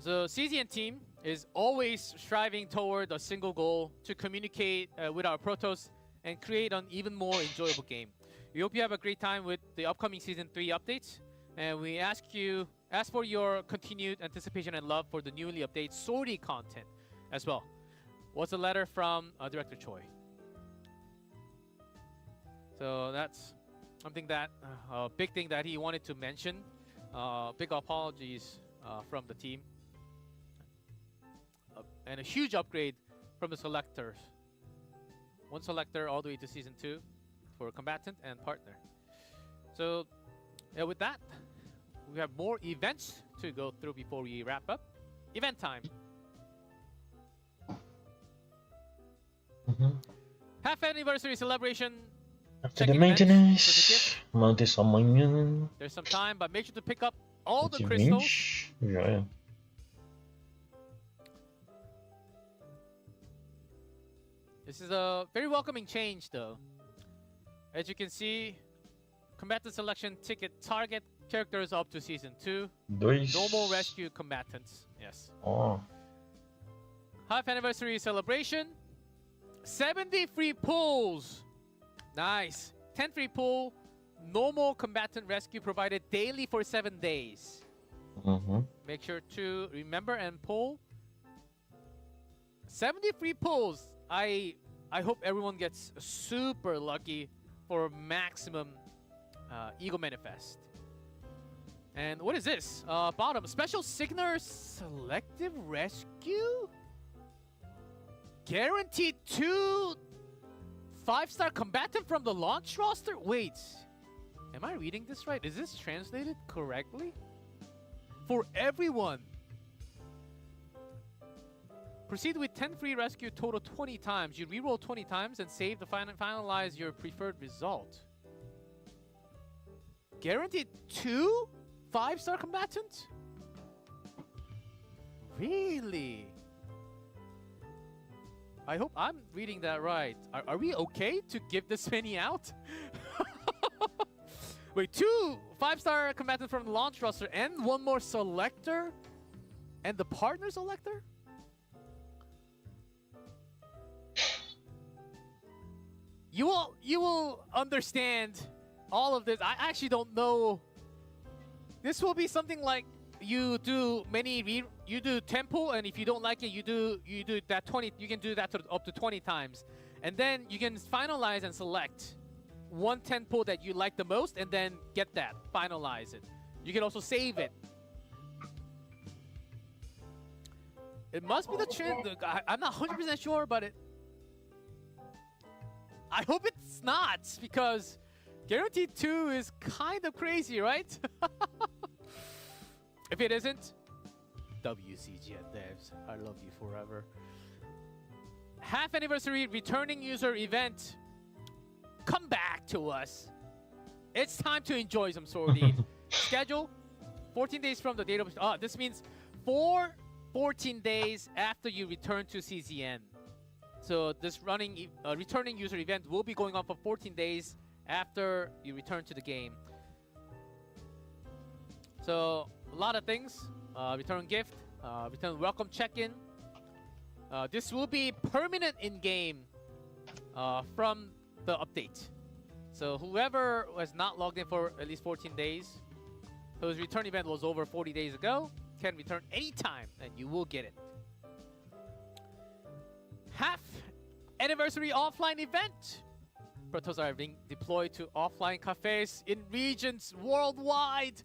The CZN team is always striving toward a single goal to communicate with our Protoss and create an even more enjoyable game. We hope you have a great time with the upcoming Season 3 updates, and we ask for your continued anticipation and love for the newly updated sortie content as well. What's a letter from Director Choi? So that's something that, a big thing that he wanted to mention. Big apologies from the team. And a huge upgrade from the selectors. 1 selector all the way to season 2 for combatant and partner. So yeah, with that, we have more events to go through before we wrap up. Event time. Half anniversary celebration. After the Checking maintenance, mount is amanhã. There's some time, but make sure to pick up all the crystals. Já é. This is a very welcoming change, though. As you can see, combatant selection ticket target characters up to season 2. Dois. Normal rescue combatants. Yes. Oh. Half anniversary celebration. 70 free pulls. Nice. 10 free pull. Normal combatant rescue provided daily for 7 days. Make sure to remember and pull. 70 free pulls. I hope everyone gets super lucky for maximum Ego Manifest. And what is this? Bottom, Special Signer Selective Rescue? Guaranteed 2 5-star combatant from the launch roster? Wait, am I reading this right? Is this translated correctly? For everyone. Proceed with 10 free rescue total 20 times. You reroll 20 times and save to finalize your preferred result. Guaranteed 2 5-star combatants? Really? I hope I'm reading that right. Are we okay to give this many out? Wait, 2 5-star combatants from the launch roster and 1 more selector? And the partner selector? You will understand all of this. I actually don't know. This will be something like you do 10 pull, and if you don't like it, you do that 20. You can do that up to 20 times, and then you can finalize and select 1 10 pull that you like the most, and then get that, finalize it. You can also save it. It must be the trend. I'm not 100% sure, but I hope it's not, because Guaranteed 2 is kind of crazy, right? If it isn't, WCGN devs, I love you forever. Half anniversary returning user event. Come back to us. It's time to enjoy some sortie. Schedule 14 days from the date of... this means 14 days after you return to CZN. So this returning user event will be going on for 14 days after you return to the game. So a lot of things. Return gift, return welcome check-in. This will be permanent in-game from the update. So whoever was not logged in for at least 14 days, whose return event was over 40 days ago, can return anytime and you will get it. Half anniversary offline event. Protos are being deployed to offline cafes in regions worldwide.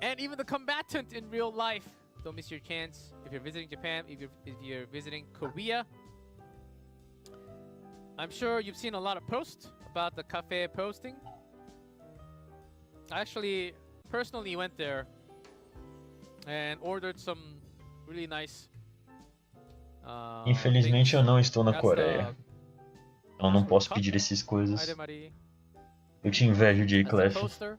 And even the combatant in real life. Don't miss your chance. If you're visiting Japan, if you're visiting Korea. I'm sure you've seen a lot of posts about the cafe posting. I actually personally went there and ordered some really nice Infelizmente eu não estou na That's Coreia. Então não posso pedir essas coisas. Hidemari. Eu te invejo, That's a Gclef. poster.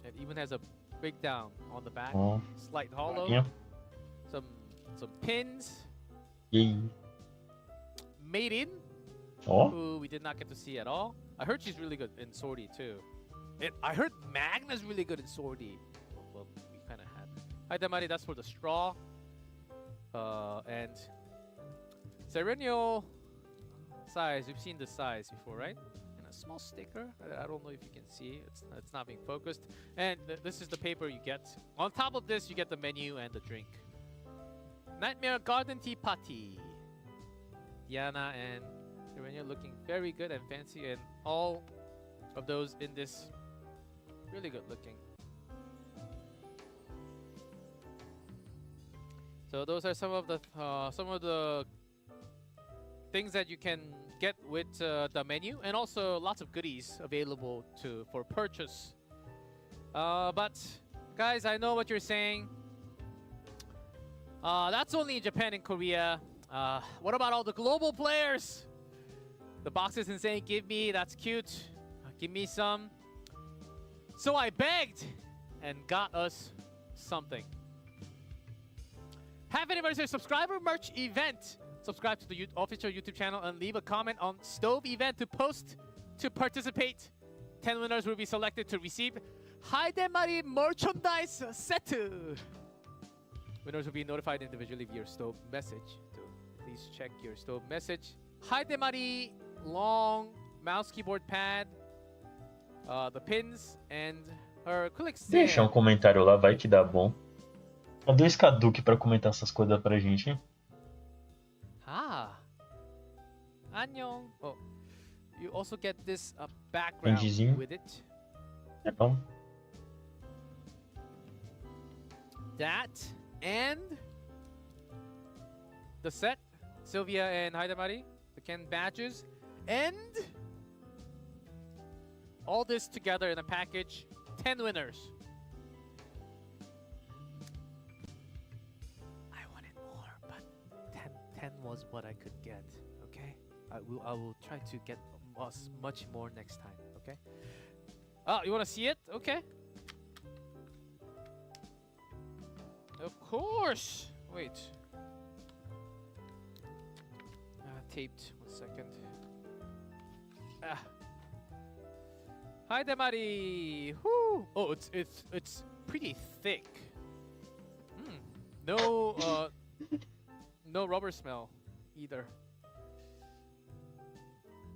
It even has a breakdown on the back. Ó, Slight hollow. minha. Some pins. E aí? Made in. Ó, Who we did not get to see at all. I heard she's really good in Swordy too. I heard Magna's really good in Swordy. Well, we kind of had. Hidemari, that's for the straw. And Serenio size. We've seen the size before, right? And a small sticker. I don't know if you can see. It's not being focused. And this is the paper you get. On top of this, you get the menu and the drink. Nightmare Garden Tea Party. Diana and Serenio looking very good and fancy, and all of those in this really good looking. So those are some of the things that you can get with the menu, and also lots of goodies available for purchase. But guys, I know what you're saying. That's only in Japan and Korea. What about all the global players? The box is insane. Give me, that's cute. Give me some. So I begged and got us something. Happy anniversary subscriber merch event. Subscribe to the official YouTube channel and leave a comment on Stove event to post to participate. 10 winners will be selected to receive Hidemari merchandise set. Winners will be notified individually via Stove message. So please check your Stove message. Hidemari long mouse keyboard pad, the pins, and her acrylic stand. deixa comentário lá, vai que dá bom. Cadê esse Caduque pra comentar essas coisas pra gente, hein? Annyeong. Oh, you also get this background Candyzinho. with it. É bom. That and the set, Sylvia and Hidemari, the Ken badges, and all this together in a package. 10 winners. I wanted more, but 10 was what I could get. Okay, I will try to get much more next time. Okay. Oh, you want to see it? Okay. Of course. Wait. Taped. 1 second. Hi, Demari. Whoo. Oh, it's pretty thick. No no rubber smell either.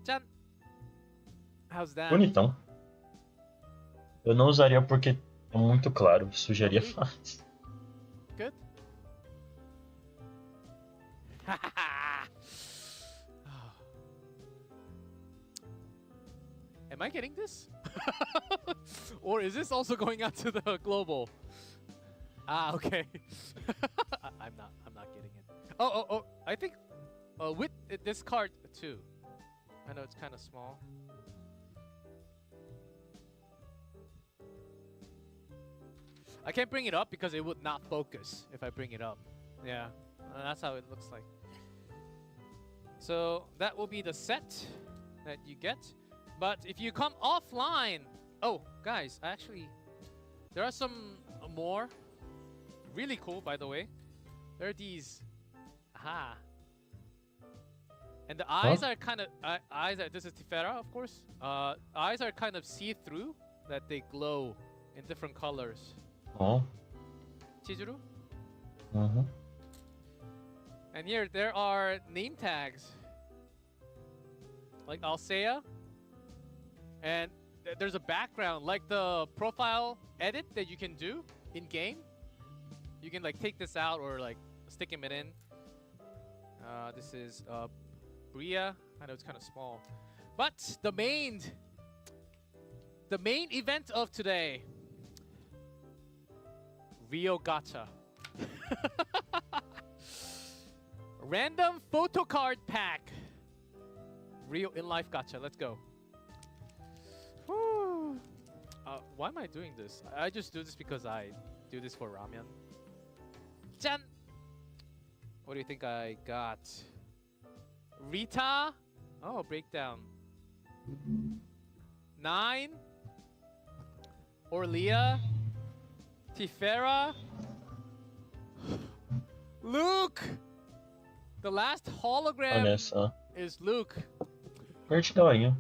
Jan. How's that? Bonitão. Eu não usaria porque é muito claro, sujaria fácil. Good. Am I getting this? Or is this also going out to the global? Okay. I'm not getting it. Oh, I think with this card too. I know it's kind of small. I can't bring it up because it would not focus if I bring it up. Yeah, that's how it looks like. So that will be the set that you get. But if you come offline, oh guys, actually, there are some more. Really cool, by the way. There are these. And the eyes are kind of this is Tifera, of course. Eyes are kind of see-through, that they glow in different colors. Oh. Chizuru. Mm-hmm. And here there are name tags, like Alsea, and there's a background, like the profile edit that you can do in game. You can like take this out or like stick him in. This is Bria. I know it's kind of small, but the main event of today, Rio Gacha. Random photo card pack. Real in life gacha. Let's go. Whew. Why am I doing this? I just do this because I do this for ramen. Jan. What do you think I got? Rita. Oh, breakdown. 9. Orlia. Tifera. Luke. The last hologram Olha só. is Luke. Arte daorinha.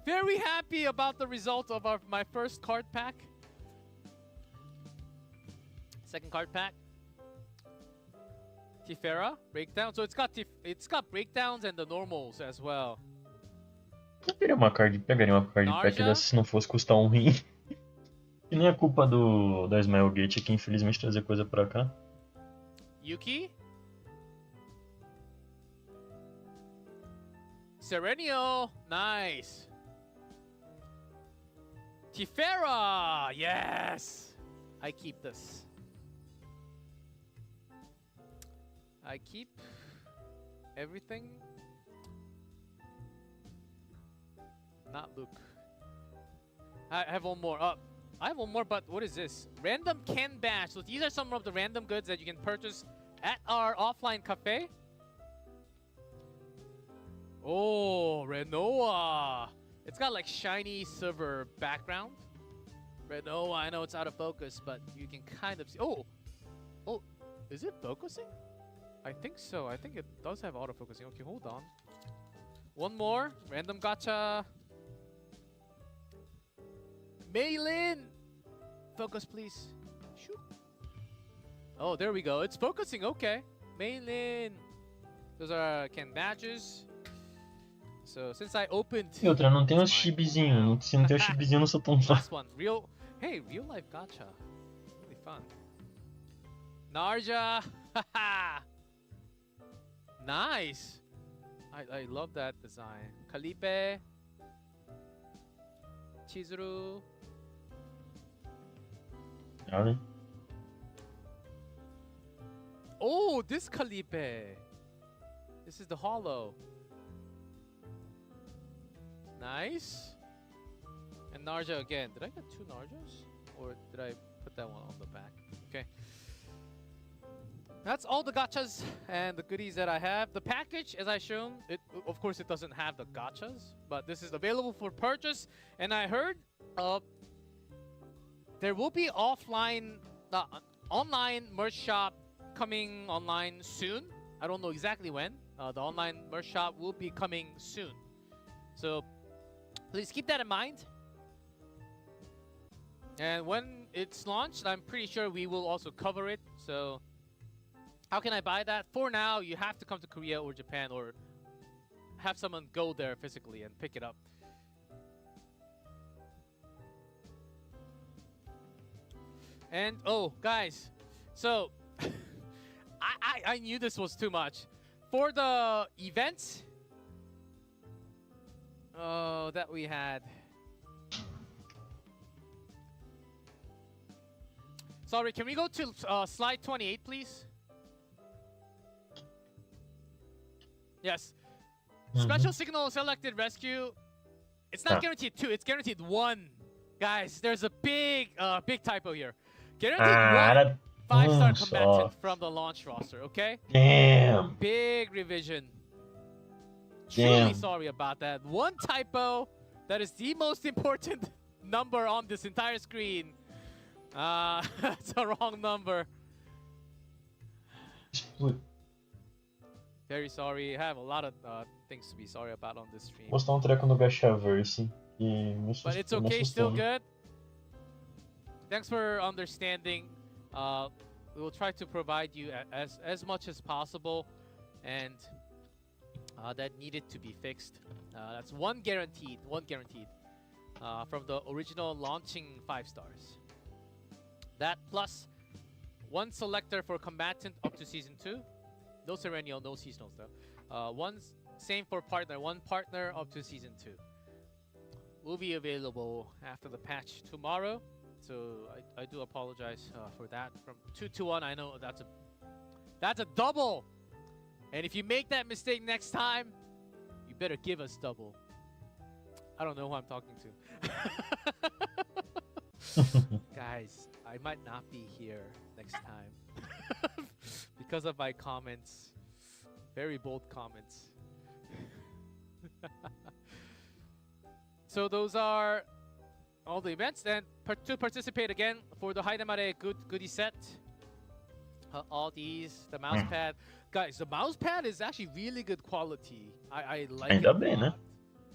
Very happy about the result of my first card pack. Second card pack. Tifera breakdown. So it's got breakdowns and the normals as well. Eu pegaria uma card pack dessa se não fosse custar um rim. E nem é culpa da Smile Gate aqui, infelizmente, trazer coisa pra cá. Yuki. Serenio. Nice. Tifera. Yes. I keep this. I keep everything. Not Luke. I have one more. I have one more, but what is this? Random Ken Bash. So these are some of the random goods that you can purchase at our offline cafe. Oh, Renoa. It's got like shiny silver background. Renoa, I know it's out of focus, but you can kind of see. Oh, is it focusing? I think so. I think it does have autofocusing. Okay, hold on. One more. Random gacha. Maylin! Focus, please. Shoot. Oh, there we go. It's focusing. Okay. Maylin. Those are Ken badges. So, since I opened... E outra, não tem os chibizinhos. Se não tem os chibizinhos, não sou tão fã. Last one. Hey, real life gacha. Really fun. Narja. Nice. I love that design. Kalipe. Chizuru. Olha. Oh, this Kalipe. This is the hollow. Nice. And Narja again. Did I get 2 Narjas? Or did I put that one on the back? Okay. That's all the gachas and the goodies that I have. The package, as I shown, of course it doesn't have the gachas, but this is available for purchase. And I heard there will be online merch shop coming online soon. I don't know exactly when. The online merch shop will be coming soon. So please keep that in mind. And when it's launched, I'm pretty sure we will also cover it. So how can I buy that? For now, you have to come to Korea or Japan or have someone go there physically and pick it up. And oh, guys, so I knew this was too much. For the events that we had. Sorry, can we go to slide 28, please? Yes. Special signal selected rescue. It's not guaranteed 2, it's guaranteed 1. Guys, there's a big typo here. Guaranteed 1 5-star combatant from the launch roster, okay? Damn. Big revision. Damn. Truly sorry about that. One typo that is the most important number on this entire screen. That's a wrong number. Very sorry. I have a lot of things to be sorry about on this stream. Vou postar treco no Gachaverse e But it's me okay, still assustou. good. Thanks for understanding. We will try to provide you as much as possible, and that needed to be fixed. That's one guaranteed. From the original launching 5 stars. That plus one selector for combatant up to season 2. No Serenial, no seasonals though. Same for partner, one partner up to season 2. Will be available after the patch tomorrow. So I do apologize for that. From 2 to 1, I know that's a double. And if you make that mistake next time, you better give us double. I don't know who I'm talking to. Guys, I might not be here next time because of my comments. Very bold comments. So those are all the events. And to participate again for the Haidamare goodie set. All these, the mouse pad. Guys, the mouse pad is actually really good quality. I like it a lot.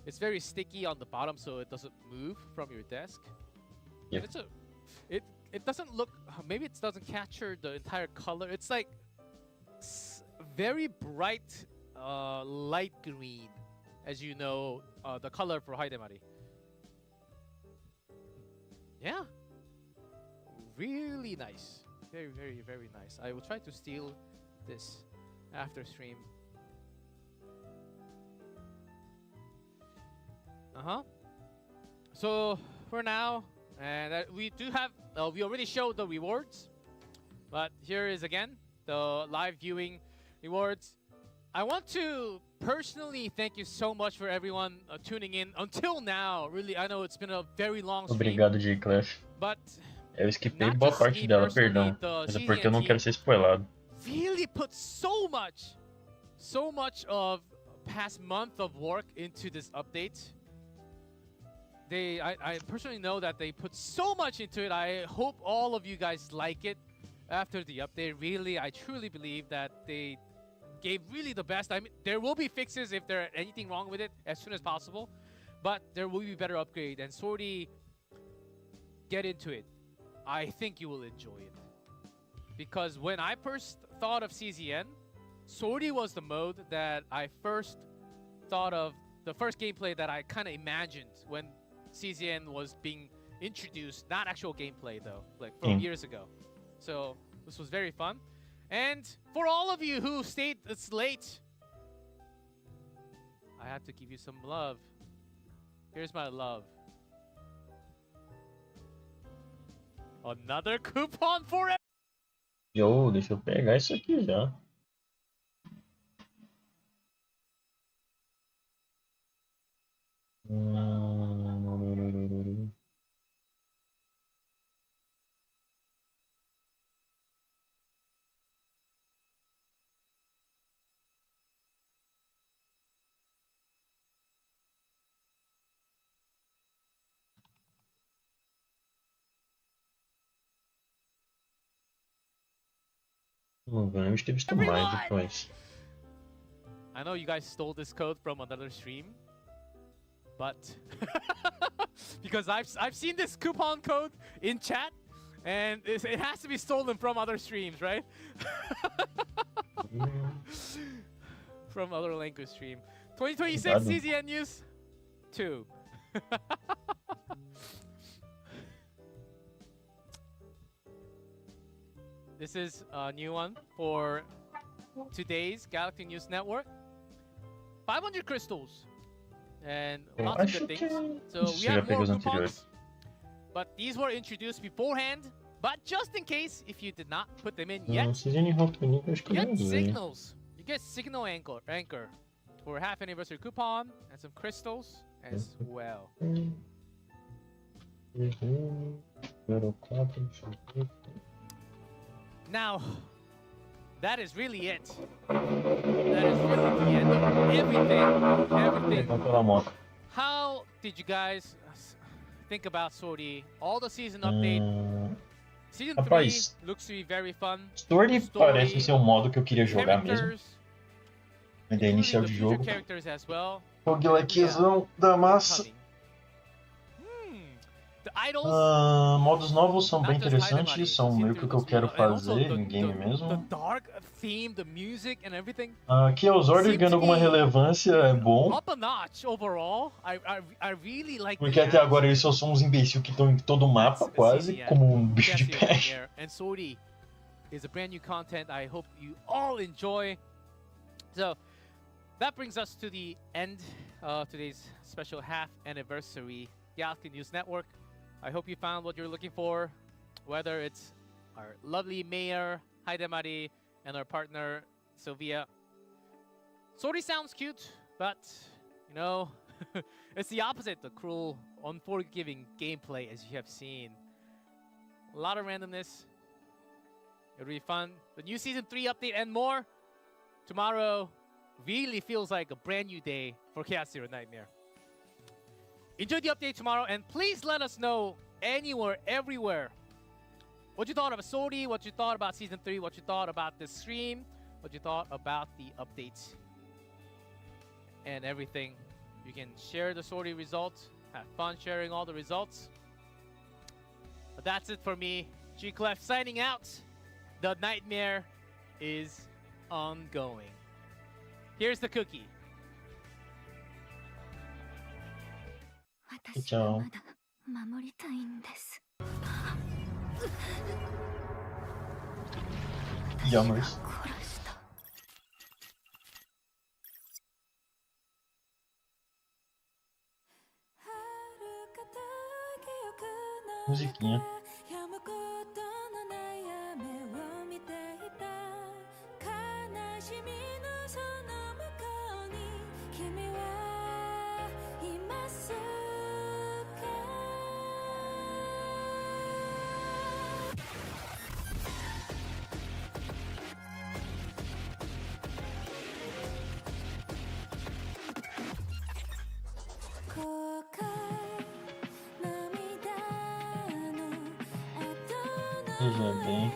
It's very sticky on the bottom, so it doesn't move from your desk. Yeah. And it doesn't look, maybe it doesn't capture the entire color. It's like very bright light green, as you know, the color for Haidamari. Yeah, really nice. Very, very, very nice. I will try to steal this after stream. So for now, and we do have, we already showed the rewards, but here is again the live viewing rewards. I want to personally thank you so much for everyone tuning in until now. Really, I know it's been a very long stream. Obrigado, Gclef. But eu esquipei boa parte dela, perdão. Mas é porque eu não quero ser spoilado. Really put so much of past month of work into this update. I personally know that they put so much into it. I hope all of you guys like it after the update. Really, I truly believe that they gave really the best. I mean, there will be fixes if there's anything wrong with it as soon as possible, but there will be better upgrade. And Sorty, get into it. I think you will enjoy it. Because when I first thought of CZN, Sorty was the mode that I first thought of, the first gameplay that I kind of imagined when CZN was being introduced. Not actual gameplay though, like from years ago. So this was very fun. And for all of you who stayed this late, I have to give you some love. Here's my love. Another coupon for it. Yo, deixa eu pegar isso aqui já. Não vamos ter visto mais depois. I know you guys stole this code from another stream, but because I've seen this coupon code in chat, and it has to be stolen from other streams, right? From other language stream. 2026 CZN news 2. This is a new one for today's Galactic News Network. 500 crystals and lots of good things. So we have more coupons, but these were introduced beforehand. But just in case, if you did not put them in yet, you get signals. You get signal anchor for a half anniversary coupon and some crystals as well. Now, that is really it. That is really the end of everything. How did you guys think about Sorty? All the season update. Season 3 looks to be very fun. Sorty parece ser um modo que eu queria jogar mesmo. A ideia including inicial the de future jogo. characters as well. Roguelikezão da massa. Coming. The idols, Modos novos são bem not just item interessantes, ali, são meio que o que eu quero and also fazer em game the mesmo. dark theme, the music and everything. Aqui os ordens ganhando alguma relevância é bom, Up a notch overall. I really like porque até agora eles só são uns imbecil que estão em todo o mapa, quase, como um bicho de pé. And Sori is a brand new content I hope you all enjoy. So that brings us to the end of today's special half anniversary Galactic News Network. I hope you found what you're looking for, whether it's our lovely mayor, Haidemari, and our partner, Sylvia. Sori sounds cute, but, you know, it's the opposite, the cruel, unforgiving gameplay as you have seen. A lot of randomness. It'll be fun. The new Season 3 update and more. Tomorrow really feels like a brand new day for Chaos Zero Nightmare. Enjoy the update tomorrow, and please let us know anywhere, everywhere, what you thought of Sori, what you thought about Season 3, what you thought about the stream, what you thought about the updates, and everything. You can share the Sori results, have fun sharing all the results. But that's it for me. Gclef signing out. The nightmare is ongoing. Here's the cookie. 私はまだ守りたいんです。Yummers. 殺した。Musiquinha. Veja bem.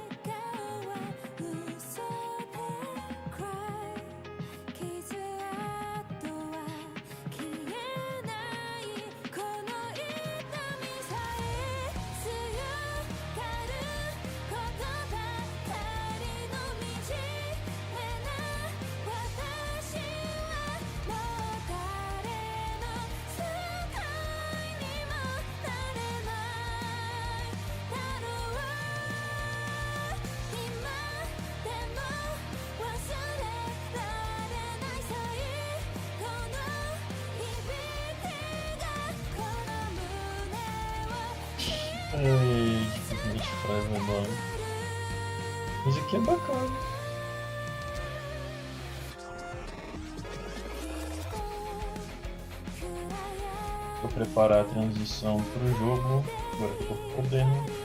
Dificilmente frase meu nome. Mas aqui é bacana. Vou preparar a transição para o jogo. Agora que eu tô podendo.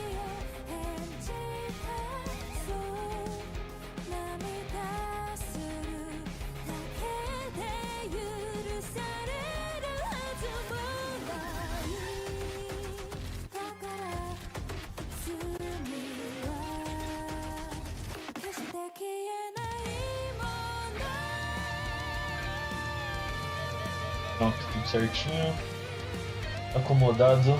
Pronto, tudo certinho, acomodado.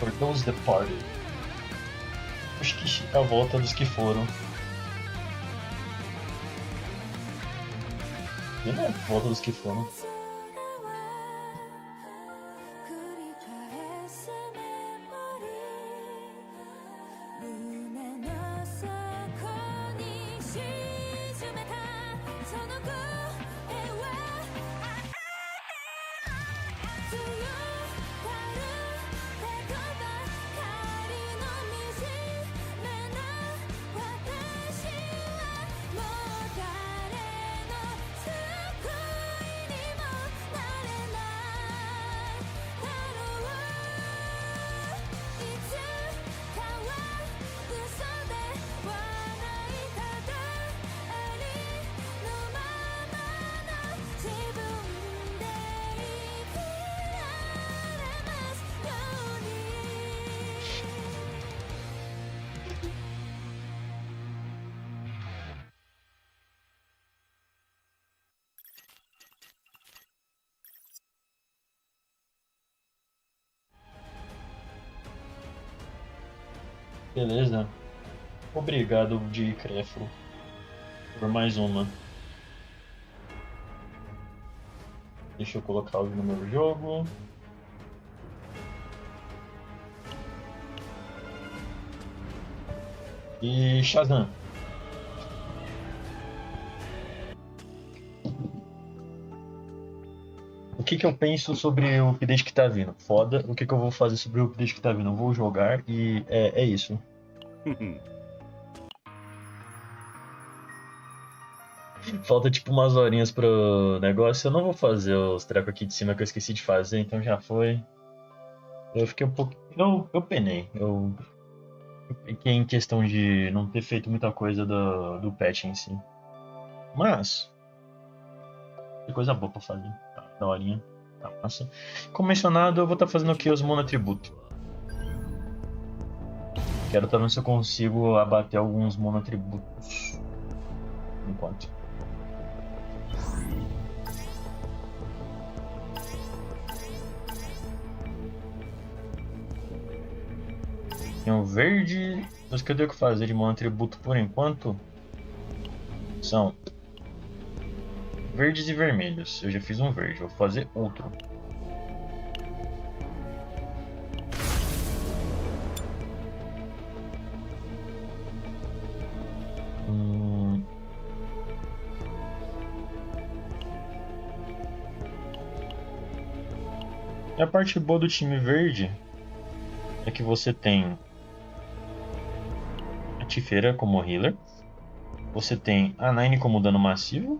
For those departed. Acho que a volta dos que foram. E não é volta dos que foram. Beleza. Obrigado, Gclef, por mais uma. Deixa eu colocar no meu jogo. E Shazam. O que eu penso sobre o update que tá vindo? Foda. O que eu vou fazer sobre o update que tá vindo? Eu vou jogar e é isso. Falta tipo umas horinhas pro negócio. Eu não vou fazer os trecos aqui de cima que eu esqueci de fazer, então já foi. Eu fiquei um pouco. Eu penei. Eu fiquei em questão de não ter feito muita coisa do patch em si. Mas. Tem coisa boa pra fazer. Tá, da horinha. Tá massa. Como mencionado, eu vou estar fazendo aqui os monoatributos. Quero estar vendo se eu consigo abater alguns monoatributos. Por enquanto. Tem o verde. Os que eu tenho que fazer de monoatributo por enquanto são verdes e vermelhos. Eu já fiz um verde, vou fazer outro. E a parte boa do time verde é que você tem a Tifeira como healer, você tem a Nine como dano massivo,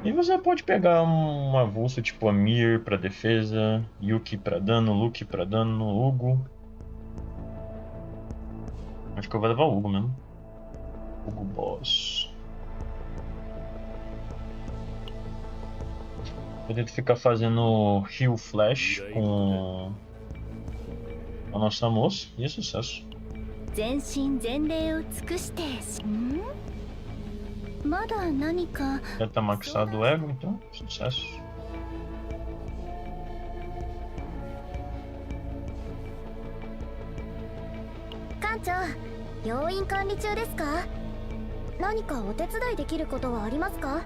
e você pode pegar um avulso tipo a Mir pra defesa, Yuki pra dano, Luke pra dano, Hugo. Acho que eu vou levar o Hugo mesmo. Hugo Boss. Eu tento ficar fazendo heal flash com a nossa moça e é sucesso. 全身全霊を尽くしてまだ何か Já tá maxado o ego, então sucesso. 館長要員管理中ですか何かお手伝いできることはありますか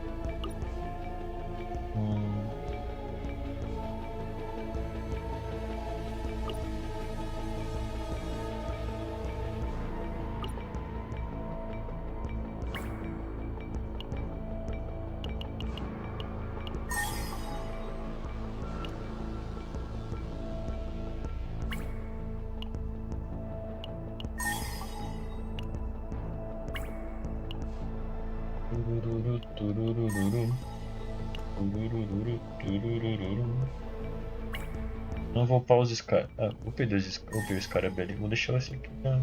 Não vou upar os Scar. Ah, upei o Scarabelli. Vou deixar assim aqui. Tá?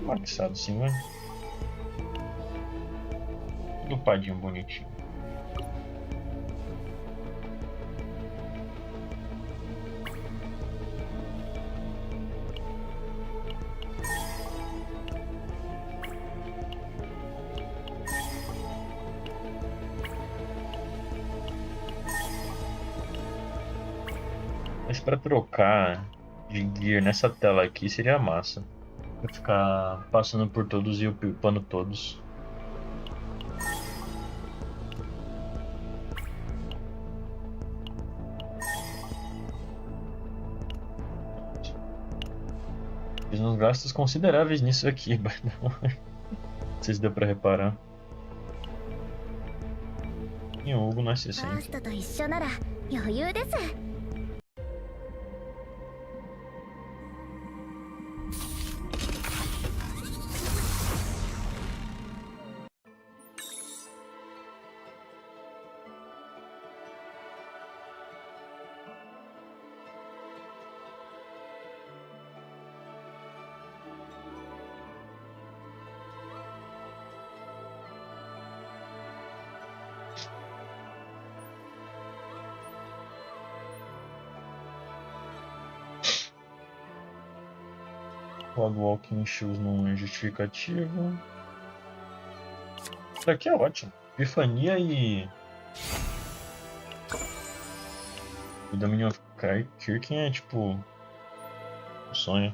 Maxado sim, vai. Tudo upadinho bonitinho. Mas pra trocar de gear nessa tela aqui seria massa. Pra ficar passando por todos e upando todos. Fiz uns gastos consideráveis nisso aqui, não sei se deu pra reparar. E o Hugo na 60. ファーストと一緒なら余裕です Log Walking Shoes não é justificativo. Isso aqui é ótimo. Epifania e O Dominion of Kirkin é tipo um sonho.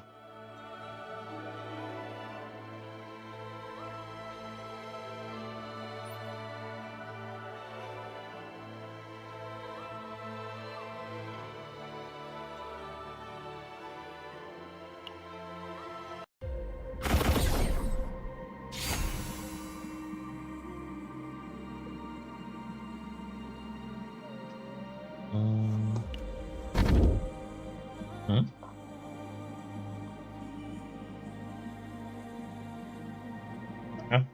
É.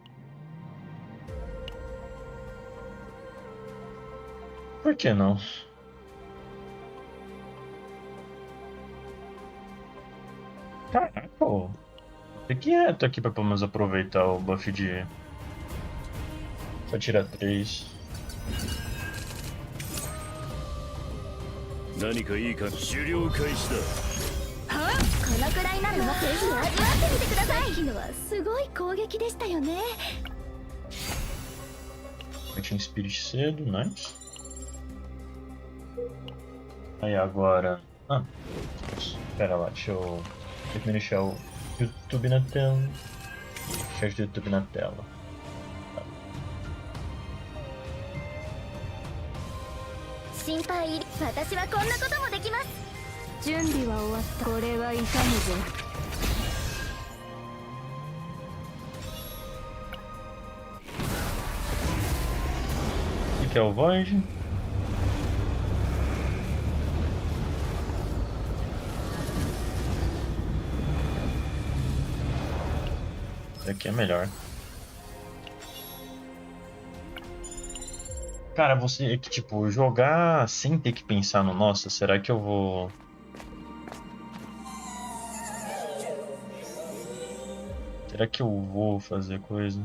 Por que não? Caraca, pô. Fique quieto aqui pra pelo menos aproveitar o buff de... Só tirar 3. 何かいいか狩猟開始だ。はあ、このくらいならもうぜひ味わってみてください。さっきのはすごい攻撃でしたよね。Tinha Spirit cedo, nice. Aí agora... Ah, espera lá, deixa eu deixar o YouTube na tela. Chat do YouTube na tela. Tá. 心配入り、私はこんなこともできます。準備は終わった。これは痛むぞ。Que é o Void. Esse aqui é melhor. Cara, você que tipo jogar sem ter que pensar no nossa, será que eu vou... Será que eu vou fazer coisa?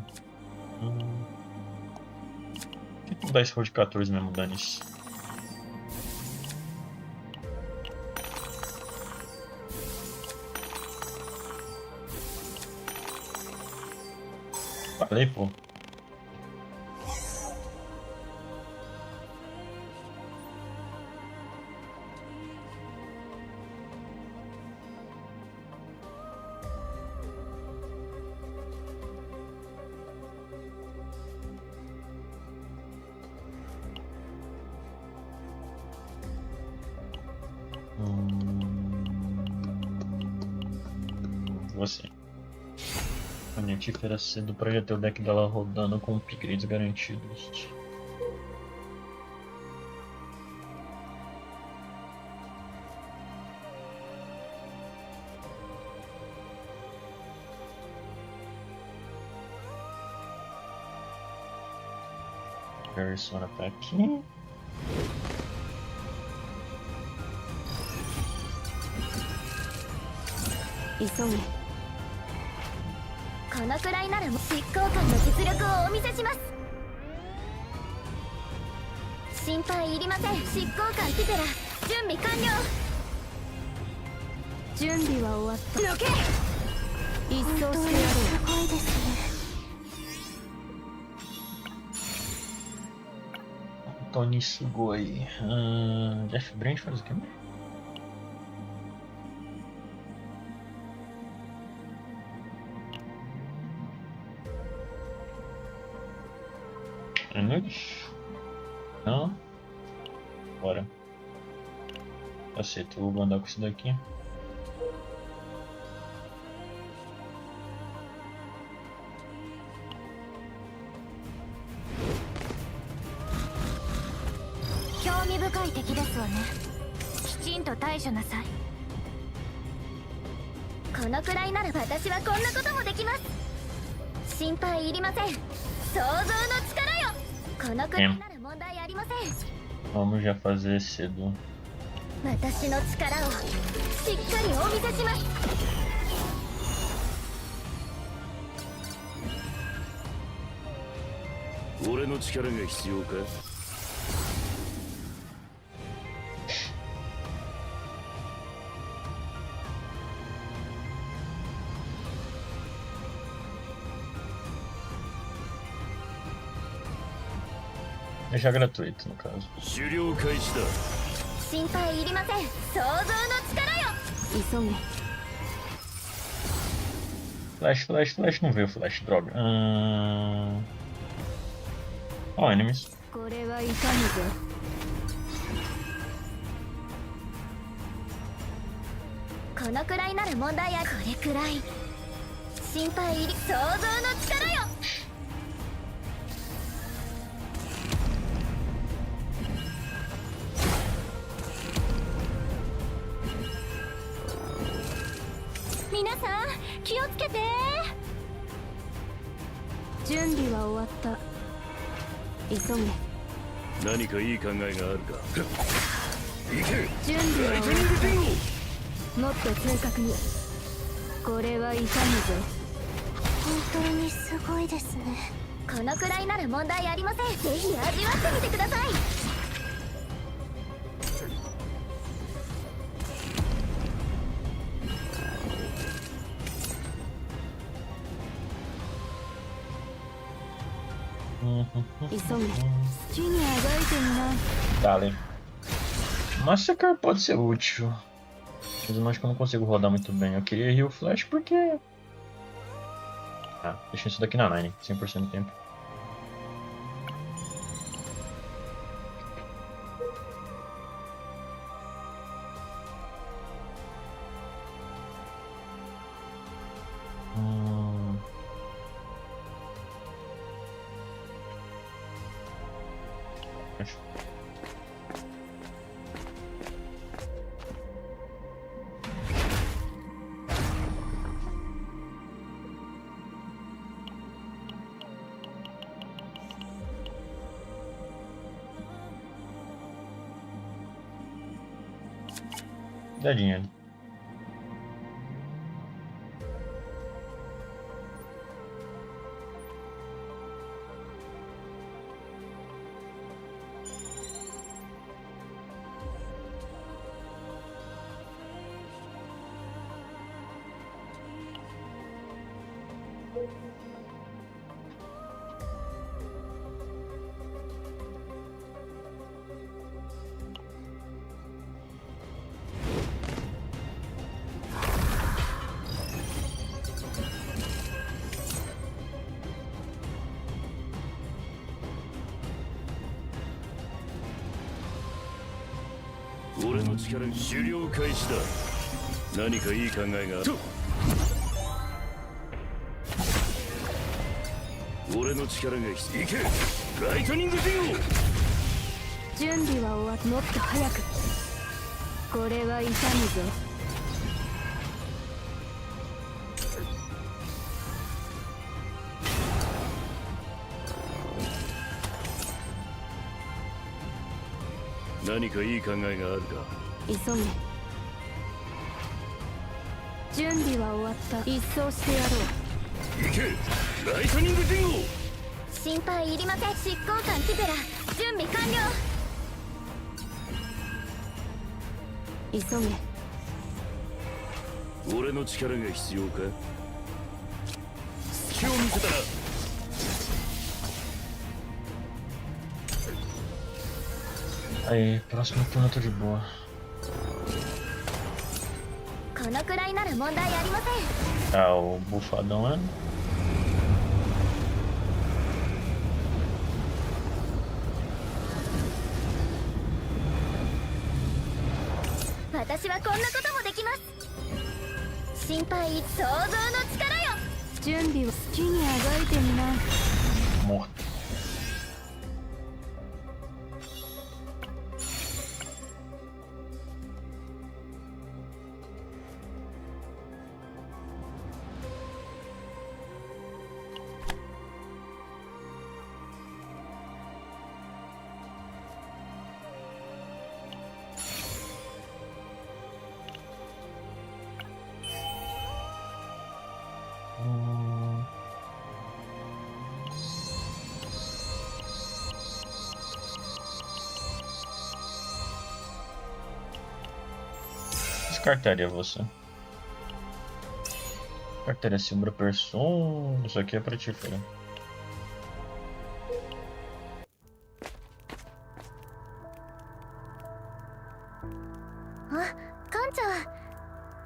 Por que não dá esse roll de 14 mesmo, dane-se? Falei, pô. Você. A Netífera cedo pra já ter o deck dela rodando com upgrades garantidos. Persona tá aqui.急げ。このくらいならもう執行官の実力をお見せします。心配いりません。執行官ティペラ準備完了。準備は終わった。のけ一掃してやろう。すごいですね。Tony Sugoi. Jeff Brand faz o quê? Não. Bora. Aceito, vou andar com isso daqui. Vamos já fazer cedo. 私の力をしっかりお見せします。俺の力が必要か? Deixar gratuito, no caso. 狩猟開始だ。心配いりません。想像の力よ。急げ。 Flash, não veio flash, droga. Oh, enemies. これは痛むぞ。このくらいなら問題や。これくらい心配いり。想像の力よ。皆さん気をつけて。準備は終わった。急げ。何かいい考えがあるか。行け。準備はライト終わっニングビンゴ。た。もっと正確に。これは痛むぞ。本当にすごいですね。このくらいなら問題ありません。ぜひ味わってみてください。急げ。好きにあがいてみな。 Dale. Massacre pode ser útil. Mas eu acho que eu não consigo rodar muito bem. Eu queria heal flash porque... Ah, deixa isso daqui na 9, 100% do tempo. Dá dinheiro. Ore 俺の力に狩猟開始だ。何かいい考えがある。俺の力が必要。行け。ライトニングビンゴ。準備は終わっ。もっと早く。これは痛むぞ。何かいい考えがあるか。急げ。準備は終わった。一掃してやろう。行け。ライトニングビンゴ。心配いりません。執行官ティペラ準備完了。急げ。俺の力が必要か。隙を見せたら。Aí, próximo turno eu tô de boa. このくらいなら問題ありません。 Ah, o bufadão é. 私はこんなこともできます。心配想像の力よ。準備を好きにあがいてみな。 Morto. Descartaria você. Descartaria Silbra Person. Isso aqui é pra ti, filho.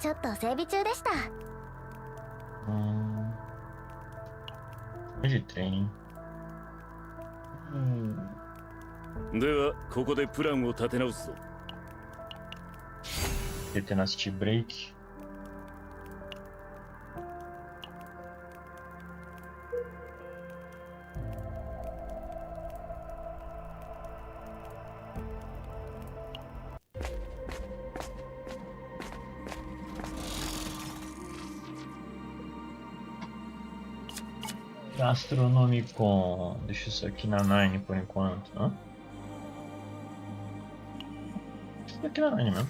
ちょっと整備中でした。De treino. ではここでプランを立て直すぞ。Tenacity break. Astronômico. Deixa isso aqui na 9 por enquanto. Hã? Isso aqui na 9 mesmo.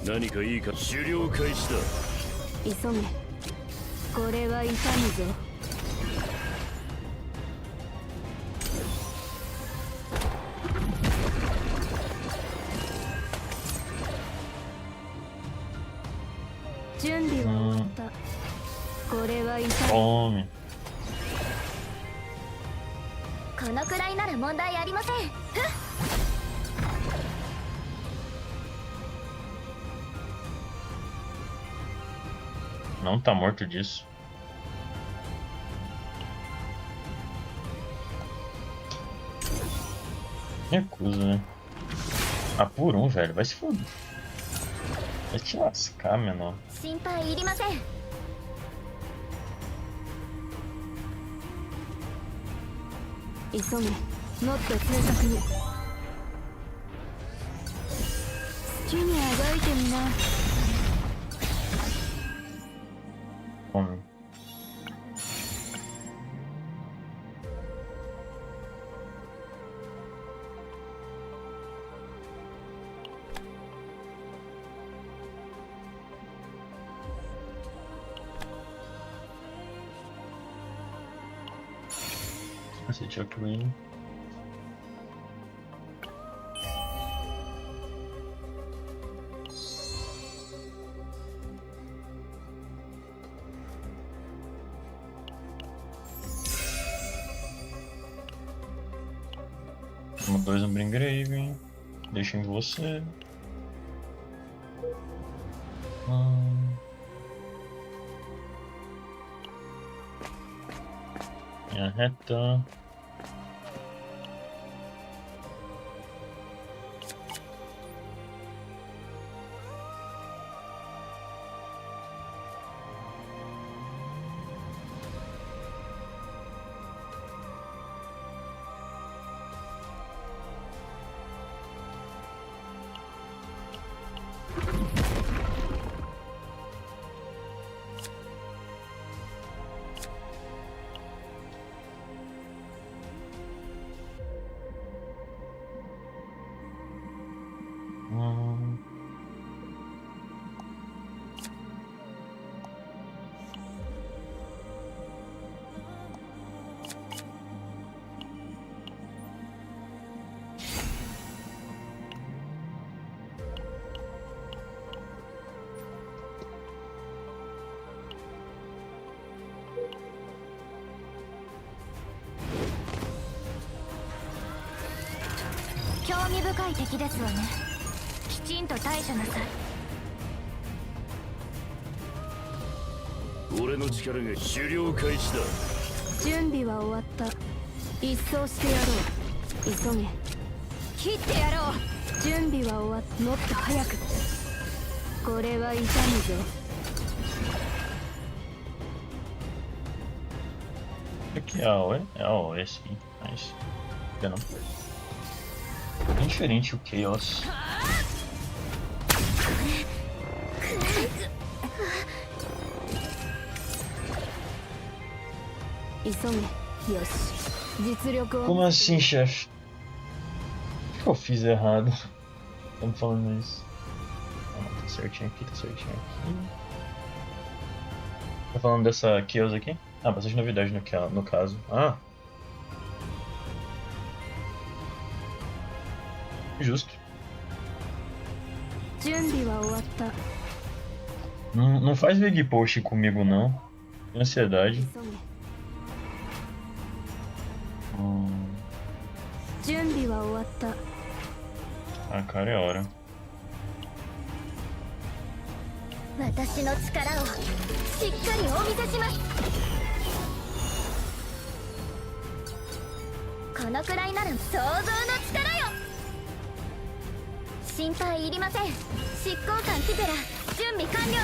何かいいか。狩猟開始だ。急げ。これは痛むぞ。準備は終わった。これは痛む。Tome. このくらいなら問題ありません。Não tá morto disso. Recusa, né? Ah, por um, velho. Vai se foder. Vai te lascar, menor. 心配いりません。急げ。もっと正確に。好きにあがいてみな。Tome. Esse Chuck Win. Dois no Bringrave. Deixa em você. Minha reta.深い敵ですわね。きちんと対処なさい。俺の力が狩猟開始だ。準備は終わった。一掃してやろう。急げ。切ってやろう。準備は終わった。もっと早く。これは痛むぞ。Aqui é a O, é a O, sim, mas não. Bem diferente o Chaos. 急げ。よし。実力を。 Como assim, chefe? O que eu fiz errado? Estamos falando isso. Tá certinho aqui, tá certinho aqui. Tá falando dessa Kills aqui? Ah, bastante novidade no caso. Ah! Justo. Não faz veg post comigo não. Tem ansiedade. Ah, cara, é hora. 私の力をしっかりお見せします。このくらいなら想像の力よ。心配いりません。執行官ティペラ準備完了。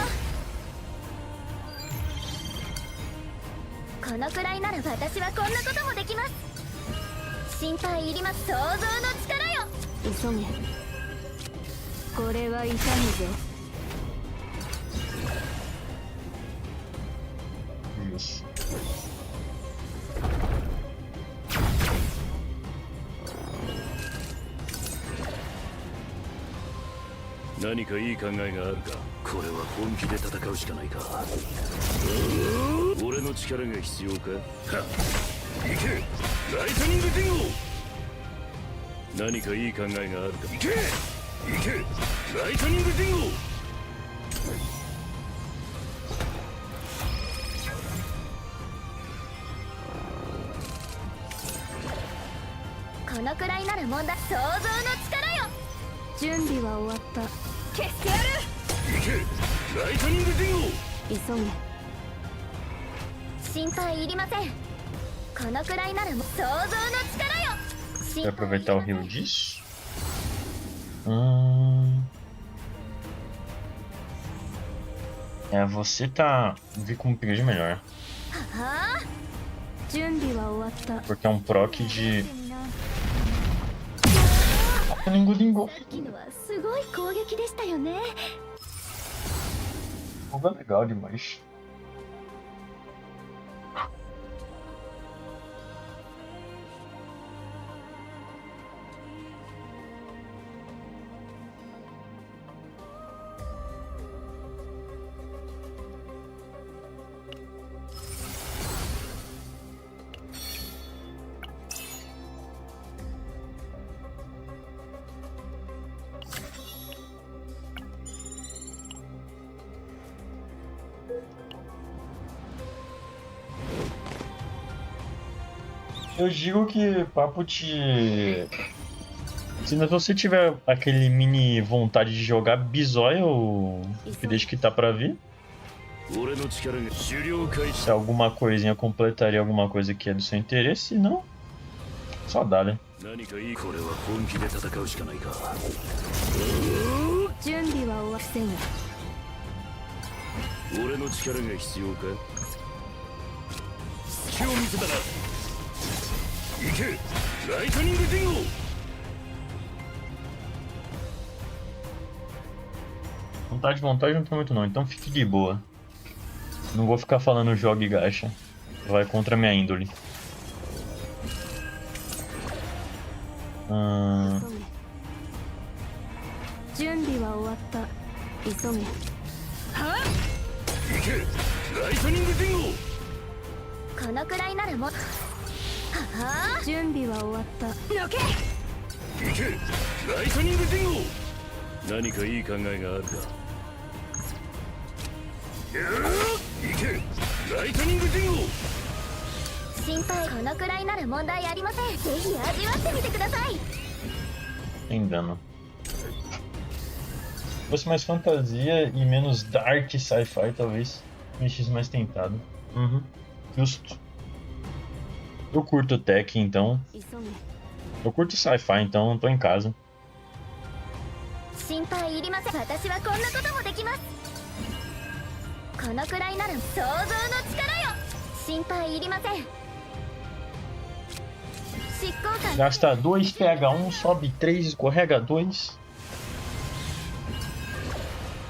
このくらいなら私はこんなこともできます。心配いります。想像の力よ。急げ。これは痛むぞ。Isso. 何かいい考えがあるか。これは本気で戦うしかないか。俺の力が必要か。はっ、行けライトニングディンゴ。何かいい考えがあるか。行けライトニングディンゴ。このくらいなら問題。想像の力よ。準備は終わった。消してやる。行けライトニングディンゴ。急げ。心配いりません。このくらいなら想像の力よ。 Vou aproveitar o rio disso. É, você tá. Vi com um upgrade melhor. Porque é um proc de. Lingo. É legal demais. Eu digo que papo de. Se você tiver aquele mini vontade de jogar bizóia ou desde que tá pra vir. Se alguma coisinha completaria alguma coisa que é do seu interesse, se não, só dá, né? Vontade não tem muito não, então fique de boa. Não vou ficar falando joga e gacha. Vai contra a minha índole. Tem dano. Se fosse mais fantasia e menos dark sci-fi, talvez mexesse mais tentado. Justo. Eu curto tech, então. Eu curto sci-fi, então tô em casa. Gasta 2, pega 1, sobe 3, escorrega 2.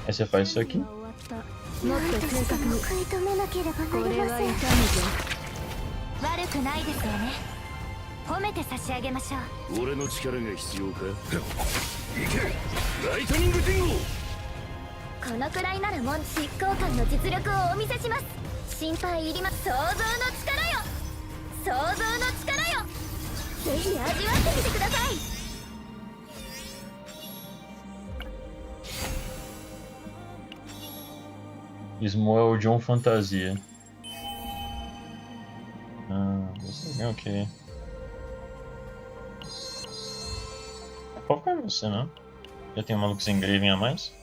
Aí você faz isso aqui. このくらいならもん執行官の実力をお見せします。心配いります。想像の力よ、想像の力よ、ぜひ味わってみてください。Ismo é o John Fantasia. Você é o quê? Qual que é você, né? Já tem um maluco sem engraving a mais?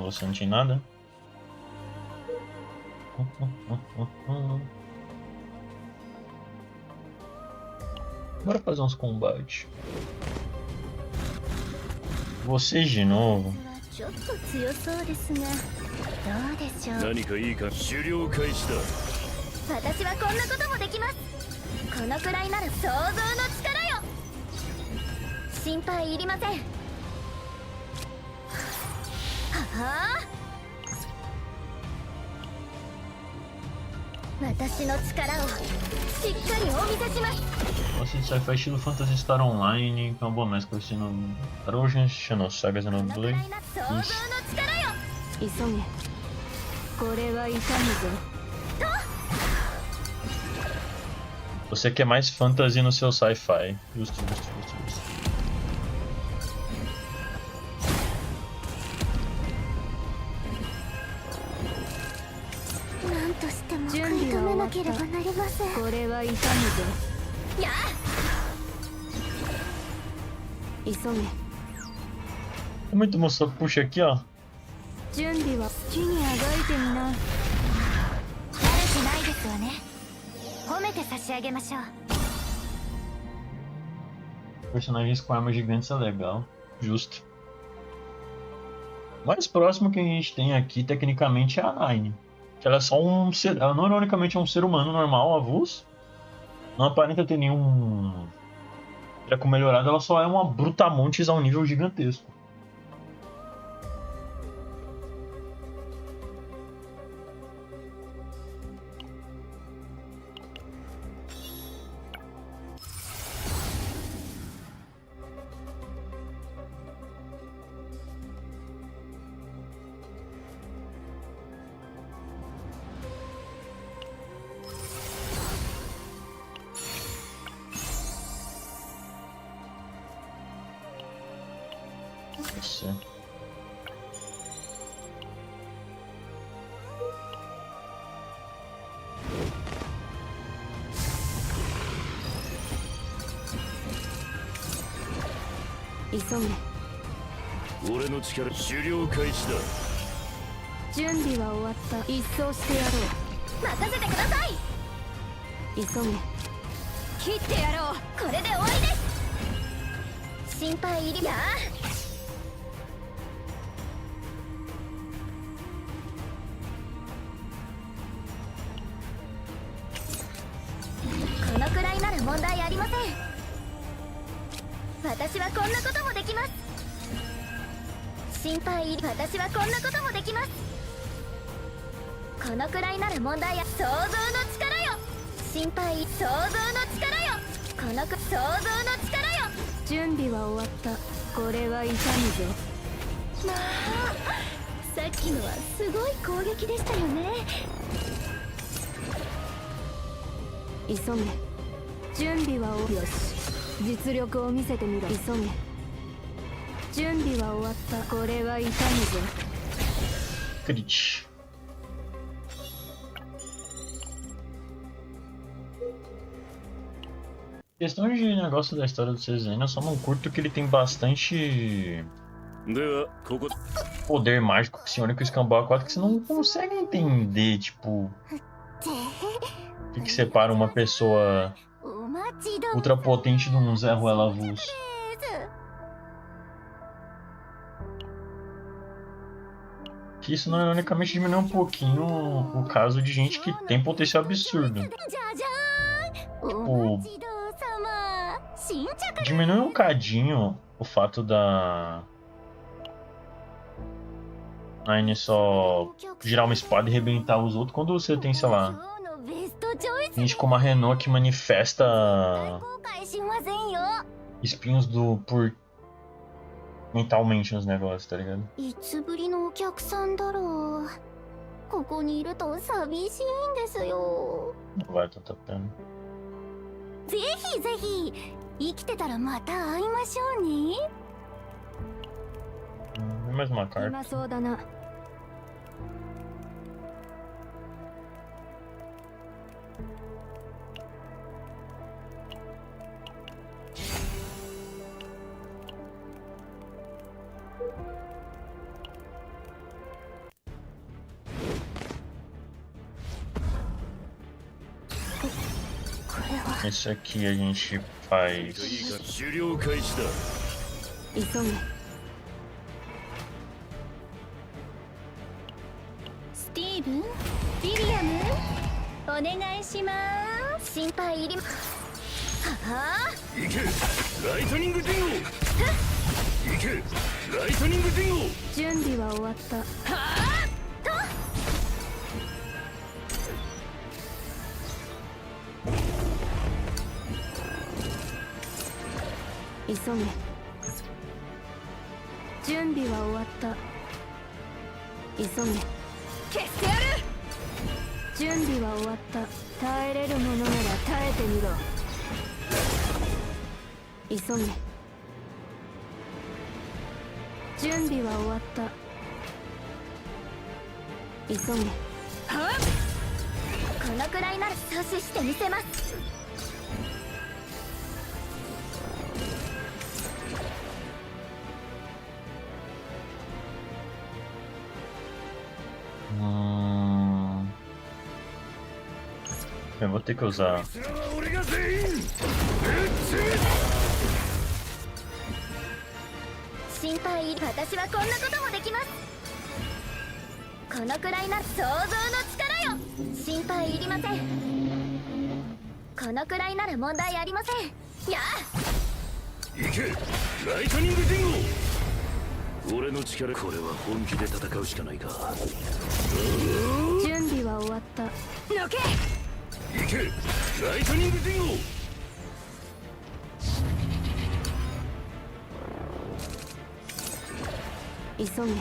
Você não tinha nada? Bora fazer uns combates. Vocês de novo. ちょっと強そうですが、どうでしょう。何かいいか狩猟開始だ。私はこんなこともできます。このくらいなら想像の力よ、心配いりません。はあ、私の力をしっかりお見せします。 Nossa, isso aí faz estilo Phantasy Star Online, que é uma boa mescla com o Arojan, Xenosaga, Xenoblade. Você quer mais fantasy no seu sci-fi. Justo, justo, justo, justo. Muito moço, puxa aqui, ó. Personagens com armas gigantes é legal, justo. O mais próximo que a gente tem aqui, tecnicamente, é a Nine. Que ela é só um ser. Ela não ironicamente é um ser humano normal, avulso. Não aparenta ter nenhum treco melhorado, ela só é uma brutamontes a um nível gigantesco. Nossa. Crit. Questão de negócio da história do Cezanne, eu só não curto que ele tem bastante poder mágico psioníco escambau 4 que você não consegue entender, tipo, o que separa uma pessoa ultra potente de um Zé Ruela avulso. Que isso não ironicamente diminui um pouquinho o caso de gente que tem potencial absurdo. Tipo, diminui um cadinho o fato da Nine só girar uma espada e arrebentar os outros quando você tem, sei lá, gente como a Renault que manifesta espinhos por mentalmente nos negócios, tá ligado? いつぶりのお客さんだろう。ここにいると寂しいんですよ。 Não vale tanta pena. ぜひぜひ生きてたらまた会いましょうね。 Tem mais uma carta. 今そうだな。Esse aqui a gente faz. 狩猟開始だ。急げ。スティーブン、ウィリアム、お願いします。心配いりま。はあ。行けライトニングディンゴ。行けライトニングディンゴ。準備は終わった。はあ。と。急げ。準備は終わった。急げ。消してやる。準備は終わった。耐えれるものなら耐えてみろ。急げ。準備は終わった。急げ。はっ。このくらいなら阻止してみせます。Eu vou ter que usar. 俺が全員。心配いり。私はこんなこともできます。このくらいなら想像の力よ。心配いりません。このくらいなら問題ありません。やあ。行けライトニングディンゴ。俺の力。これは本気で戦うしかないか。準備は終わった。のけ。行けライトニングディンゴ。急げ。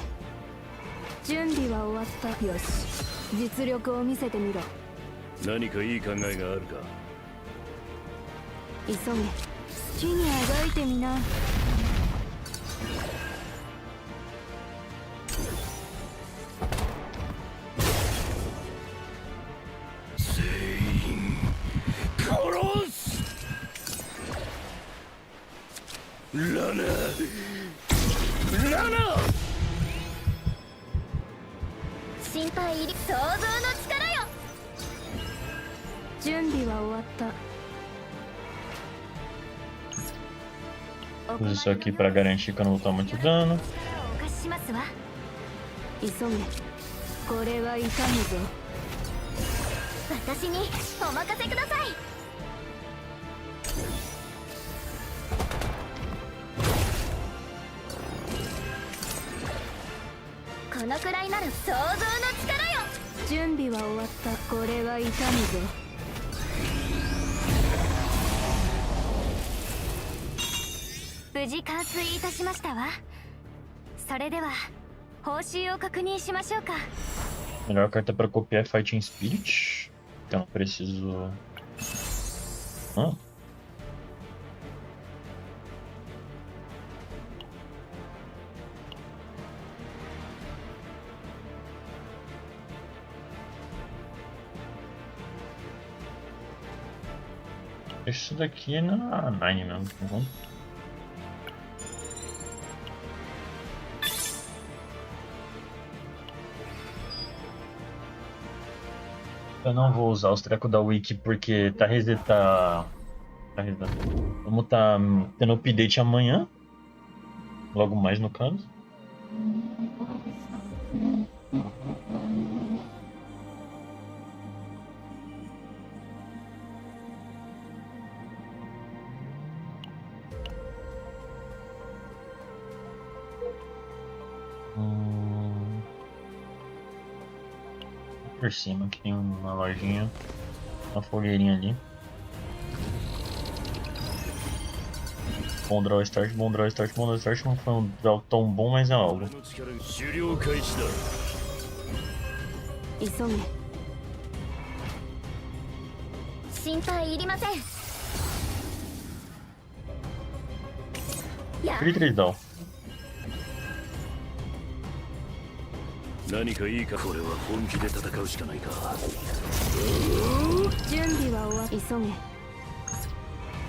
準備は終わった。よし、実力を見せてみろ。何かいい考えがあるか。急げ。好きにあがいてみな。ラナラナ。心配いり。想像の力よ。準備は終わった。 Uso isso aqui pra garantir que eu não vou tomar muito dano. お貸ししますわ。急げ。これは痛むぞ。私にお任せください。このくらいなら想像の力よ。準備は終わった。これは痛むぞ。無事完遂いたしましたわ。それでは報酬を確認しましょうか。 Melhor carta pra copiar é Fighting Spirit. Então preciso. Hã? Isso daqui é na Nine mesmo, tá bom? Eu não vou usar os trecos da Wiki porque tá resetando. Vamos tá tendo update amanhã. Logo mais no caso. Por cima aqui tem uma lojinha, uma fogueirinha ali. Bom draw start, bom draw start, bom draw start. Não foi um draw tão bom, mas é algo. 終了開始だ。急げ。心配いりません。や Três draw. 何かいいか。これは本気で戦うしかないか。準備は終わっ急げ。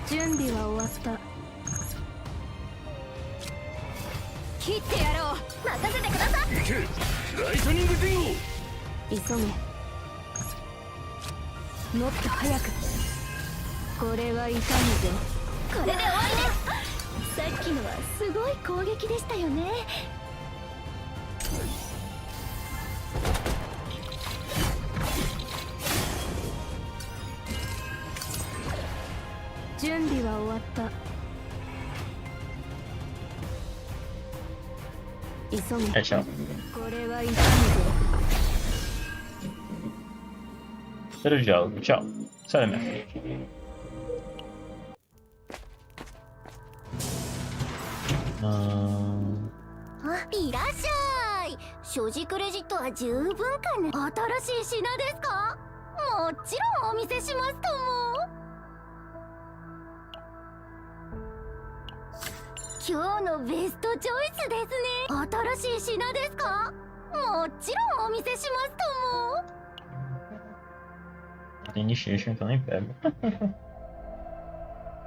準備は終わった。切ってやろう。任せてください。行けライトニングディンゴ。急げ。もっと早く。これは痛むぞ。これで終わりです。さっきのはすごい攻撃でしたよね。準備は終わった。急げ。 É, tchau. これは痛むぞ。 Primeiro diálogo, tchau. Sai da minha frente. いらっしゃい。所持クレジットは十分かね。新しい品ですか？もちろんお見せしますとも。今日のベストチョイスですね。新しい品ですか？もちろんお見せしますとも。 Tem initiation que eu nem pego.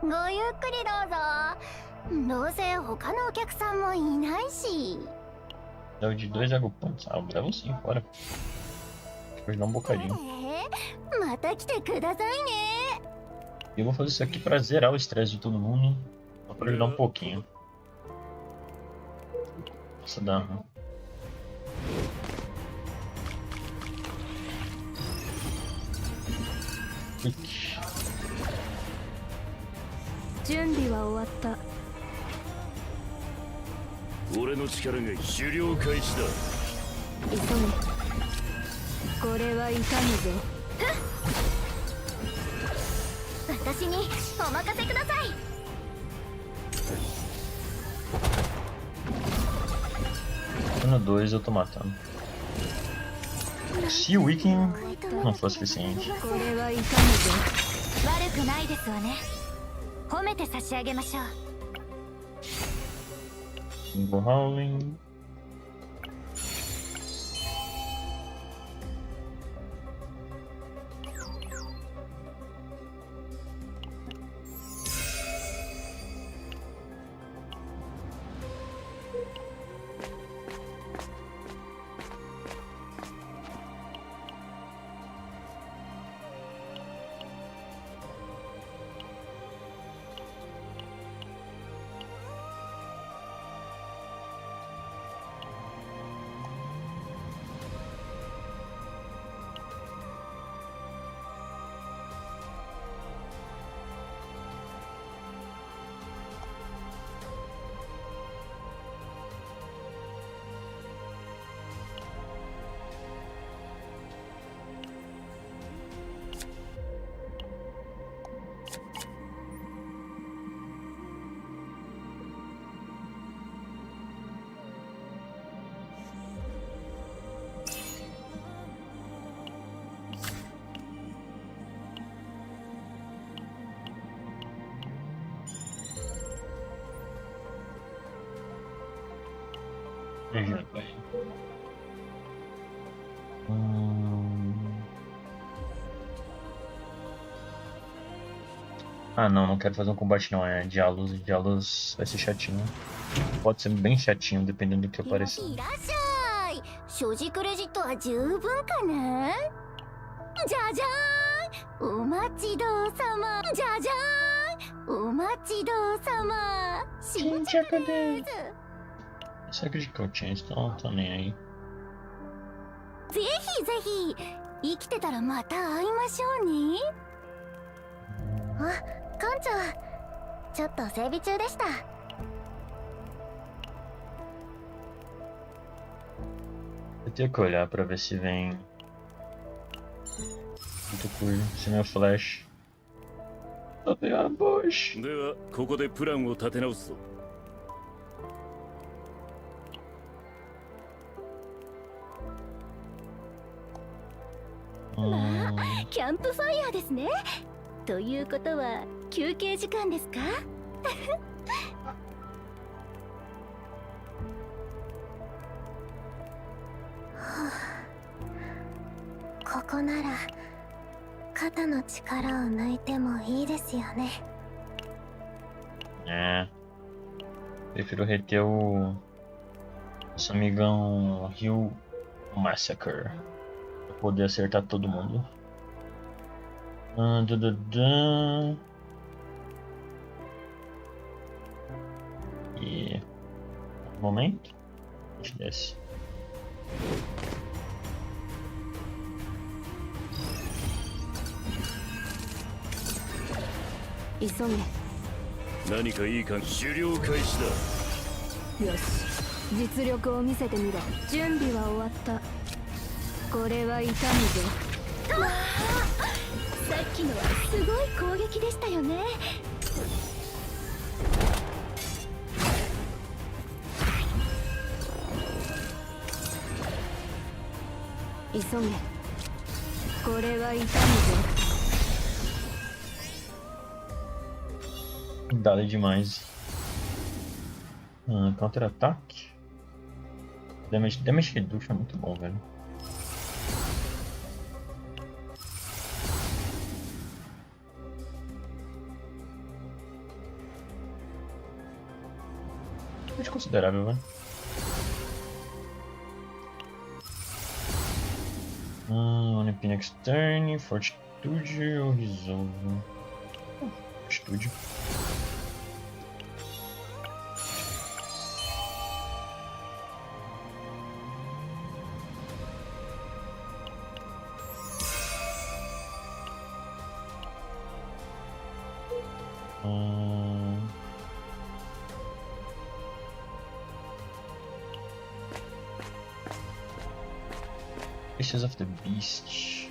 ごゆっくりどうぞ。どうせ他のお客さんもいないし。 Levo de 2 Agopanhos. Ah, levo sim, bora. Depois dar um bocadinho. また来てくださいね。 E eu vou fazer isso aqui pra zerar o estresse de todo mundo. Só pra ajudar um pouquinho. Nossa, dá. Clique. 準備は終わった。 俺の力が終了開始だ。急げ。これは痛むぞ。私にお任せください。 No 2 eu tô matando. Se o Weekend não for suficiente. これは痛むぞ。悪くないですわね。褒めて差し上げましょう。 Single Howling. Ah não, não quero fazer um combate não, é diálogos, diálogos vai ser chatinho. Pode ser bem chatinho, dependendo do que aparecer. 所持クレジットは十分かな。じゃじゃーん、お待ちどうさま。じゃじゃーん、お待ちどうさま。新着です。 Essa aqui que eu tinha, então tô nem aí. ぜひぜひ生きてたらまた会いましょうね。あ、館長、ちょっと整備中でした。 Eu tenho que olhar pra ver se vem muito coisa, se não é flash. Something on a bush. ではここでプランを立て直すぞ。キャンプファイヤーですね。ということは休憩時間ですか？ここなら肩の力を抜いてもいいですよね。É. Prefiro reter o nosso amigão Rio Massacre pra poder acertar todo mundo. E momento a gente desce. Isome. 何かいい感じ。狩猟開始だ。よし、実力を見せてみろ。準備は終わった。これは痛むぞ。わあ、さっきのはすごい攻撃でしたよね。急げ。これは痛むぞ。Dada demais. Contra-ataque. Damage reduction é muito bom, velho. Acho considerável, velho. Unipine externe, fortitude ou resolve? Fortitude. Pieces of the Beast.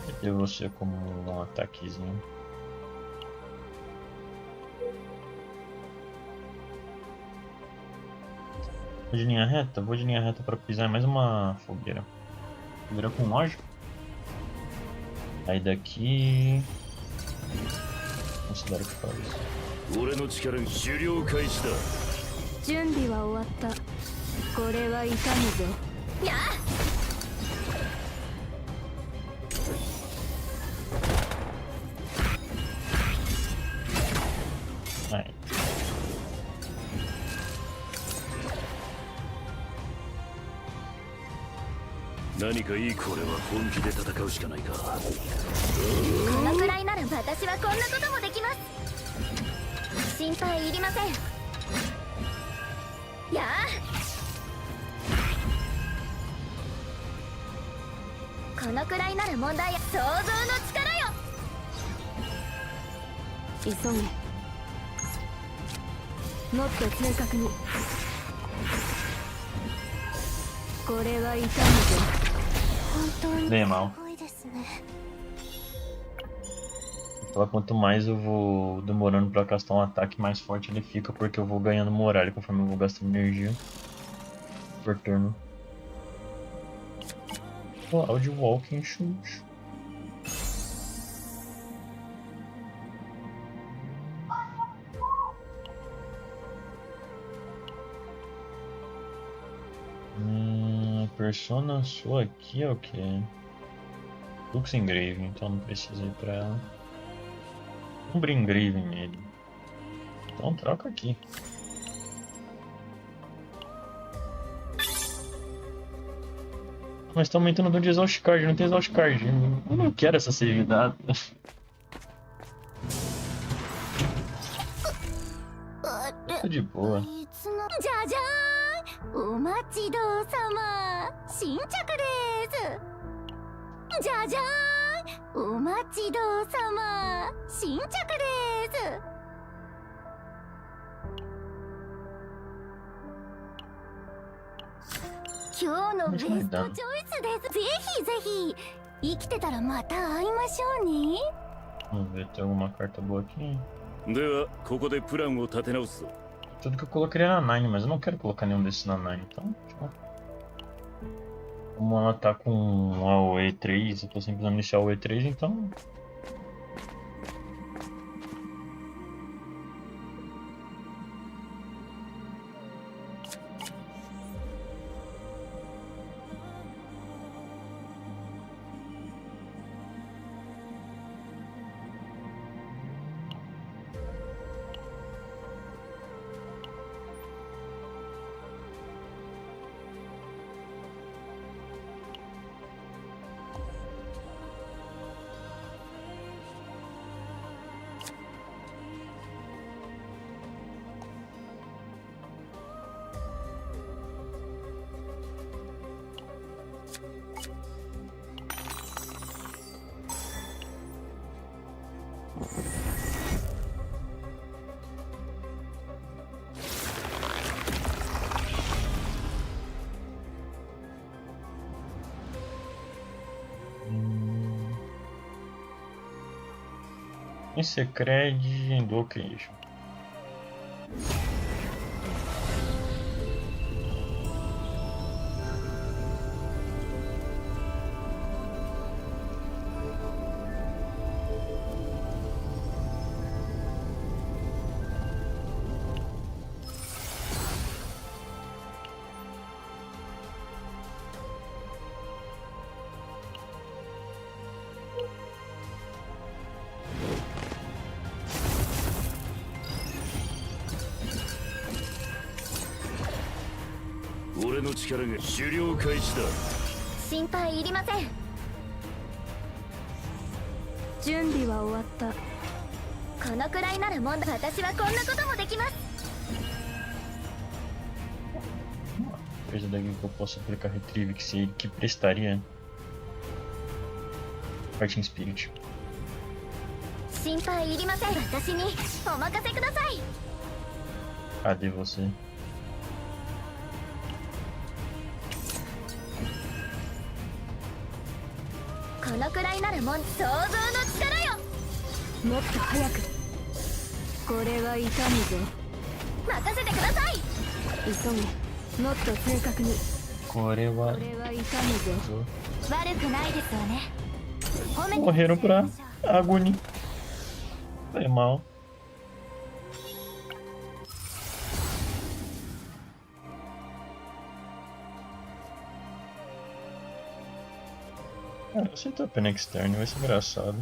Meter você como um ataquezinho. Vou de linha reta? Vou de linha reta para pisar em mais uma fogueira. Fogueira com lógica. Aí daqui... Considero que faz. 俺の力に狩猟開始だ。準備は終わった。これは痛むぞ。やあ。はい。何かいい。これは本気で戦うしかないか。このくらいなら私はこんなこともできます。心配いりません。やあ。このくらいなら問題や想像の力よ。急げ。もっと正確に。これは痛むぞ。本当にすごいですね。Falar quanto mais eu vou demorando pra castar um ataque, mais forte ele fica, porque eu vou ganhando moral conforme eu vou gastando energia por turno. Cloud Walking Shoes. Persona sua aqui é o que? Lux Engrave, então não precisa ir pra ela. Umbre Engrave nele. Então troca aqui. Mas tá aumentando o dano de Exhaust Card, não tem Exhaust Card. Eu não quero essa save dada. Tô de boa. じゃじゃーん。お待ちどうさま新着ですじゃじゃーんお待ちどうさま新着です今日のベストチョイスですぜひぜひ生きてたらまた会いましょうね Vamos ver, tem alguma carta boa aqui? ではここでプランを立て直すぞ。 Tudo que eu colocaria na Nine, mas eu não quero colocar nenhum desses na Nine, então. Tchau. Como ela tá com a UE3, eu tô sempre precisando iniciar o UE3, então. Esse é cred do occasion.俺の力が狩猟開始だ。心配いりません準備は終わったこのくらいなら問題私はこんなこともできます Coisa daqui que eu posso aplicar retrieve que prestaria. Fighting Spirit. 心配いりません私にお任せください Cadê você? このくらいならもん想像の力よもっと早くこれは痛むぞ任せてください急げもっと正確にこれは痛むぞ悪くないですわね褒めて Morreram pra Agony. Foi mal. Cara, aceitar a pena externa vai ser engraçado.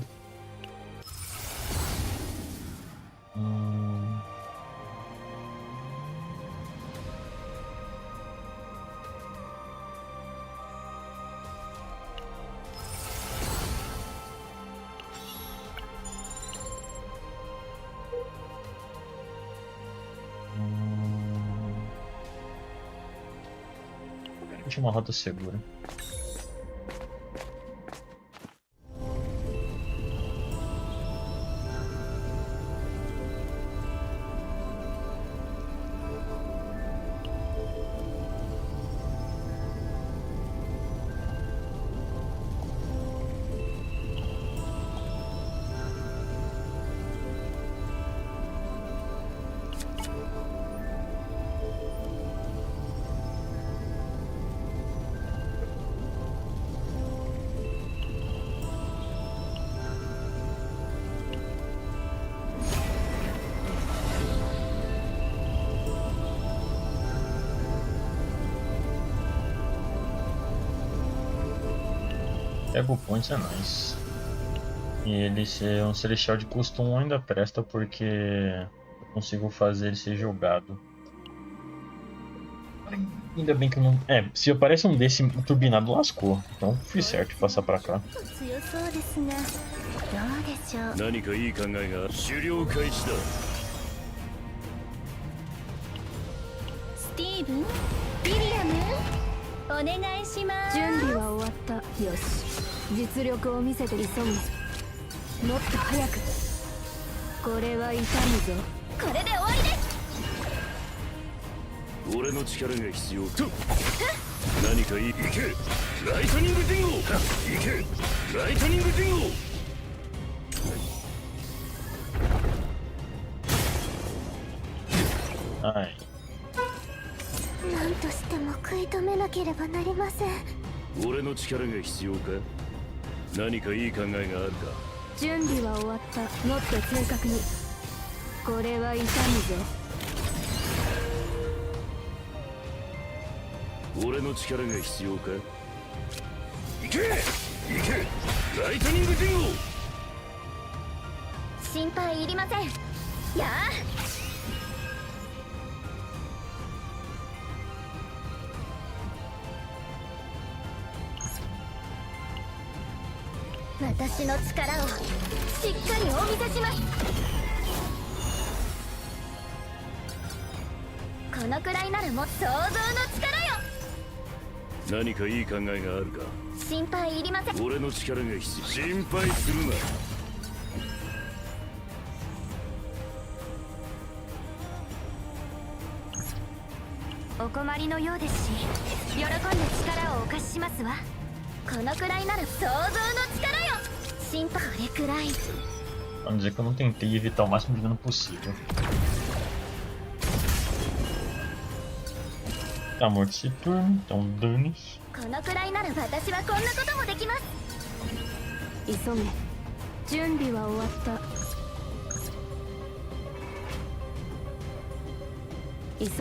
Tinha uma rota segura. Ego Points é nice. E ele ser um celestial de custo 1 ainda presta porque eu consigo fazer ele ser jogado. Ainda bem que eu não. É, se aparece um desse turbinado lascou. Então fui certo de passar pra cá. 何かいい考えが狩猟開始だ。スティーブン、ウィリアムお願いします。準備は終わった。よし、実力を見せて急ぐ。もっと早く。これは痛むぞ。これで終わりです。俺の力が必要と。何かいい。いけライトニングディンゴ。いけライトニングディンゴ。はい。何としても食い止めなければなりません。俺の力が必要か。何かいい考えがあるか。準備は終わった。もっと正確に。これは痛むぞ。俺の力が必要か。いけいけライトニングディンゴ。心配いりません。やあ、私の力をしっかりお見せします。このくらいならもう想像の力よ。何かいい考えがあるか。心配いりません。俺の力が必要。心配するな。お困りのようですし、喜んで力をお貸ししますわ。このくらいなら想像の力よ。心配これくらい。Vamos dizer que eu não tentei evitar o máximo de dano possível. Tá morto esse turno, então dane-se. このくらいなら私はこんなこともできます。急げ。準備は終わった。急げ。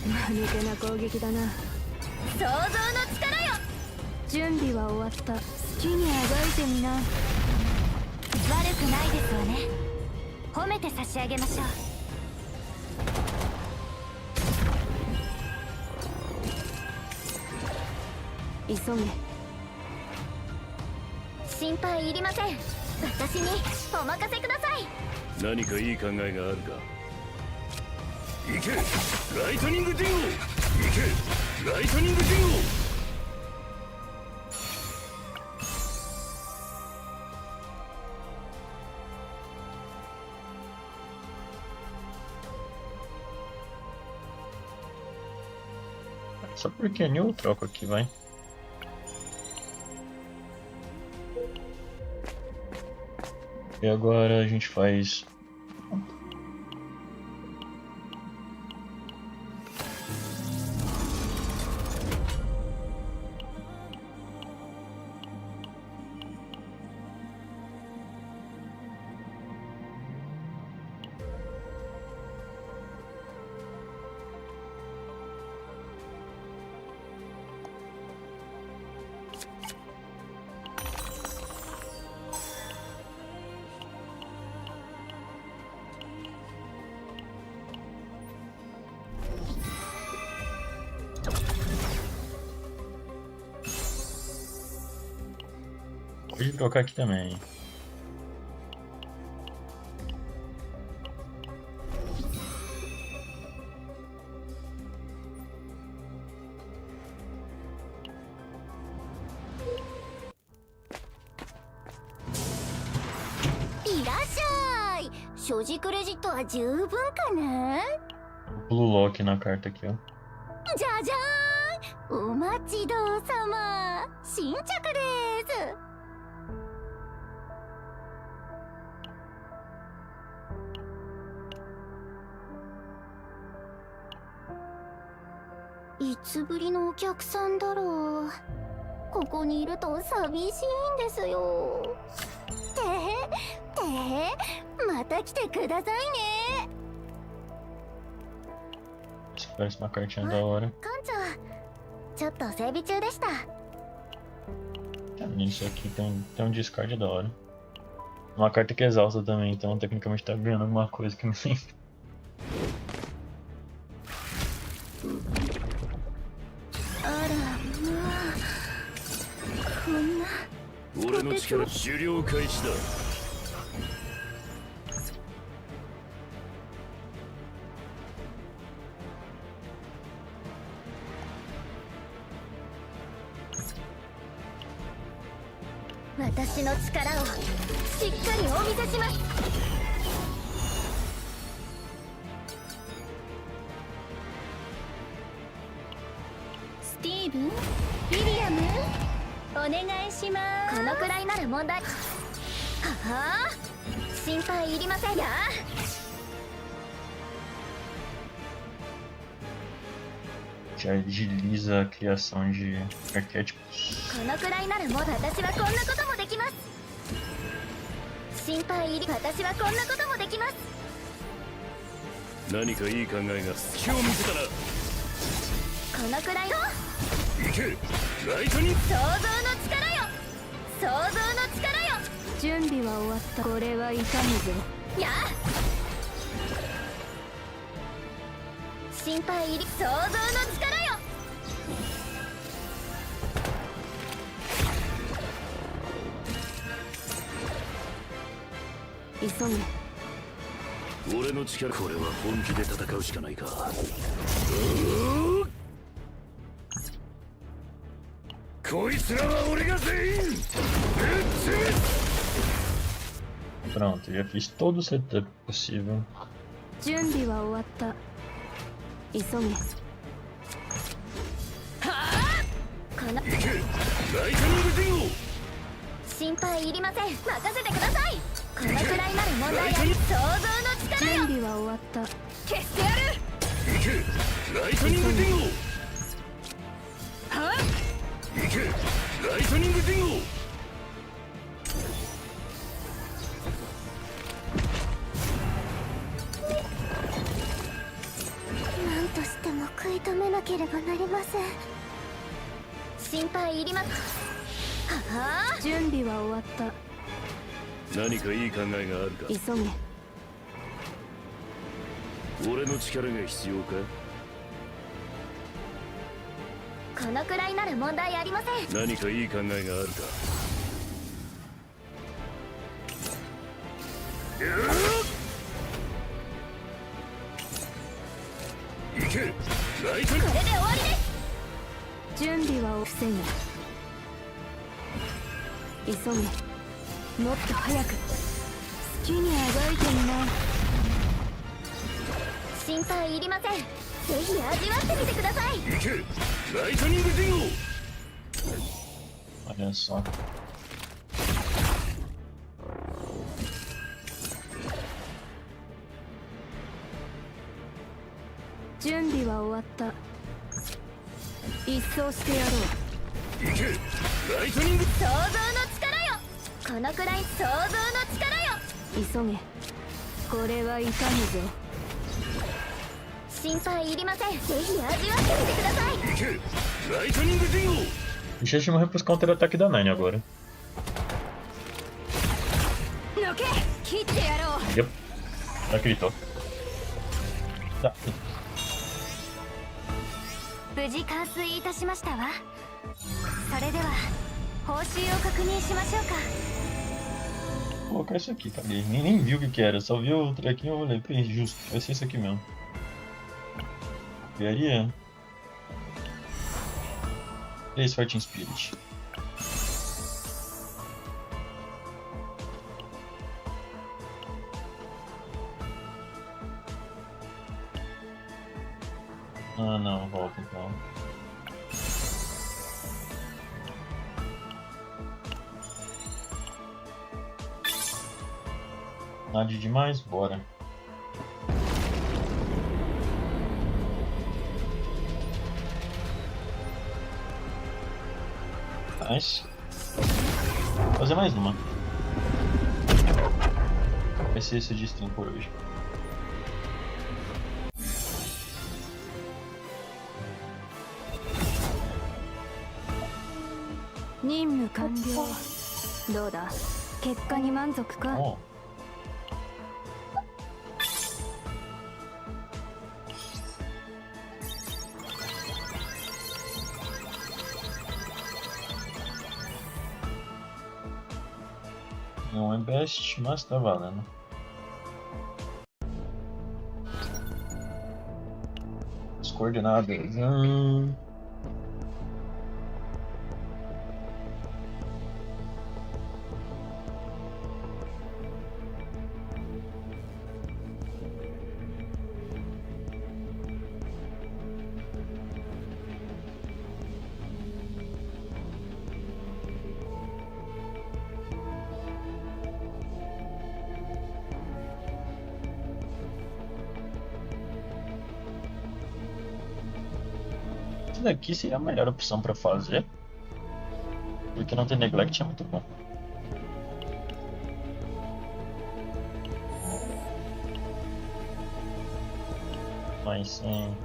間抜けな攻撃だな。想像の力よ。準備は終わった。好きにあがいてみな。悪くないですわね。褒めて差し上げましょう。急げ。心配いりません。私にお任せください。何かいい考えがあるか。いけライトニングディンゴ。いけライトニングディンゴ。Só porque é new eu troco aqui, vai. E agora a gente faz... Pode trocar aqui também. Irashai! 所持クレジットは十分かな。 Blue Lock na carta aqui, ó. じゃじゃーん、お待ちどうさま。新着です。いつぶりのお客さんだろう。ここにいると寂しいんですよ。てへまた来てくださいね。 Parece uma cartinha da hora. 館長、ちょっと整備中でした。 Isso aqui tem um discard da hora. Uma carta que exausta também, então tecnicamente tá ganhando alguma coisa que não tem. あらまあ、こんな。俺の力狩猟開始だ。私の力をしっかりお見せします。スティーブン、ウィリアム、お願いします。このくらいなら問題。はあ、心配いりませんや。Já agiliza a criação de arquétipos. このくらいならもう私はこんなこともできます。心配いり、私はこんなこともできます。何かいい考えが隙を見せたらこのくらいの行けライトに想像の力よ、想像の力よ。準備は終わった。これは痛むぞ。やあ、心配いり、想像の力よ。急げ。俺の力、これは本気で戦うしかないか。こいつらは俺が全員ぶっ潰す。 Pronto, já fiz todo o setup possível. 準備は終わった。急げ。はあ、この行けライトニングディンゴ。心配いりません、任せてください。このくらいなら問題あり。想像の力よ。準備は終わった。消してやる。行けライトニングディンゴ。はあ、行けライトニングディンゴ。何としても食い止めなければなりません。心配いります。はあ、準備は終わった。何かいい考えがあるか。急げ。俺の力が必要か。このくらいなら問題ありません。何かいい考えがあるか。行けライトニング。これで終わりです。準備は防げ。急げ。もっと早く。好きにあがいてみな。心配いりません。ぜひ味わってみてください。行けライトニングディンゴ。 Olha só. 準備は終わった。一掃してやろう。行けライトニング。想像の力よ。このくらい想像の力よ。急げ。これは痛むぞ。心配いりません。ぜひ味わってみてください。行けライトニングディンゴ。 Deixa eu morrer pros contra-ataque da Nine agora. のけ、切ってやろう。 Yep. Não acreditou. Tá. 無事完遂いたしましたわ。それでは報酬を確認しましょうか。 Vou colocar isso aqui, tá? Nem vi o que era, só vi o trequinho e falei, pô, justo, vai ser isso aqui mesmo. Enviaria 3 Fighting Spirit. Ah não, volta então. Nada de demais, bora. Nice. Vou fazer mais uma. Vai ser esse de stream por hoje. Nimmu完了。どうだ？結果に満足か？ Oh. Não é best, mas tá valendo. As coordenadas. esse daqui seria a melhor opção pra fazer. Porque não ter neglect é muito bom. Mas sim.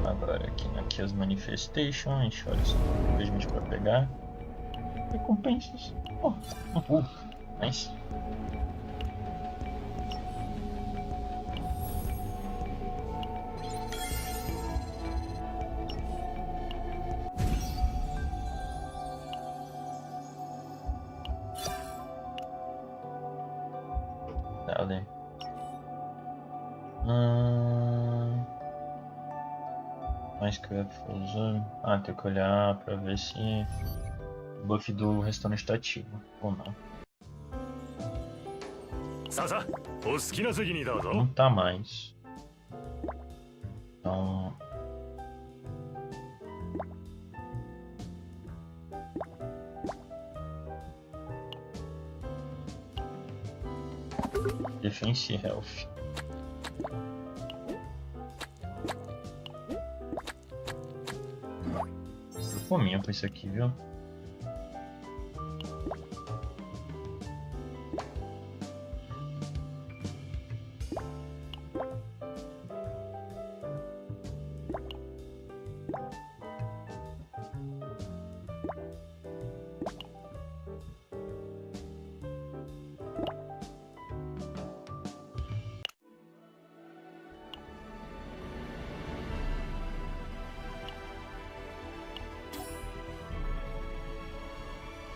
Agora aqui as manifestations, olha só, simplesmente para pegar recompensas. Oh, nice. Dale. Mais que eu ia fazer. Tem que olhar pra ver se o buff do restaurante está ativo ou não. Não tá mais. Então. Defense e Health. Fominha pra isso aqui, viu?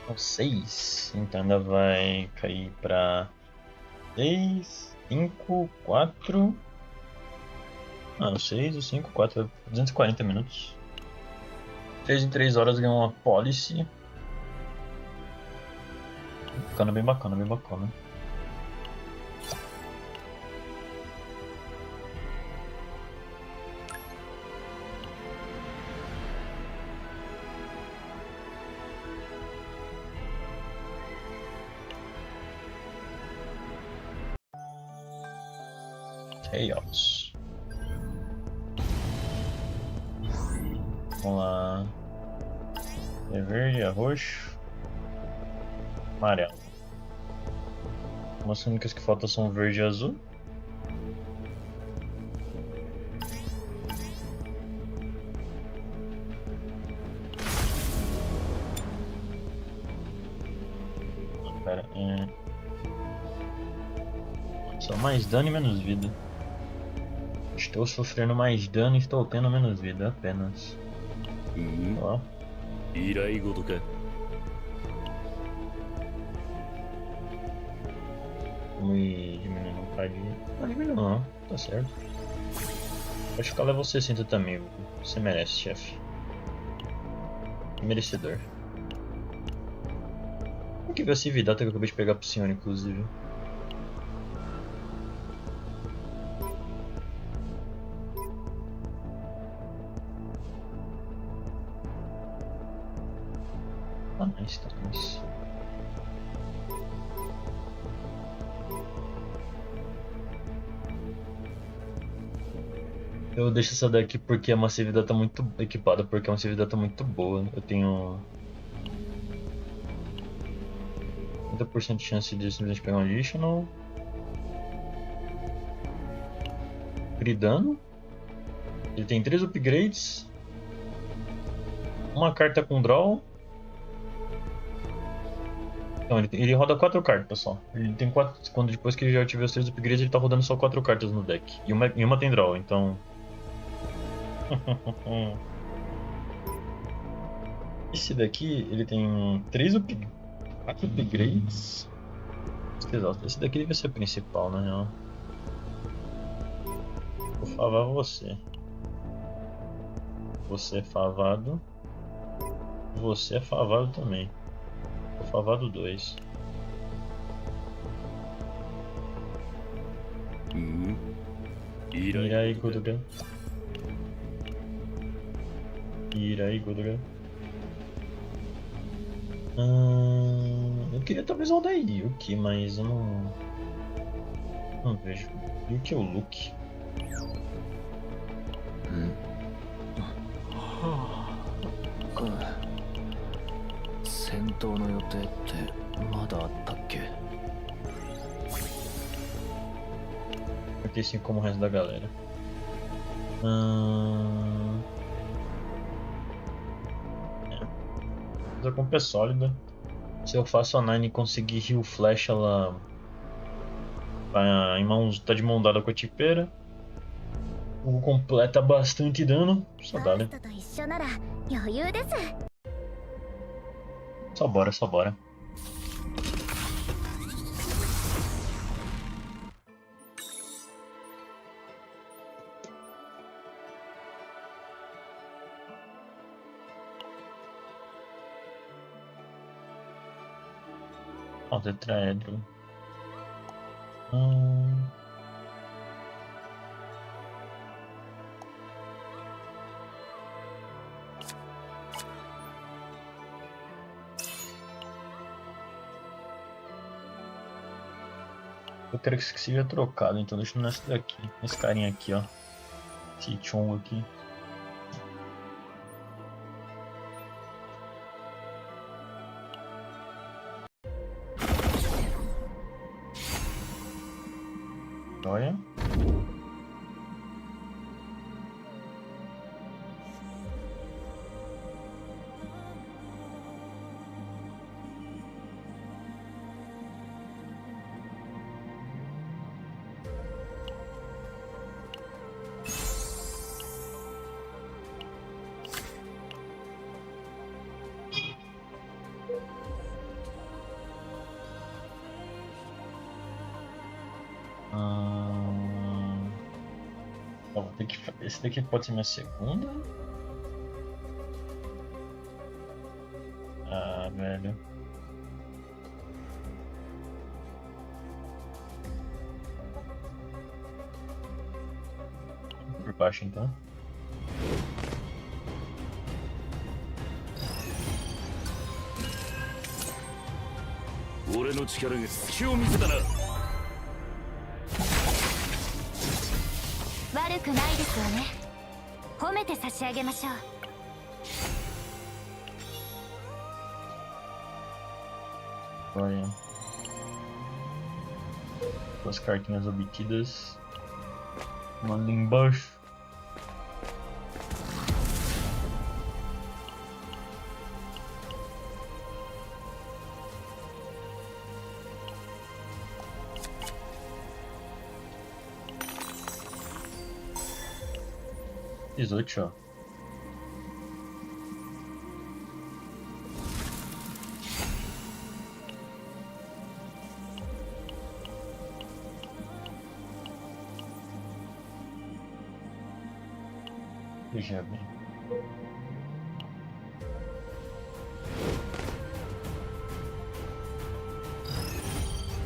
São 6, então ainda vai cair pra 6, 5, 4. Não, 6, o 5, 4, 240 minutos. 3 em 3 horas ganhou uma policy. Bacana, bem bacana, bem bacana. Chaos. Vamos lá. É verde, é roxo, amarelo. As únicas que faltam são verde e azul. Pera, só mais dano e menos vida. Estou sofrendo mais dano e estou tendo menos vida, apenas. Ó. Vamos ir diminuindo um bocadinho. Não diminuiu não, tá certo. Pode ficar level 60 também, você merece, chefe. Merecedor. Que agressividade que eu acabei de pegar pro senhor, inclusive. Nice, tá nice. Eu deixo essa daqui porque a massividade tá muito equipada, porque a massividade tá muito boa. Eu tenho 30% de chance de simplesmente pegar um additional. Crit dano. Ele tem 3 upgrades. Uma carta com draw. Não, ele roda 4 cartas, pessoal. Ele tem 4. Quando depois que ele já tiver os 3 upgrades, ele tá rodando só 4 cartas no deck. E uma tem draw, então. Esse daqui, ele tem 4 upgrades. Esse daqui deve ser o principal, na real. Vou favar você. Você é favado. Você é favado também. Vou favado 2. Mirai Godogan. Mirai Godogan. Eu queria talvez o da Yuki, mas eu não vejo. Yuki ou Luke? 戦闘の予定ってまだあったっけ? Aqui assim como o resto da galera. Mas a compra é sólida. Se eu faço a Nine e conseguir heal flash, ela tá de mão dada com a tipeira. O completa bastante dano. Só dá, né? Só bora, só bora. Ó, tetraedro. Eu quero que isso seja trocado, então deixa eu nessa daqui. Esse carinha aqui, ó. Esse Chong aqui. Olha. Vou ter que... Esse daqui pode ser minha segunda? Ah, velho. Por baixo então. Ore no chikara ga tsuki o miseta na. 悪くないですわね。褒めて差し上げましょう。Olha. Duas cartinhas obtidas. Uma ali embaixo. Ó. Veja bem.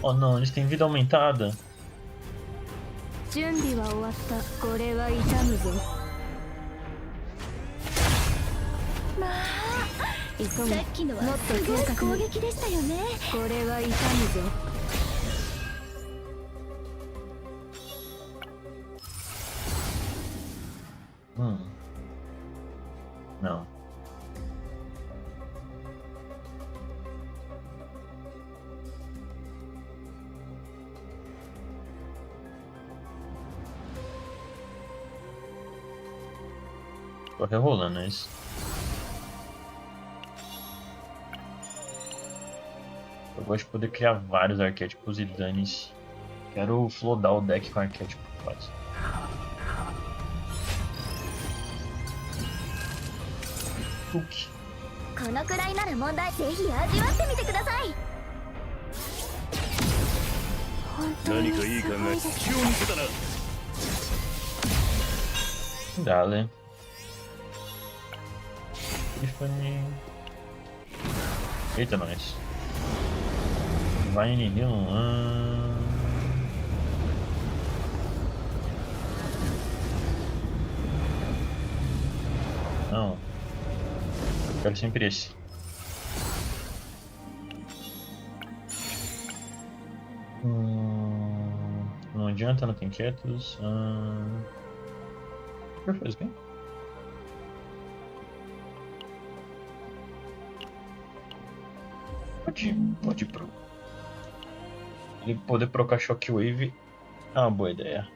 Oh não, eles têm vida aumentada. 準備は終わった。これは痛むぞ。まあ、さっきのはもっと正確に。攻撃でしたよね。これは痛むぞ。Não. Tô rerolando, é isso. Eu gosto de poder criar vários arquétipos e dane-se. Quero flodar o deck com arquétipo fácil. Tuque. このくらいなら問題。ぜひ味わってみてください。何かいい考え隙を見せたな。Dale. Tiffany. Eita, nós. Vai inimigo. quero sempre esse. Não adianta, não tem quietos. Perfeito, bem. Pode ir pro. Ele poder trocar Shockwave é uma boa ideia.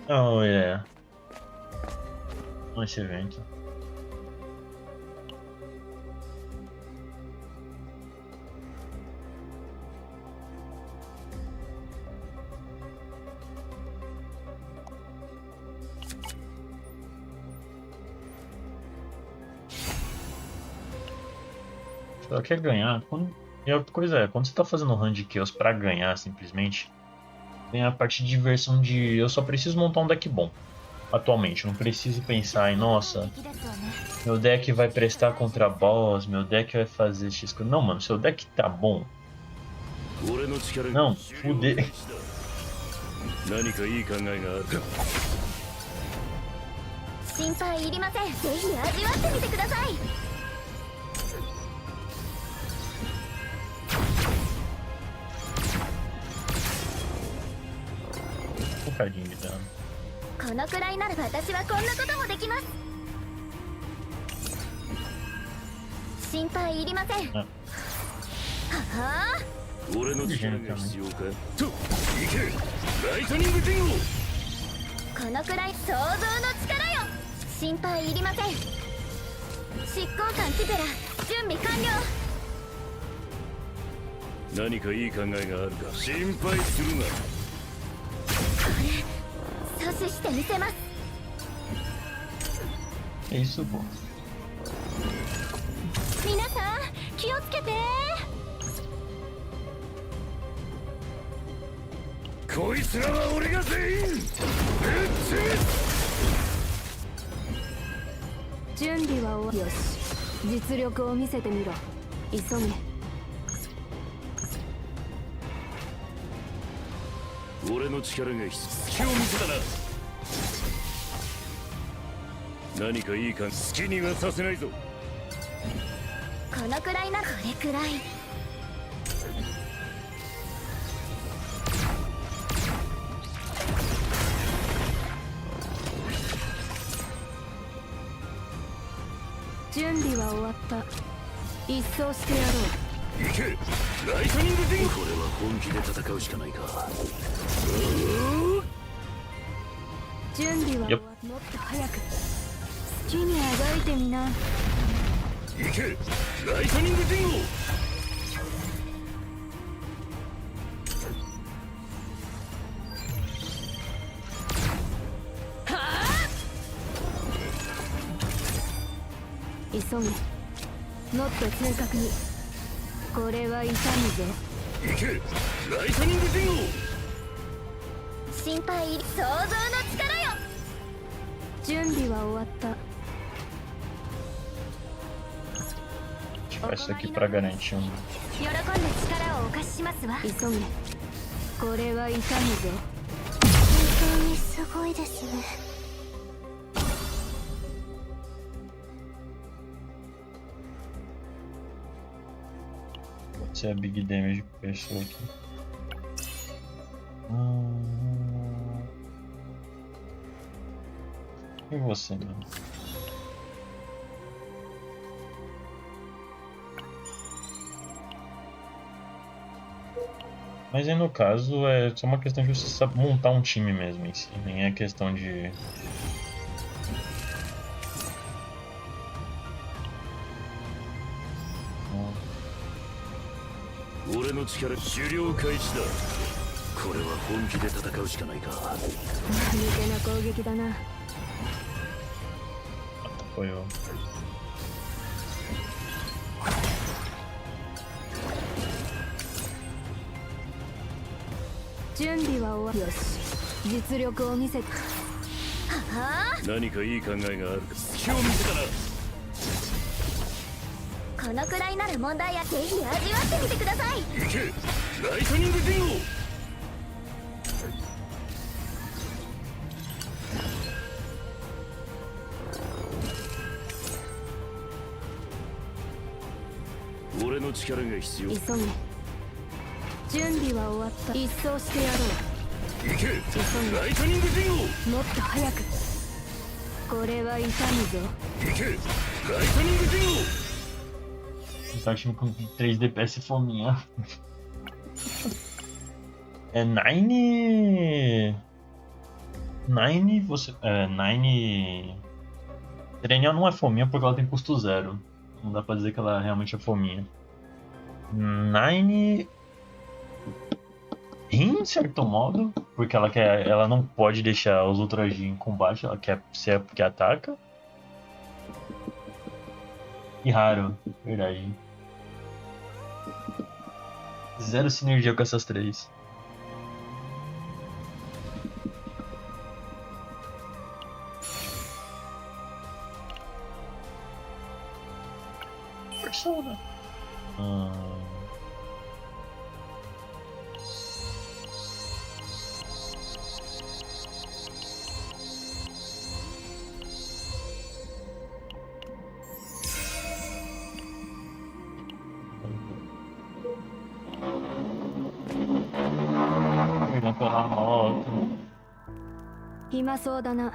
É uma boa ideia. Nesse evento. Só quer ganhar. E a coisa é, quando você tá fazendo hand kills pra ganhar simplesmente, tem a parte de diversão de eu só preciso montar um deck bom. Atualmente, não preciso pensar em, nossa, meu deck vai prestar contra boss, meu deck vai fazer X coisa. Não, mano, seu deck tá bom. Não, fuder. 何かいい考えがあるか。心配いりません。ぜひ味わってみてください。 Bocadinho de dano. このくらいなら私はこんなこともできます。心配いりません。はは俺の力が必要かと行けライトニングディンゴこのくらい想像の力よ。心配いりません。執行官ティペラ準備完了。何かいい考えがあるか心配するな。 阻止してみせます。 É isso, pô. 皆さん気をつけて。こいつらは俺が全員ぶっ潰す。準備は終わり。よし、実力を見せてみろ。急げ。 俺の力が隙を見せたな。何かいい感じ好きにはさせないぞ。このくらいならこれくらい。準備は終わった。一掃してやろう。 行けライトニングディングこれは本気で戦うしかないか。準備はもっと早く好きにあがいてみな。行けライトニングディンゴ急げもっと正確に。これは痛むぞ。行けライトニングディンゴ心配いり想像の力よ。準備は終わった。 Faz isso aqui pra garantir um. 喜んで力をお貸ししますわ。急げこれは痛むぞ。本当にすごいですね。 Pode ser a big damage pessoa aqui. E você, mano? Mas aí no caso é só uma questão de você saber montar um time mesmo em si, nem é questão de...俺の力狩猟開始だ。これは本気で戦うしかないか。抜けな攻撃だな。 Apoiou. 準備は終わり。よし実力を見せて。はあ何かいい考えがあるか隙を見せたな。 このくらいなら問題や。ぜひ味わってみてください。行けライトニングディンゴ この力が必要。急げ。準備は終わった。一掃してやろう。行けライトニングディンゴ。もっと早く。これは痛むぞ。行けライトニングディンゴ。Tá achando que com 3 DPS é fominha. É Nine. Nine. Você. É, Nine. Serenial não é fominha porque ela tem custo 0. Não dá pra dizer que ela realmente é fominha. Nine. Em certo modo, porque ela não pode deixar os outros agir em combate, ela quer ser a que ataca. E raro, verdade. Zero sinergia com essas 3. Persona. Pela moto. 暇そうだな。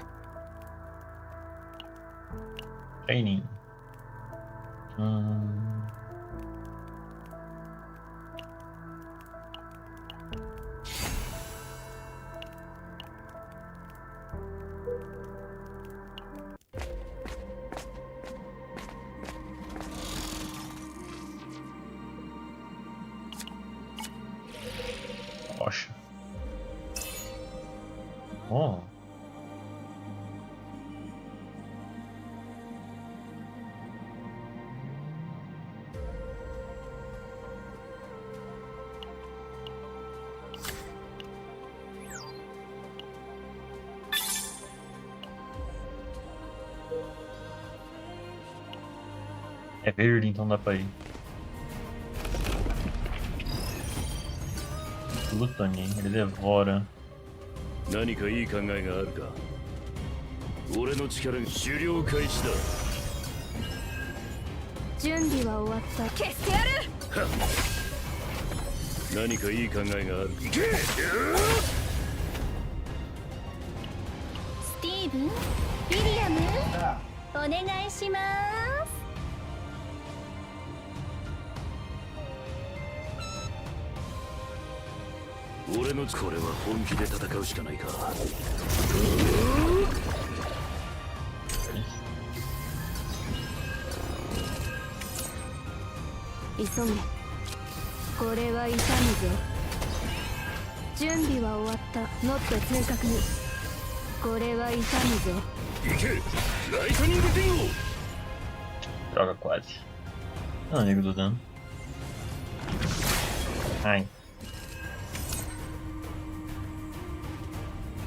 Training. Poxa. Oh. É verde, então dá pra ir. Gluttony, ele devora. 何かいい考えがあるか。俺の力が狩猟開始だ。準備は終わった。消してやる。何かいい考えがある。行け。スティーブン、ウィリアム、お願いします。俺のこれは本気で戦うしかないか。急げ。これは痛むぞ。準備は終わった。もっと正確に。これは痛むぞ。行けライトニングディンゴ。 Droga, quase. Não, nego do dano. Ai.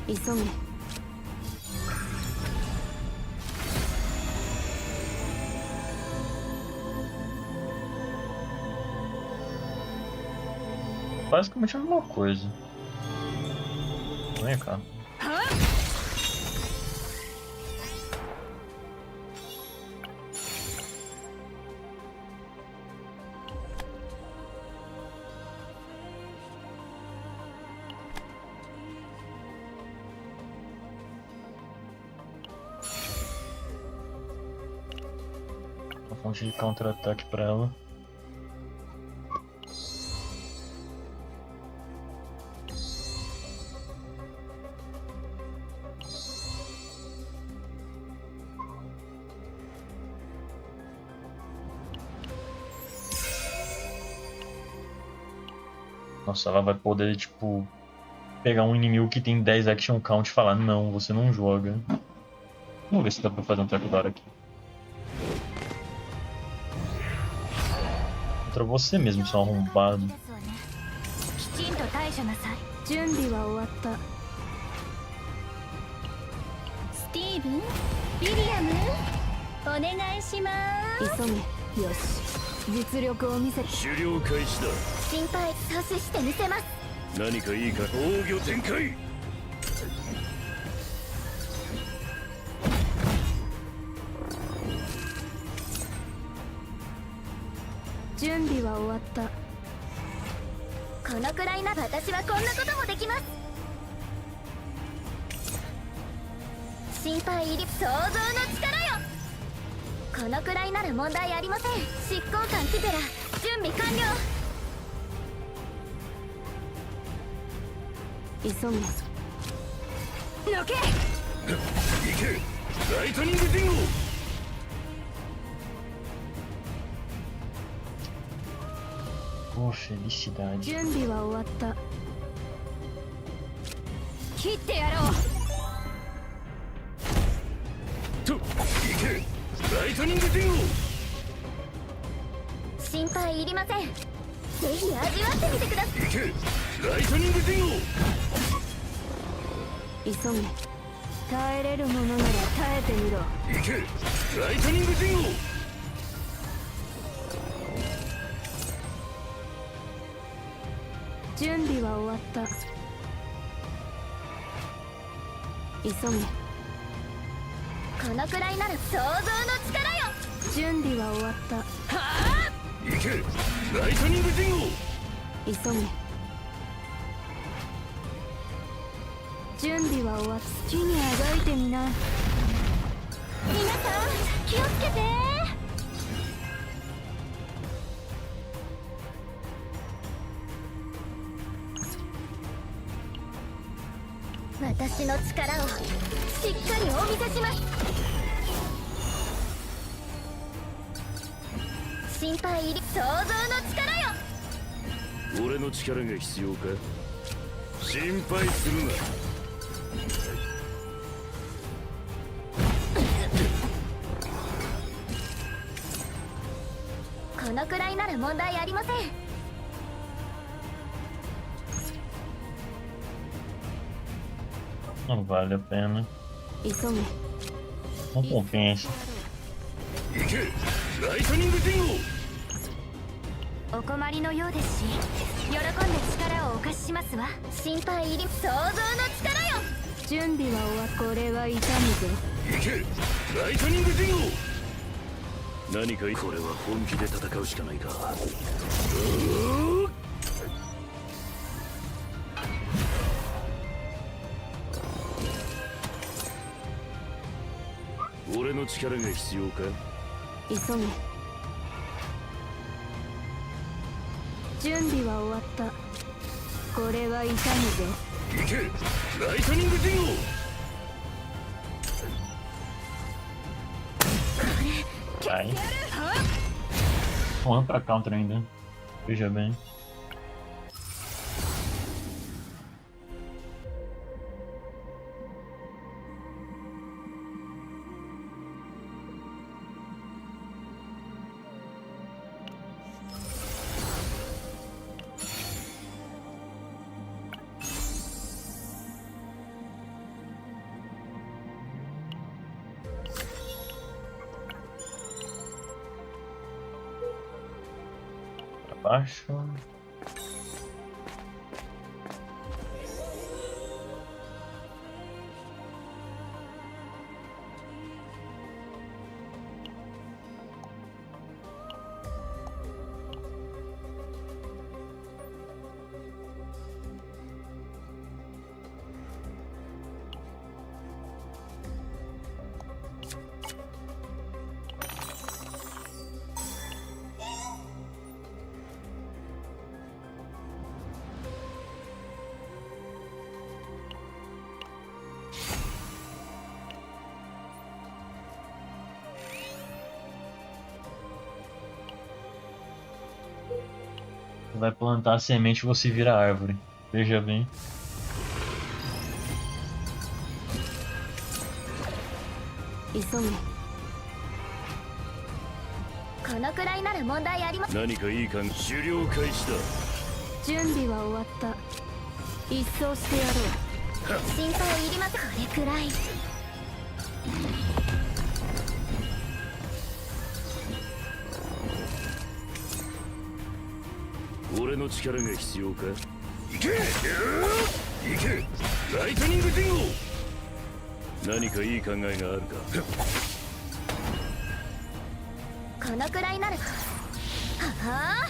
急げ。Basicamente a mesma coisa. Vem cá. Uma fonte de contra-ataque pra ela. Nossa, ela vai poder, tipo, pegar um inimigo que tem 10 action count e falar: não, você não joga. Vamos ver se dá pra fazer um treco da hora aqui. Contra você mesmo, seu arrombado. きちんと対処なさい。準備は終わった。スティーブン、ウィリアム、お願いします。急げ。よし、実力を見せて。狩猟開始だ。心配阻止してみせます。何かいいか。防御展開。準準備は終わった。このくらいなら私はこんなこともできます。心配入り想像の力よ。このくらいなら問題ありません。執行官キペラ準備完了。急げ。のけ。行けライトニングディンゴ。Oh, felicidade. 準備は終わった。切ってやろう。と行けライトニングディンゴ。心配いりません。ぜひ味わってみてください。行けライトニングディンゴ。急げ。耐えれるものなら耐えてみろ。行けライトニングディンゴ。準備は終わった。急げ。このくらいなら想像の力よ。準備は終わった。はあ。行けライトニングディンゴ。急げ。準備は終わった。好きにあがいてみな。皆さん気をつけて。私の力をしっかりお見せします。心配入り想像の力よ。俺の力が必要か。心配するな。このくらいなら問題ありません。Não vale a pena. 急げ。 Não compensa. 行けライトニングディンゴ。お困りのようですし、喜んで力をお貸ししますわ。心配入り想像の力よ。準備は終わっ。これは痛むぞ。行けライトニングディンゴ。何かこれは本気で戦うしかないか。俺の力が必要か。急げ。準備は終わった。これは痛むぞ。行けライトニングディンゴ。Vai. Um pra counter ainda. Veja bem. Baixo. Vai plantar a semente e você vira árvore. Veja bem. Oreの力が必要か。行け行けライトニングディンゴ。何かいい考えがあるか。このくらいならはあ、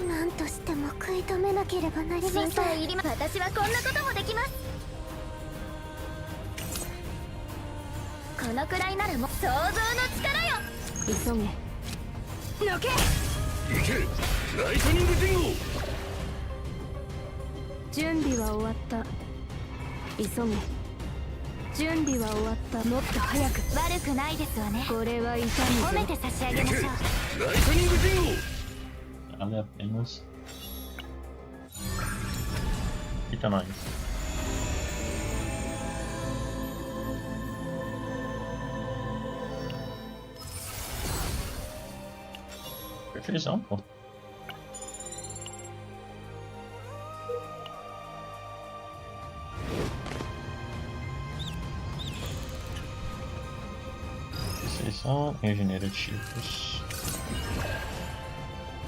なんとしても食い止めなければなりません。心配いりません。私はこんなこともできます。このくらいならもう想像の力よ。急げ。のけ。行けライトニングディンゴ。準備は終わった。急げ。準備は終わった。もっと早く。悪くないですわね。これは痛みぞ。褒めて差し上げましょう。ライトニングディンゴ。Vale apenas. Eita, nós. Perfeição, pô. Perfeição, regenerativos.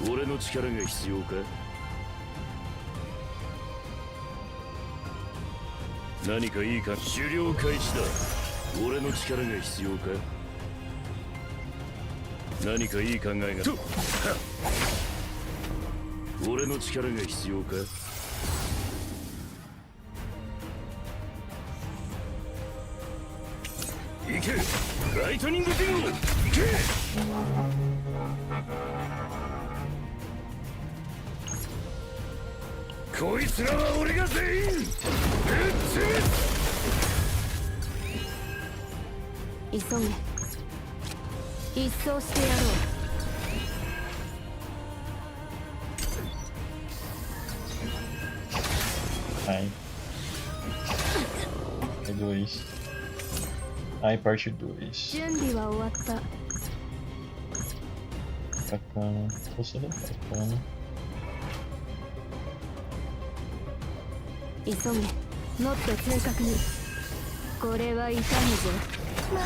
俺の力が必要か。何かいいか。狩猟開始だ。俺の力が必要か。何かいい考えが。俺の力が必要か。行けライトニングディンゴ。行け。こいつらは俺が全員ぶっ潰す。急げ。一掃してやろう。Ai. É dois. Ai, parte 2. 準備は終わった。 Bacana. Você é bacana. 急げ。もっと正確に。これは痛むぞ。まあ、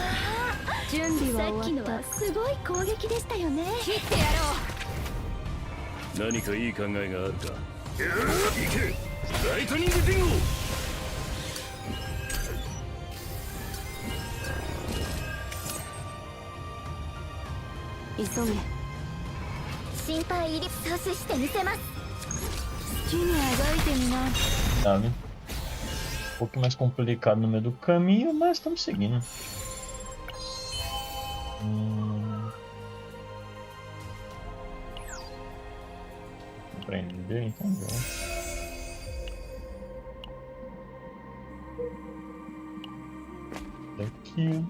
準備は終わった。さっきのはすごい攻撃でしたよね。切ってやろう。何かいい考えがあるか。行けライトニングディンゴ。急げ。心配入り阻止してみせます。好きにあがいてみな。Sabe? Um pouquinho mais complicado no meio do caminho, mas estamos seguindo. Compreender, então já. Daqui.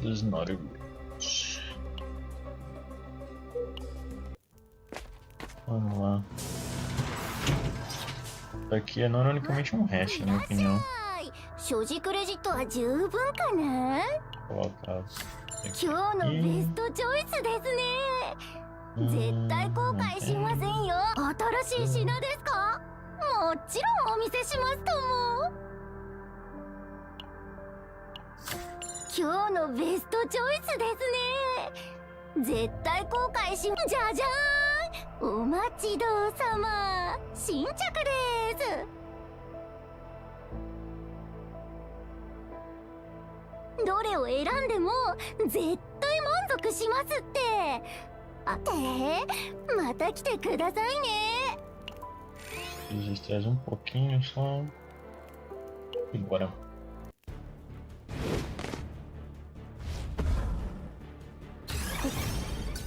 Dos nórdicos. Vamos lá. Isso aqui é não unicamente um hash, na minha opinião. 所持クレジットは十分かな。 Colocar 今日のベストチョイスですね。絶対後悔しませんよ。新しい品ですか？もちろんお見せしますとも。今日のベストチョイスですね。絶対後悔し。じゃじゃーん、お待ちどうさま。新着です。どれを選んでも絶対満足しますって。あってまた来てくださいね。 Registrar um pouquinho só. E bora.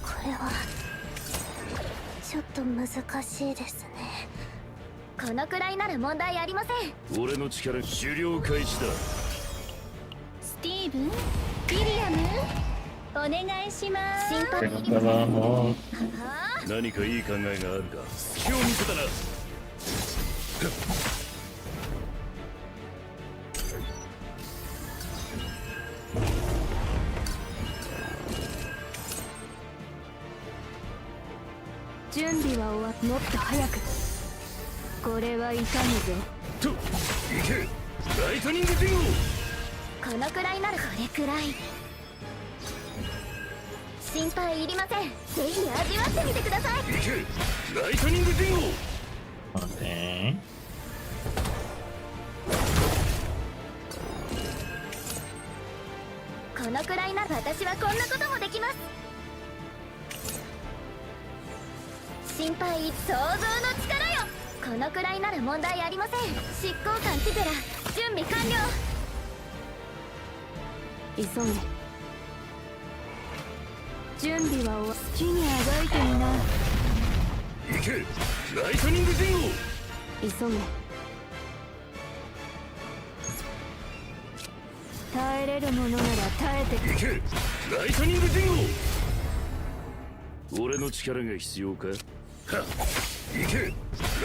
これはちょっと難しいですね。このくらいなら問題ありません。俺の力狩猟開始だ。スティーブン、ウィリアム、お願いします。心配 Vamos. 何かいい考えがあるか。隙を見せたな。準備は終わっもっと早く。これは痛むぞ。と、行け。ライトニングディンゴ。このくらいならこれくらい。心配いりません。ぜひ味わってみてください。行け。ライトニングディンゴ。Ok. このくらいなら私はこんなこともできます。心配想像の力よ。このくらいなら問題ありません。執行官ティペラ準備完了。急げ。準備は好きにあがいてみな。行け。ライトニングディンゴ。急げ。耐えれるものなら耐えて。行け。ライトニングディンゴ。俺の力が必要か。はっ。行け。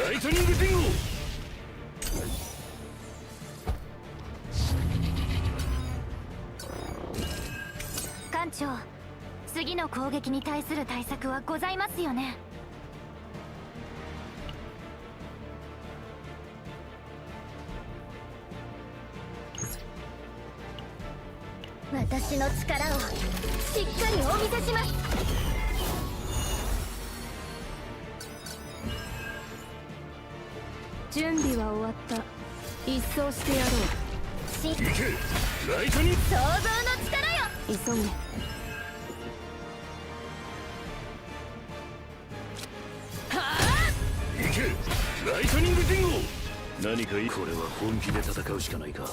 ライトニングディンゴ。艦長、次の攻撃に対する対策はございますよね。私の力をしっかりお見せします。準備は終わった。一掃してやろう。行け。ライトニング。想像の力よ。急げ。行け。ライトニングディンゴ。何かいい。これは本気で戦うしかないか。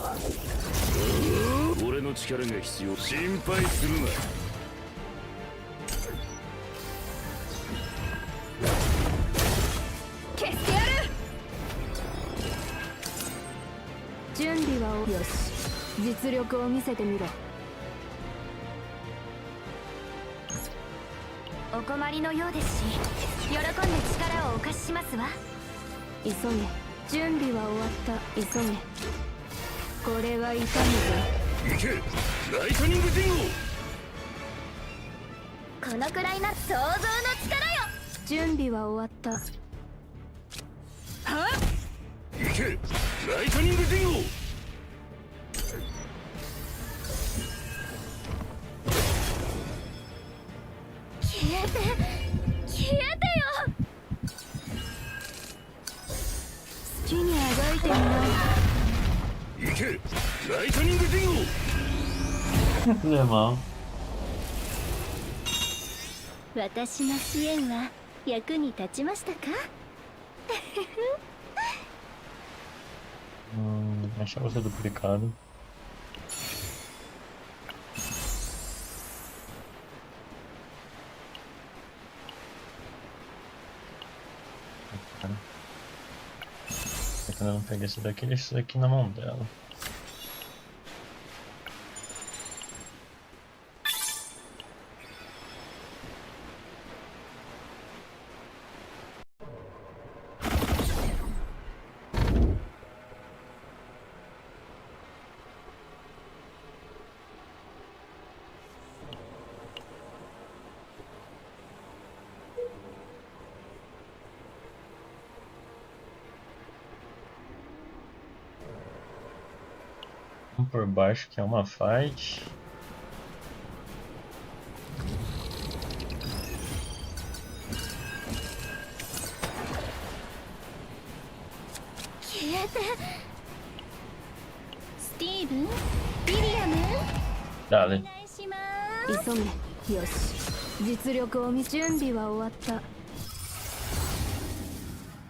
俺の力が必要。心配するな。消してやる。準備はよし。実力を見せてみろ。お困りのようですし、喜んで力をお貸ししますわ。急げ。準備は終わった。急げ。これは痛むぞ。行け。ライトニングディンゴ。このくらいな想像の力よ。準備は終わった。はっ。行け。ライトニングディンゴ。消えてよ。好きにあがいてみな。行け。ライトニングディンゴ。 Normal. 私の支援は役に立ちましたか？Achar você duplicado. Eu ainda não peguei esse daqui, deixa isso aqui na mão dela. Por baixo que é uma fight. Steven? William? Dale. 急げ。よし。実力を見。準備は終わった。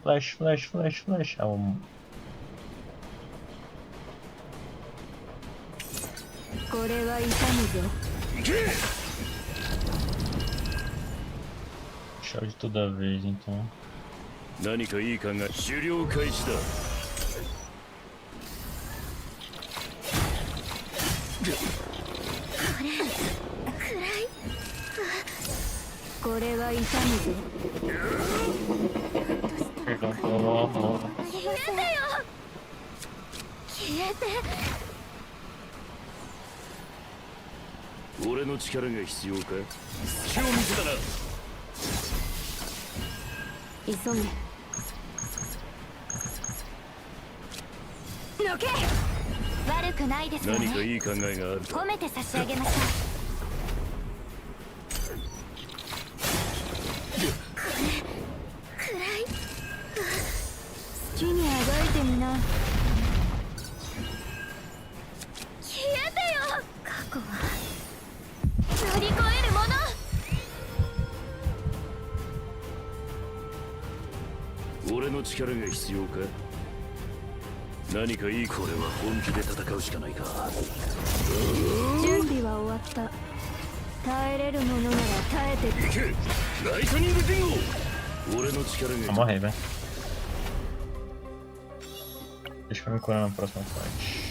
Flash, flash, flash, flash. Ah,これは痛むぞ。行け。 char de toda vez, então. 何かいい考え。狩猟開始だ。これ暗い。これは痛むぞ。 Perdão pelo mal. 消えてよ、消えて。俺の力が必要か。隙を見せたな。急げ。のけ。悪くないですよね。何かいい考えがあるか。褒めて差し上げました。これ暗い。好きにあがいてみな。消えてよ。過去は乗り越えるもの。俺の力が必要か。何かいい。これは本気で戦うしかないか。準備は終わった。耐えれるものなら耐えて。行けライトニングディンゴ。俺の力 Vou が morrer, velho. Deixa eu me curar na próxima parte.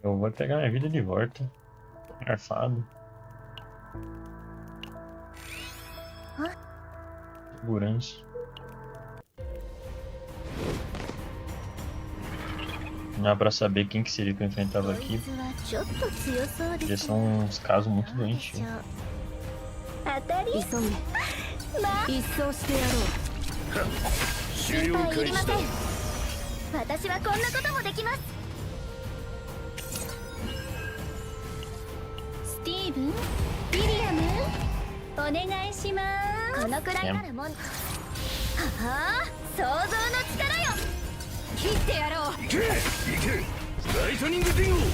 Eu vou pegar minha vida de volta. Arfado. Segurança. Não dá pra saber quem que seria que eu enfrentava aqui. Eles são uns casos muito doentios. 終了開始だ。私はこんなこともできます。スティーブン、ウィリアム、お願いします。このくらいならもん。はあ、想像の力よ。切ってやろう。行け行けライトニングディンゴ。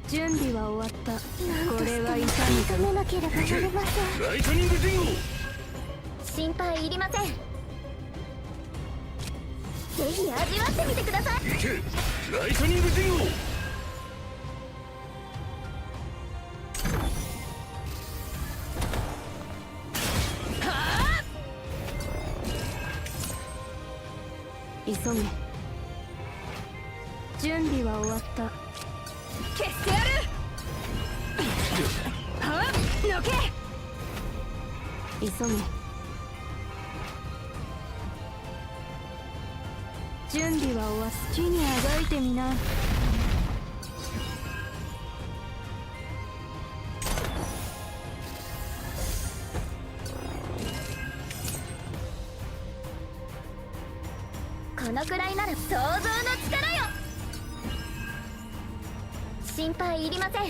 準備は終わった。これは痛み止めなければなりません。ライトニングディンゴ。心配いりません。ぜひ味わってみてください。行けライトニングディンゴ。急げ。準備は終わった。消してやる。はっ、のけ。急げ。準備は終わった。地にあがいてみな。このくらいなら想像の力よ。心配いりません。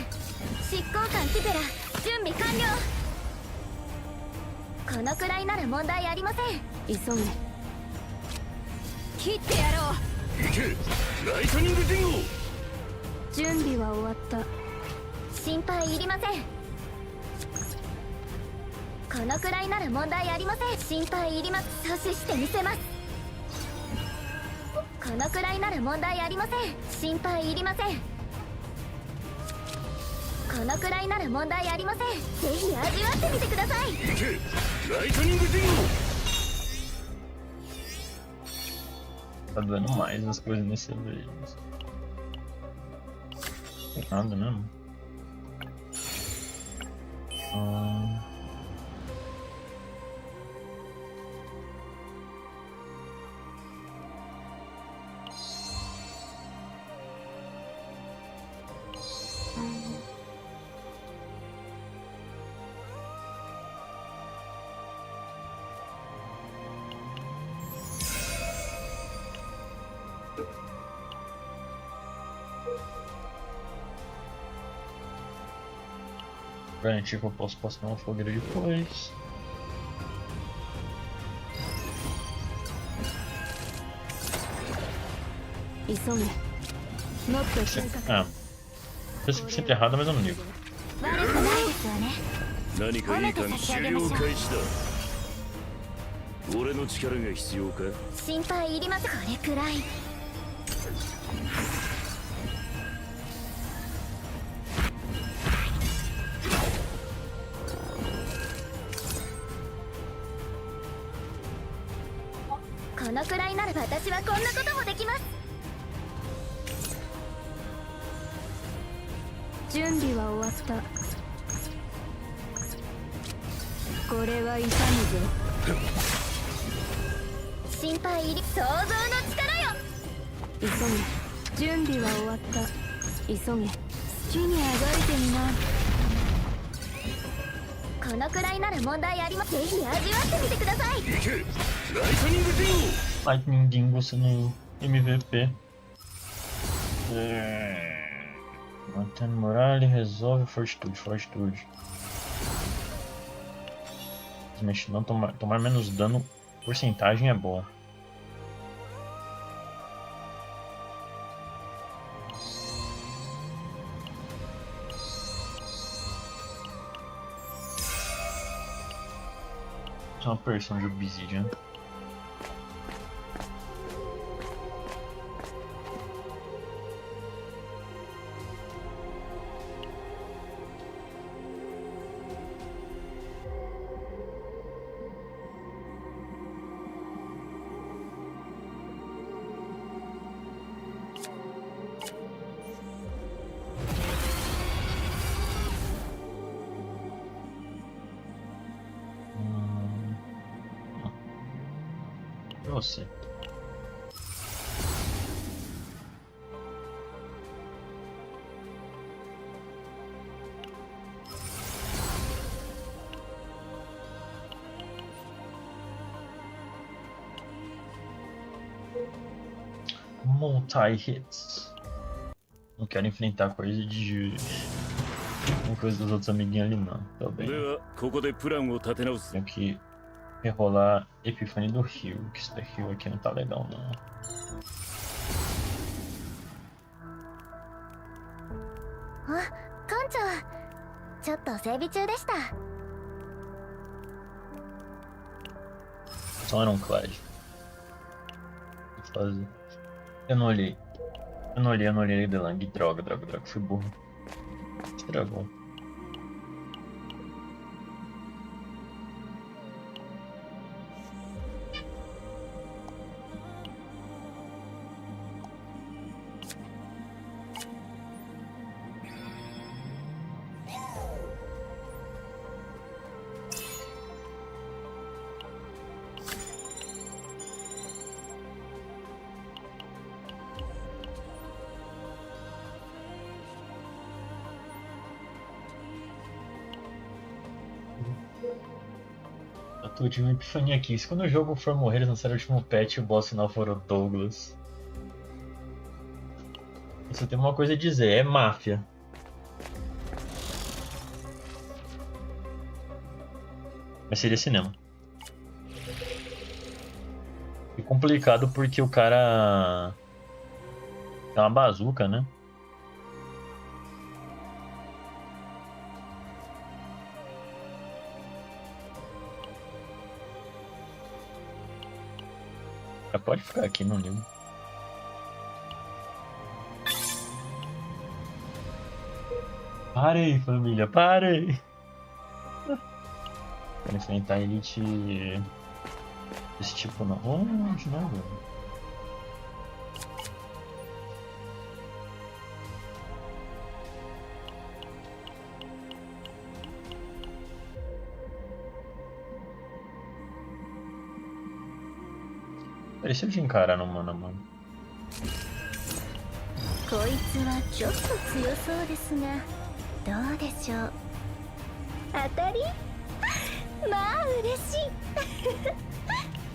執行官ティペラ、準備完了。このくらいなら問題ありません。急げ。切ってやろう。行けライトニングディンゴ。準備は終わった。心配いりません。このくらいなら問題ありません。心配いります。阻止してみせます。このくらいなら問題ありません。心配いりません。このくらいなら問題ありません。ぜひ味わってみてください。行けライトニングディンゴ。 Tá doendo mais as coisas nesse vídeo. Não tem nada mesmo. Garantir que eu posso postar uma fogueira depois. Ah, 100% errado, mas eu não ligo. 悪くないですわね。何かいい感じ。終了開始だ。俺の力が必要か？心配いりますこれくらい。このくらいなら私はこんなこともできます。準備は終わった。これは痛むぞ。心配いり想像の力よ。急げ。準備は終わった。急げ。好きにあがいてみな。このくらいなら問題ありません。ぜひ味わってみてください。行け。ライトニングディンゴ。Lightning Dingo no MVP. Mantendo moral e resolve fortitude. Simplesmente não tomar menos dano, porcentagem é boa. É uma versão de Obsidian. Você. Multi-hits. Não quero enfrentar coisa de... uma coisa dos outros amiguinhos ali não. Tô bem. Tenho que rerolar Epifania do Rio, que esse daqui aqui não tá legal não. Ah, 館長、ちょっと整備中でした。Só Ironclad. Vou fazer. Eu não olhei Delang. Droga, fui burro. Estragou. Eu tive uma epifania aqui. Se quando o jogo for morrer, eles lançaram o último patch e o boss final for o Douglas. Eu só tenho uma coisa a dizer, é máfia. Mas seria cinema. E complicado porque o cara é uma bazuca, né? Pode ficar aqui, não ligo. Parei, família, parei! Quero enfrentar elite desse tipo não. Onde não, velho? Pareceu de encarar no mano a mano. こいつはちょっと強そうですが、どうでしょう。当たり？まあ嬉しい。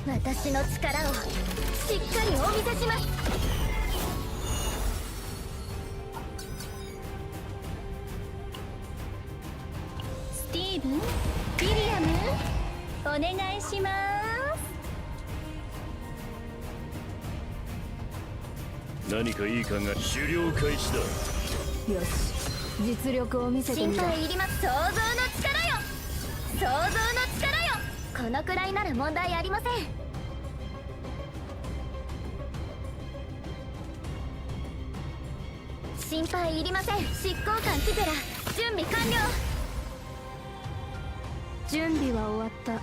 私の力をしっかりお見せします。ティーブン、ウィリアム、お願いします。何かいい考え。狩猟開始だ。よし、実力を見せてみろ。心配いります。想像の力よ、想像の力よ。このくらいなら問題ありません。心配いりません。執行官ティペラ、準備完了。準備は終わった。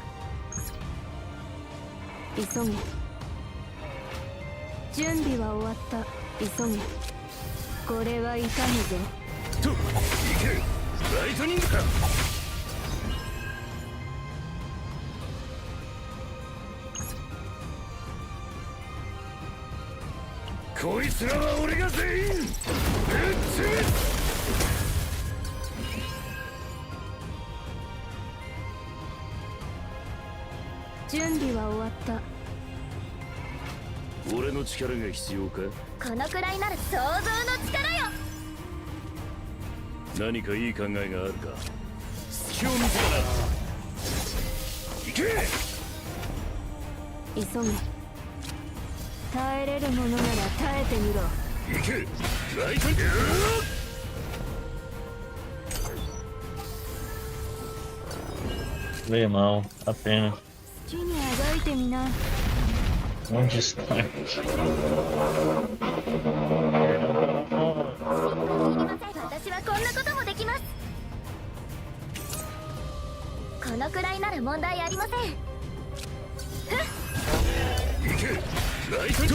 急げ。準備は終わった。急げ。これは痛むぞ。と、行け。ライトニングか。こいつらは俺が全員ぶっ潰す。準備は終わった。俺の力が必要か。このくらいなら想像の力よ。何かいい考えがあるか。隙を見せたな。行け。急げ。耐えれるものなら耐えてみろ。行け。ライトに。Veio mal, apenas. 好きにあがいてみな。Onde está? 私はこんなこともできます。このくらいなら問題ありません。行け。ライトに。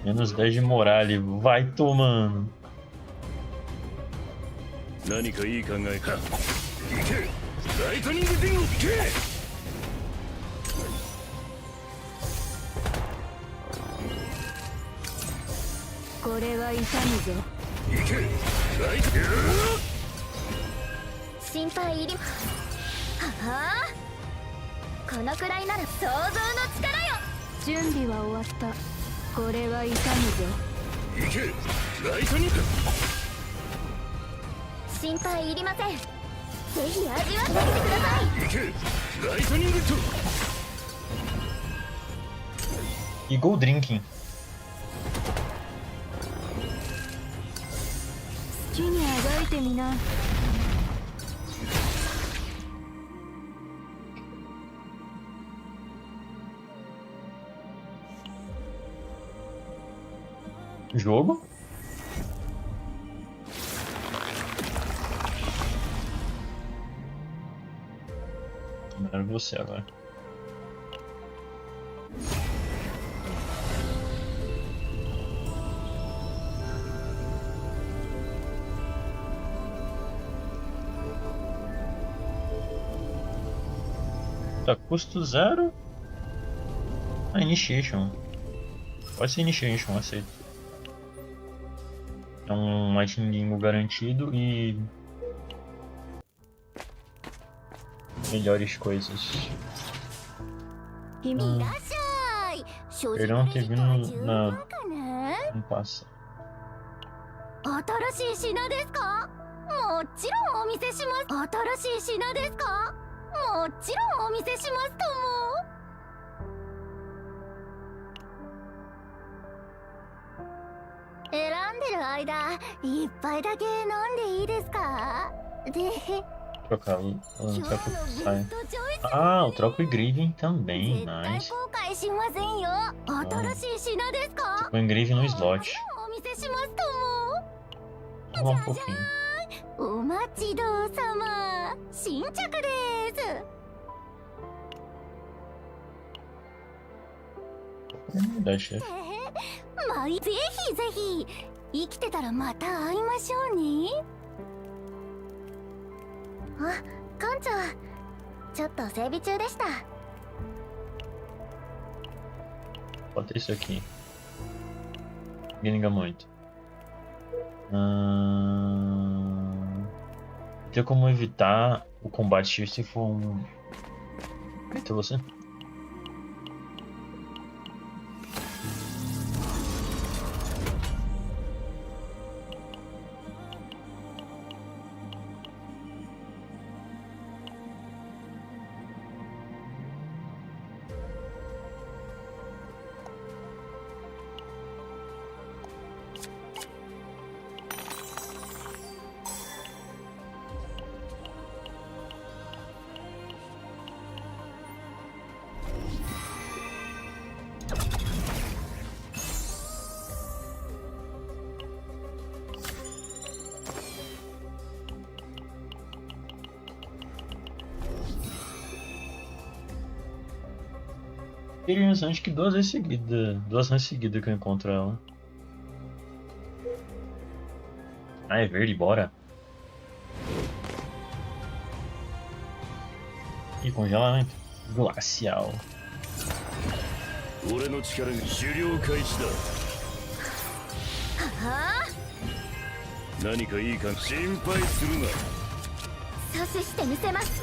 Menos 10 de morale. Vai tomando. 何かいい考えか。行け。ライトニングディング。行け。これは痛むぞ。行け。ライト。心配いり。はあ、このくらいなら想像の力よ。準備は終わった。これは痛むぞ。行け。ライトニング。心配いりません。ぜひ味わってみてください。行け。ライトニングと。 E go drinking. 好きにあがいてみな。Jogo? Era você agora. Tá, custo 0. Ah, Initiation. Pode ser Initiation, aceito. É um Lightning garantido e melhores coisas. Ele não teve no passado. 新しい品ですか？もちろんお見せします。新しい品ですか？もちろんお見せしますとも。選んでる間、一杯だけ飲んでいいですか？で、 Trocar o troco sai. Ah, eu troco o Grieving também, nice. 後悔しませんよ。新しい品ですか？ Põe o Grieving no slot. お見せしますとも。 Vamos um pouquinho. お待ちどうさま。新着です。 Verdade, chefe. まあ、ぜひぜひ生きてたらまた会いましょうね。あ、館長、ちょっと整備中でした。 Bota isso aqui. Ninguém liga muito. Tem como evitar o combate se for um... Eita, você? Interessante que 2 vezes seguida. 2 vezes seguida que eu encontro ela. Ah, é verde, bora. E congelamento. Glacial. 俺の力が狩猟開始だ。は何かいいか心配するな。あ、阻止してみせます。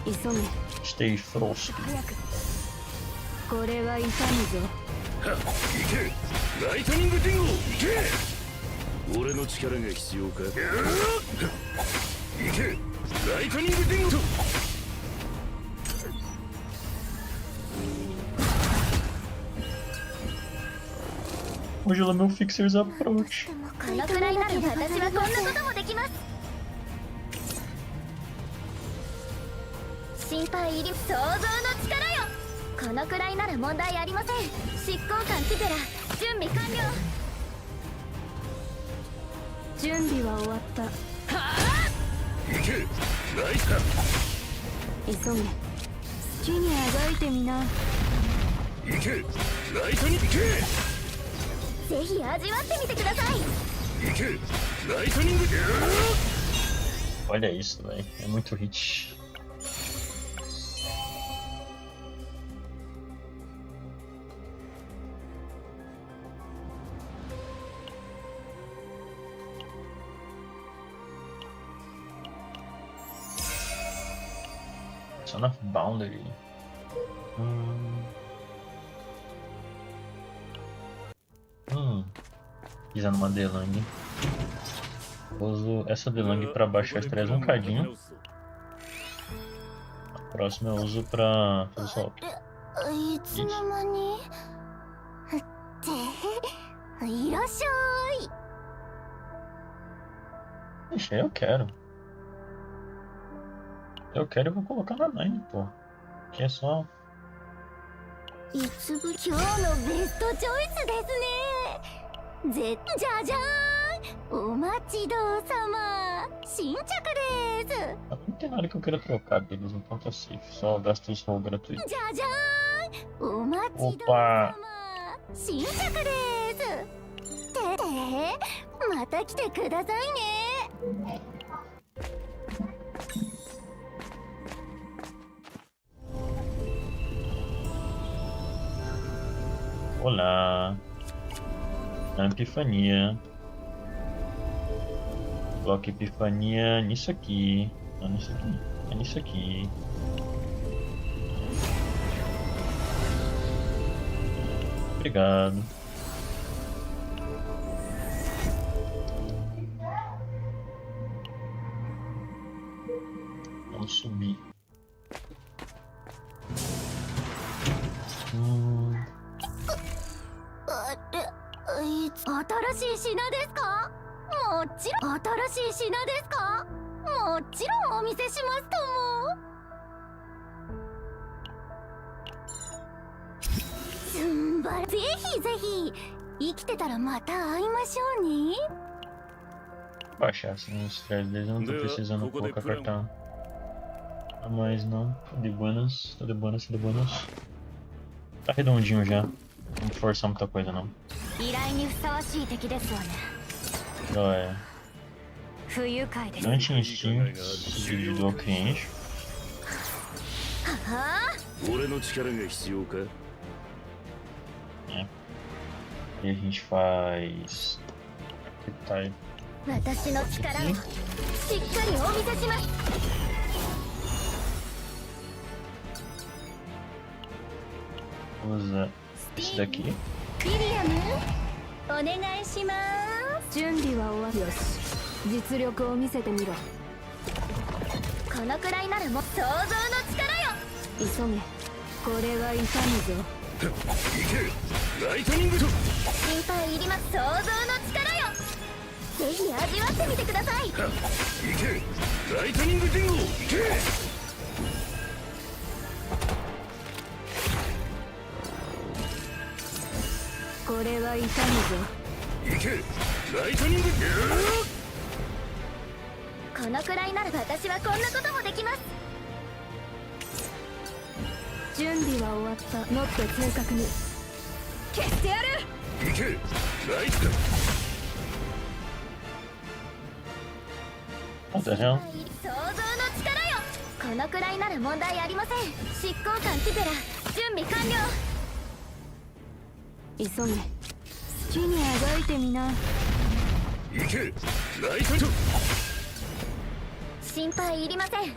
急げ。 Stay frost. 早く。これは痛むぞ。はっ、行けライトニングディンゴ行け。俺の力が必要か。行けライトニングディンゴと。 Congela meu fixers approach. このくらいなら私はこんなこともできます。心配入り想像の力よ。このくらいなら問題ありません。執行官来てら準備完了。準備は終わった。はあ、行けライタ急げ。好きにあがいてみな。行けライトに行け。 ぜひ味わってみてください。 行けライトニング。 Olha isso, velho. É muito hit. Son of Boundary. Pisando uma Delang. Uso essa Delang para baixar estresse um cadinho. A próxima eu uso para fazer swap. いつの間にっていらっしゃい。 Ixi, eu quero. Eu quero e vou colocar na 9, pô. Que é só. いつぶ今日のベストチョイスですね。じゃじゃーん、お待ちどうさま。新着です。 Não tem nada que eu queira trocar deles, então tá safe. Só gasto os roll gratuitos. じゃじゃーん、お待ちどうさ Opa! ま。新着です。てまた来てくださいね。 Olá. Epifania. Coloque epifania nisso aqui. Não nisso aqui. É nisso aqui. Obrigado. Vamos subir. 新しい品ですか？もちろん新しい品ですか？もちろんお見せしますとも。すんばらぜひぜひ生きてたらまた会いましょうね。 Baixar assim os threads deles, eu não tô precisando colocar cartão a mais não. Tô de buenas, tô de buenas, tô de buenas. Tá redondinho já. Não vou forçar muita coisa não. 依頼にふさわしい敵ですわね。 Já é. 不愉快です。 Anti-instinto seguido ao cliente. はあ、俺の力が必要か。 E a gente faz. Que tal? 私の力をしっかりお見せします。 Usa esse daqui. ミリアム、お願いします。準備は終わりよし。実力を見せてみろ。このくらいならもう想像の力よ。急げ。これは痛むぞ。行けライトニングと。心配いります。想像の力よ。ぜひ味わってみてください。行けライトニングディンゴ行け。 これは痛むぞ。行けライトニングこのくらいなら私はこんなこともできます。準備は終わった。もっと正確に消してやる。行けライトだ。 What the hell? 想像の力よ。このくらいなら問題ありません。執行官ティペラ、準備完了。急げ、好きにあがいてみな。行けライトと心配いりません。ぜ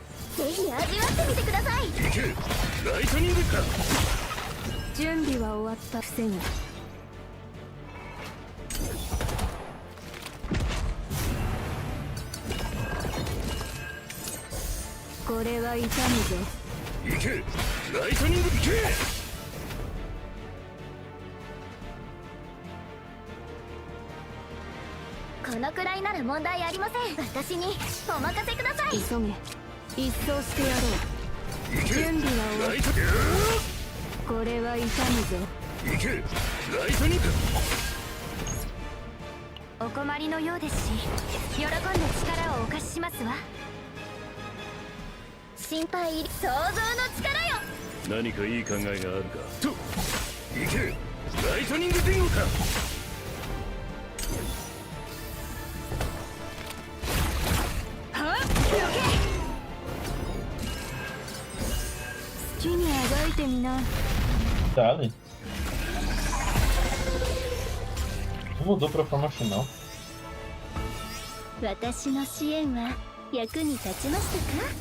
ひ味わってみてください。行けライトニングか。準備は終わった。防ぐ。これは痛むぞ。行けライトニング行け。このくらいなら問題ありません。私にお任せください。急げ、一掃してやろう。行け準備は終わっライトた。これは痛むぞ。行けライトニング。お困りのようですし、喜んで力をお貸ししますわ。心配いり、想像の力よ。何かいい考えがあるかと。行けライトニングディンゴか。はっ、どけ。好きにあがいてみな。 Dale. Mudou pra forma final. 私の支援は役に立ちましたか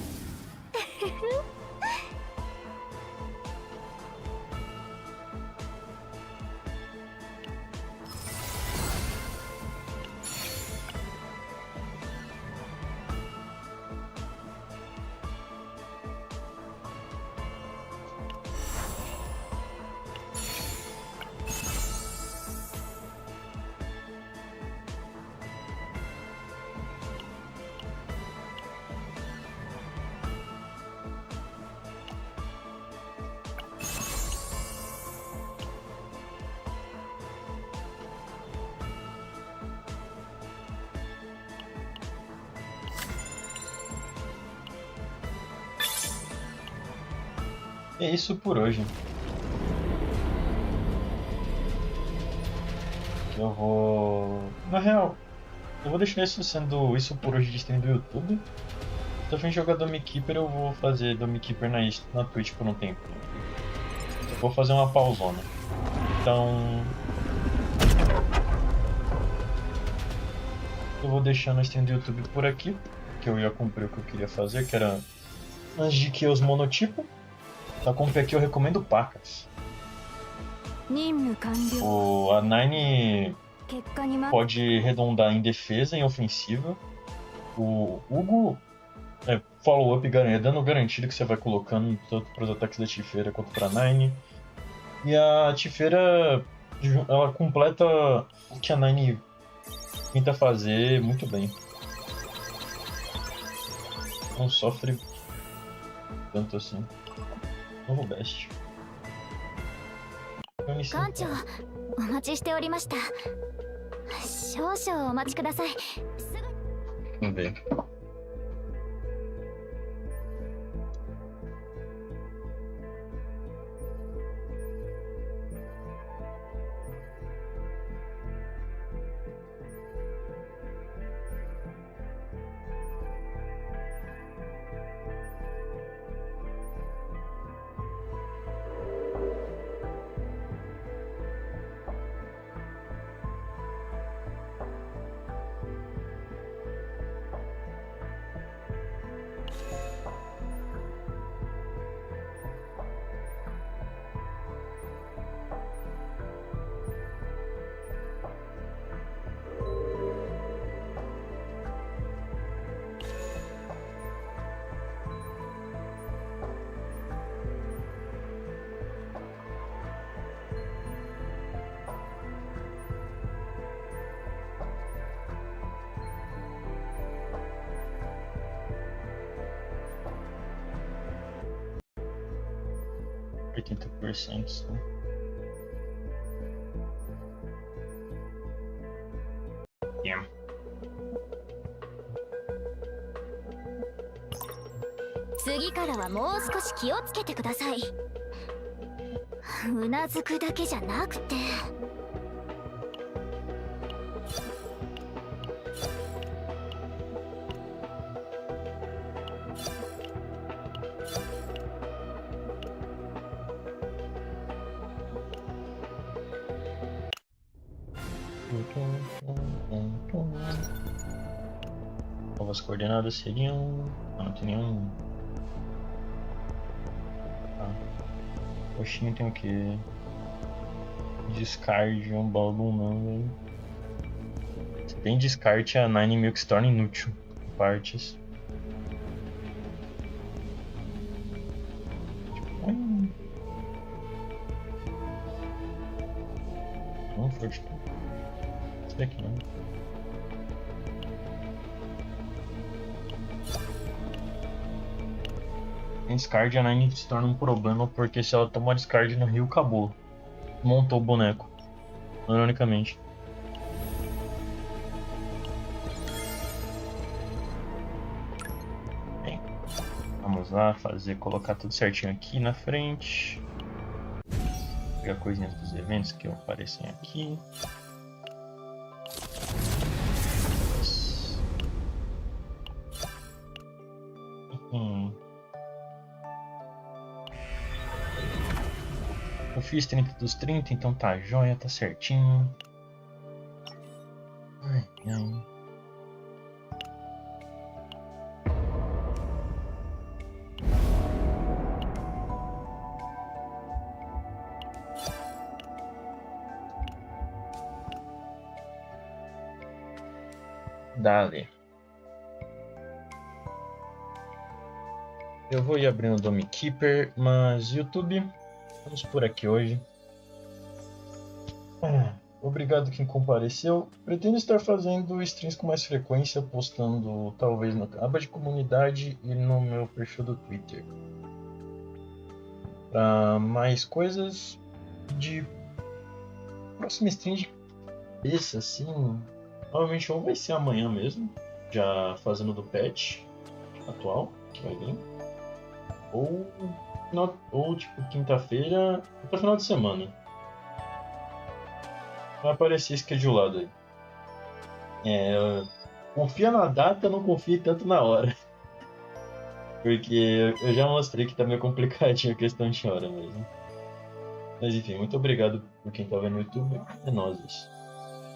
？É isso por hoje. Eu vou... Na real, eu vou deixar isso sendo isso por hoje de stream do YouTube. Se eu for jogar Dummy Keeper, eu vou fazer Dummy Keeper na Twitch por um tempo. Eu vou fazer uma pausona. Então... eu vou deixar no stream do YouTube por aqui, que eu ia cumprir o que eu queria fazer, que era antes de que os monotipos. Pra cumprir aqui eu recomendo pacas. A Nine pode redondar em defesa e em ofensiva. O Hugo é follow-up dano garantido que você vai colocando tanto para os ataques da Tifeira quanto para a Nine. E a Tifeira, ela completa o que a Nine tenta fazer muito bem. Não sofre tanto assim. Novo best. 館長、お待ちしておりました。少々お待ちください。Vamos ver. Yeah. 次からはもう少し気をつけてください。うなずくだけじゃなくて。Novas coordenadas seriam... Ah, não tem nenhum... Ah. Coxinha tem o que? Descarte, um balão não, velho. Se tem descarte, a Nine meio que se torna inútil. Partes. Não foi de tudo. Isso daqui não. Tem discard, a Nine se torna um problema porque se ela tomar discard no rio, acabou. Montou o boneco. Ironicamente. Bem, vamos lá colocar tudo certinho aqui na frente. Pegar coisinhas dos eventos que aparecem aqui. Eu fiz 30 dos 30, então tá joia, tá certinho. Ai, ai. Dale. Eu vou ir abrindo o Dome Keeper, mas YouTube, vamos por aqui hoje. Obrigado quem compareceu. Pretendo estar fazendo streams com mais frequência, postando talvez na aba de comunidade e no meu perfil do Twitter. Para mais coisas de próxima stream de cabeça, assim, provavelmente ou vai ser amanhã mesmo, já fazendo do patch atual, que vai vir, ou tipo quinta-feira, até final de semana. Vai aparecer schedulado aí. Confia na data, não confie tanto na hora. Porque eu já mostrei que tá meio complicadinho a questão de hora mesmo. Mas enfim, muito obrigado por quem tá vendo no YouTube. É nóis.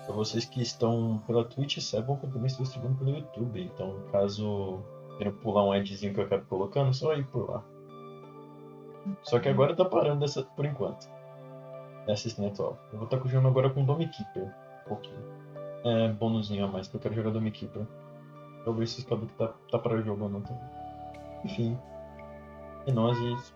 Para vocês que estão pela Twitch, saibam que eu também estou streamando pelo YouTube. Então, caso queiram pular um adzinho que eu acabo colocando, é só ir por lá. Só que agora tá parando por enquanto. Essa stream atual. Eu vou estar jogando agora com Dome Keeper. Um pouquinho. Bônusinho a mais, que eu quero jogar Dome Keeper. Pra ver se esse cabelo tá para jogo ou não também. Enfim. É nóis.